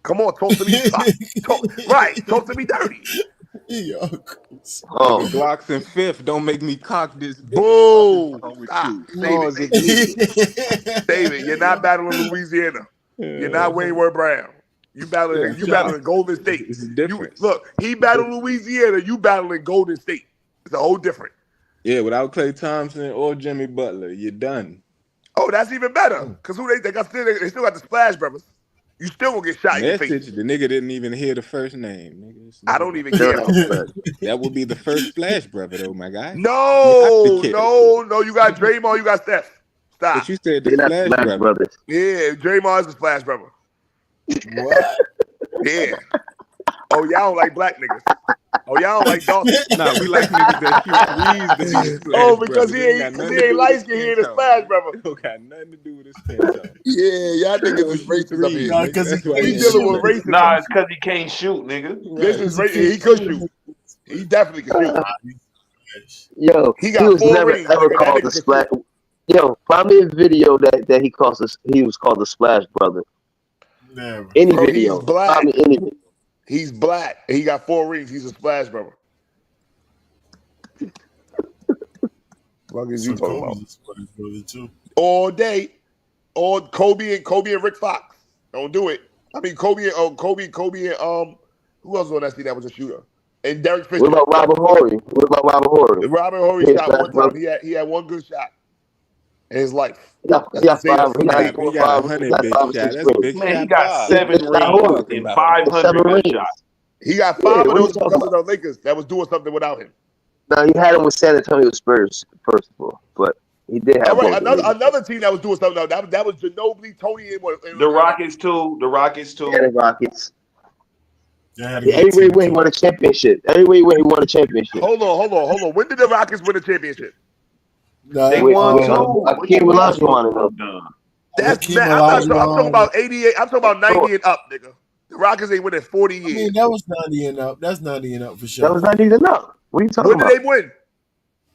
Come on, talk to me. Talk to me dirty. Yo, Nigga, Oh, Glocks in fifth don't make me cock this bitch. What is Boom. wrong with Stop. you? Save Pause if needed. Save it. You're not battling Louisiana. You're not Wayward Brown. You battling Golden State. It's a You difference. look, he battled Louisiana, you battling Golden State. It's a whole different. Yeah, without Klay Thompson or Jimmy Butler, you're done. Oh, that's even better. Cause who they got they still got the Splash Brothers. You still gonna get shot in your face. Message, the nigga didn't even hear the first name. Nigga, this I nigga don't even still care. not spread. that would be the first Splash brother, though, my guy. No. You got Draymond, you got Steph. Stop. But you said the They're not Splash Splash brother. Brothers. Yeah, Draymond is the Splash Brother. what? Yeah. Oh, y'all don't like black niggas. Oh, y'all don't like dark. Nah, we like niggas that shoot threes to be the Splash Oh, because brother. he It ain't got ain't nothing to do with light his skin, he skin ain't a tone. Splash Nigga. Brother. It don't got nothing to do with his skin tone. Yeah, y'all niggas is Shoot racist up threes, here. Nah, nigga. because That's why We he dealing ain't with shooting. racism. Nah, it's because he can't shoot, nigga. This is racist. He could shoot. He definitely can shoot. Yo, He he got was 4 never rings, ever nigga. That called nigga the can Splash. shoot. Yo, find me a video that he calls us. He was called the Splash Brother. Never. Any Bro, video. he's black. Find me any video. He's black. He got 4 rings. He's a Splash Brother. What is you So talking about? Kobe's a Splash Brother too. All day. All Kobe and Rick Fox. Don't do it. I mean Kobe and who else was on that team that was a shooter? And Derek Fisher. What about Robert Horry? Robert Horry His shot last one time. brother. He had one good shot in his life. He got That's the five. He got He four or got five. He 100 got big 5 or shot. 6 That's rings. big Man, he shot got Bob. It's 7 not rings Horry. Talking and about. 500 7 good rings. shots. He got Yeah, 5 of what are you those talking because of about? the Lakers that was doing something without him. No, he had him with San Antonio Spurs, first of all. But he did All have right, both the Lakers. another team that was doing something. No, that was Ginobili, Tony, and The Rockets too. Yeah, the Rockets. They had a good Everywhere team when he too. won a championship. Hold on. When did the Rockets win the championship? They With won with 2. What Akeem you mean? Olajuwon. Done. That's Hakeem mad. I'm talking Olajuwon. about 88. I'm talking about So 90 and up, nigga. The Rockets ain't winning 40 I years. mean, that was 90 and up. That's 90 and up for that sure. was not even enough. What are you talking When did about? they win?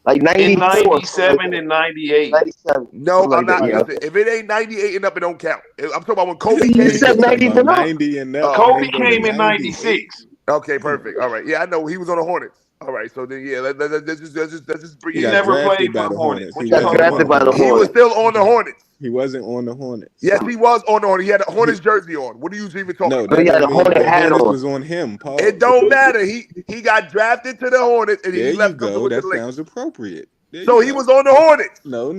Like In 94 or something like 97 that. and 98. 97. No, Something like I'm not. that. Yeah. Listen, if it ain't 98 and up, it don't count. I'm talking about when Kobe You came. said Niggas talking 90s about and up. 90 and up. Oh, They Kobe didn't go to came in 98. 96. okay, perfect. All right. Yeah, I know he was on the Hornets. All right, so then yeah, let's just bring He He it. got never drafted played by for the the Hornets. Hornets. What He you Got wasn't talking drafted on the about? by the He was Hornets. Hornets. still on the Hornets. He wasn't on the Hornets. Yes, he was on the Hornets. He had a Hornets jersey on. What are you even talking No, about? that He had don't a mean Hornet the hat Hornets on. was on him. It Pause. don't matter. He got drafted to the Hornets and There he you left them to go. went to That the Lakers. sounds appropriate. There So you he go. was on the Hornets. No.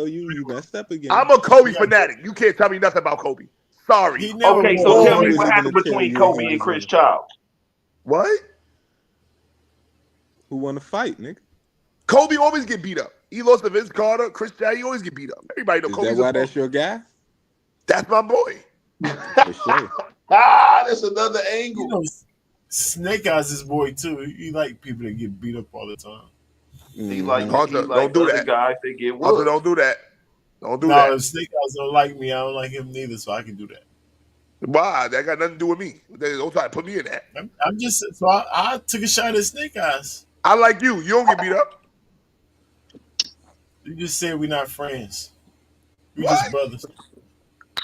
You messed up again. I'm a Kobe He got fanatic. You can't tell me nothing about Kobe. Sorry. He never Okay, wore so Oh, tell he me was what Hornets. even happened to tell between you he Kobe and was Chris on. Childs. What? Who won the fight, nigga? Kobe always get beat up. He lost to Vince Carter, Chris Childs. He always get beat up. Everybody know Is that Kobe's a why pro. that's your guy? That's my boy. For sure. That's another You angle. know, Snake Eyes is boy too. He like people that get beat up all the time. He like Mhm. Hunter, he like don't do other that. guys that get Hunter, whooped. don't do that. Don't do No, that. if Snake Eyes don't like me, I don't like him neither, so I can do that. Why? That got nothing to do with me. Don't try to put me in that. I'm just so I took a shot at Snake Eyes. I like you. You don't get beat up. You just said we're not friends. We What? just brothers.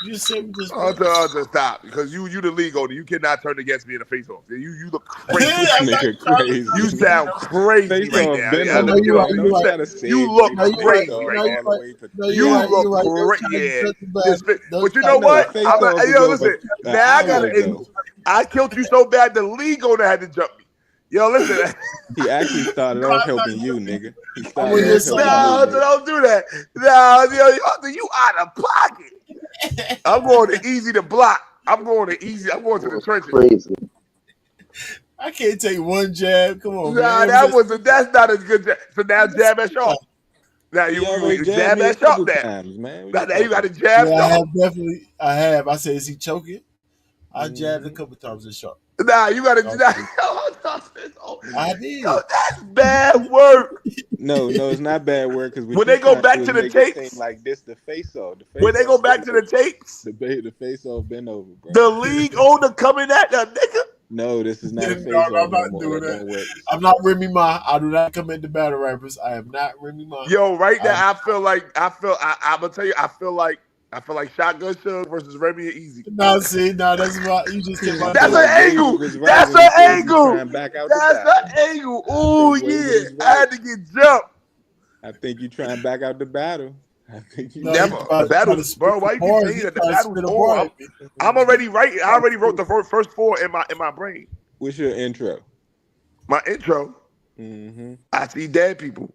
You just said we just brothers. Hunter, stop. Because you the league owner. You cannot turn against me in the face off. You look crazy. I'm not Nigga trying crazy. You sound crazy Face right off now. been Yeah, over, let me get you off. right, man. you Don't right. try to say You look No, you crazy right. right No, now. you all the right. way to No, You you're right. look You're right. Don't great, try to yeah. set the bad. Don't But you try know to- what? Face off was Yo, over listen. an Now I hour gotta. ago. I killed you so bad the league owner had to jump me. Yo, listen. He actually started No, off I'm not helping you, nigga. He I'm started on your off side. helping No, you, nigga. don't do that. No, yo, you out of pocket. I'm going to easy to block. I'm going to easy. I'm going to the trenches. Crazy. I can't take one jab. Come on, Nah, man. that's not as good. So now jab at Sharp. Now He you already jabbed jab me a at Sharp couple now. times, man. What Now you you got to talking jab Yeah, I Sharp. have definitely. I have. I say, is he choking? I about? jabbed a couple times at Sharp. Nah, you got to. Okay. I did. Yo, that's bad work. No, it's not bad work because When they go back to the make it tapes, seem like this the face off. The when they face go off back to the tapes, the face off been over, bro. the league owner coming at that nigga. No, this is not a No, face I'm off no not more. doing That that. don't work. I'm not Remy Ma. I do not come into battle rappers. I am not Remy Ma. Yo, right now I'm gonna tell you, I feel like Shotgun Shug versus Remy and Easy. No, see, no, that's why you just kept on That's doing an it. angle. Was right That's when he an said he angle. trying back out the That's battle. an angle. Oh I think Wade yeah, was I had right. to get jumped. I think you trying back out the battle. I think you No, Never. he tried to Battles, spit bro. Why you keep bars. saying He that? The tried to battle's spit a on. bar at me. I'm already right. I already wrote the first four in my brain. What's your intro? My intro. I see dead people.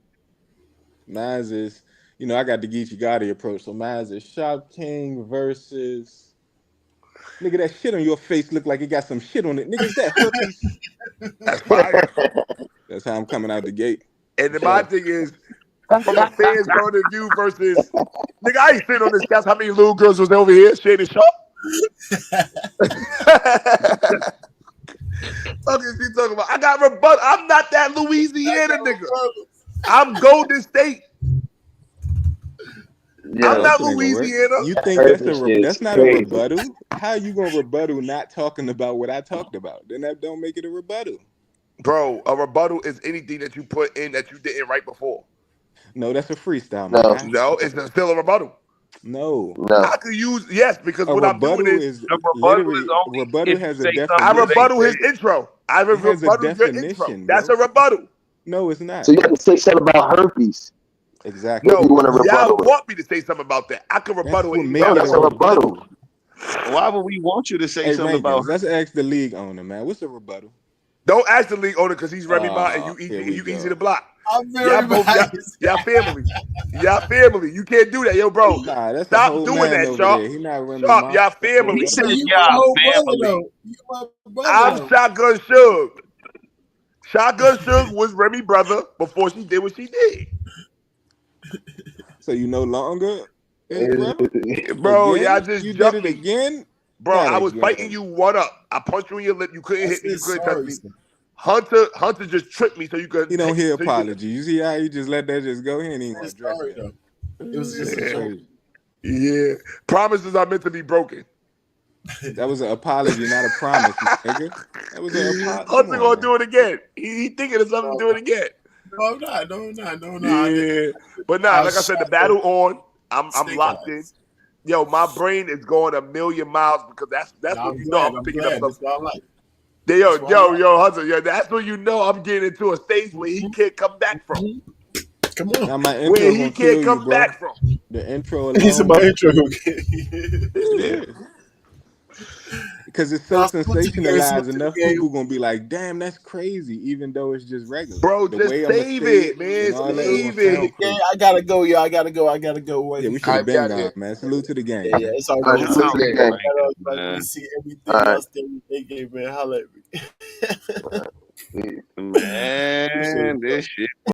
Mine's is, I got the Geechee Gotti approach. So mine's is Shop King versus. Nigga, that shit on your face look like it got some shit on it. Nigga, is that herpes? That's fire. That's how I'm coming out the gate. And then my thing is, from a fan's point of view versus, nigga, I ain't sitting on this couch. How many little girls was over here? Shady Sharp? Fuck is he talking about? I got rebuttal. I'm not that Louisiana nigga. I'm Golden State. Yeah, I'm not That ain't gonna work. Louisiana. You think that's Herpes that's is not crazy. a rebuttal? How you gonna rebuttal not talking about what I talked about? Then that don't make it a rebuttal. Bro, a rebuttal is anything that you put in that you didn't write before. No, that's a freestyle, my No. guy. No, it's still a rebuttal. No. No. I could use, yes, because A what I'm rebuttal doing is The rebuttal literally is only rebuttal if you has a say I something definition. rebuttal his they say. intro. I It has a rebuttal your intro. definition, That's bro. a rebuttal. No, it's not. So you have to say something about herpes Exactly. if you No, want to y'all rebuttal it. want me to say something about that. I can That's rebuttal what anything make No, I it that's a a want. rebuttal. Why would we want you to say Hey, something Rankins, about let's ask the league owner, man. What's a rebuttal? Don't ask the league owner because he's Remy Ma and Here we you easy go. to block. I'm Y'all very both biased. y'all family. Y'all family. You can't do that, yo, bro. Nah, that's a Stop whole doing man that, over Sharp. there. He not Remy Sharp, Ma. y'all That's a whole family. He other said, You person. my "Yeah, whole brother family." though. You my brother I'm though. Shotgun Suge. Shotgun Suge was Remy brother before she did what she did. So you no longer his brother? Bro, y'all Again? just You did jumped it me. again? Bro, Not I was fighting again. you one up. I punched you in your lip. You couldn't I hit me. You said couldn't touch sorry, me. sir. Hunter just tripped me so you could He don't hear so you could. apology. You see how you just let that just go? He ain't I even want said to address sorry that. though. It was just a That's Yeah. joke. crazy. Yeah. Promises are meant to be broken. That was an apology, not a promise, nigga. That was an apology. Come Hunter on, gonna man. do it again. He thinking of something to do it again. No, I'm not. No, I'm not. No, no. Yeah. But nah, like I said, the battle on. I'm Snake locked in. eyes. Yo, my brain is going a million miles because that's No, when I'm you know glad. I'm I'm picking up glad. some. That's what I like. Yo, That's what I like. Hunter, that's when you know I'm getting into a stage where he can't come back from. Come on. Now my Where intro he gonna can't kill you, come bro. back from. The intro He said alone. my intro. Okay. Yeah. Because it's so No, salute to the game. sensationalized, Salute to the enough game. people gonna be like, damn, that's crazy, even though it's just regular. Bro, The just way I'm gonna save say it, it man. and all that is gonna Save Salute to it. sound the game. crazy. I gotta go, yo. I gotta go. Yeah, we Wait. should have We been out here. gone, man. Salute to the game. Yeah, it's all All good. right, So, salute to the yeah, game. we Man, see everything All right. else that we think, man. Holla at me. Yeah. Appreciate man, it, bro. this shit.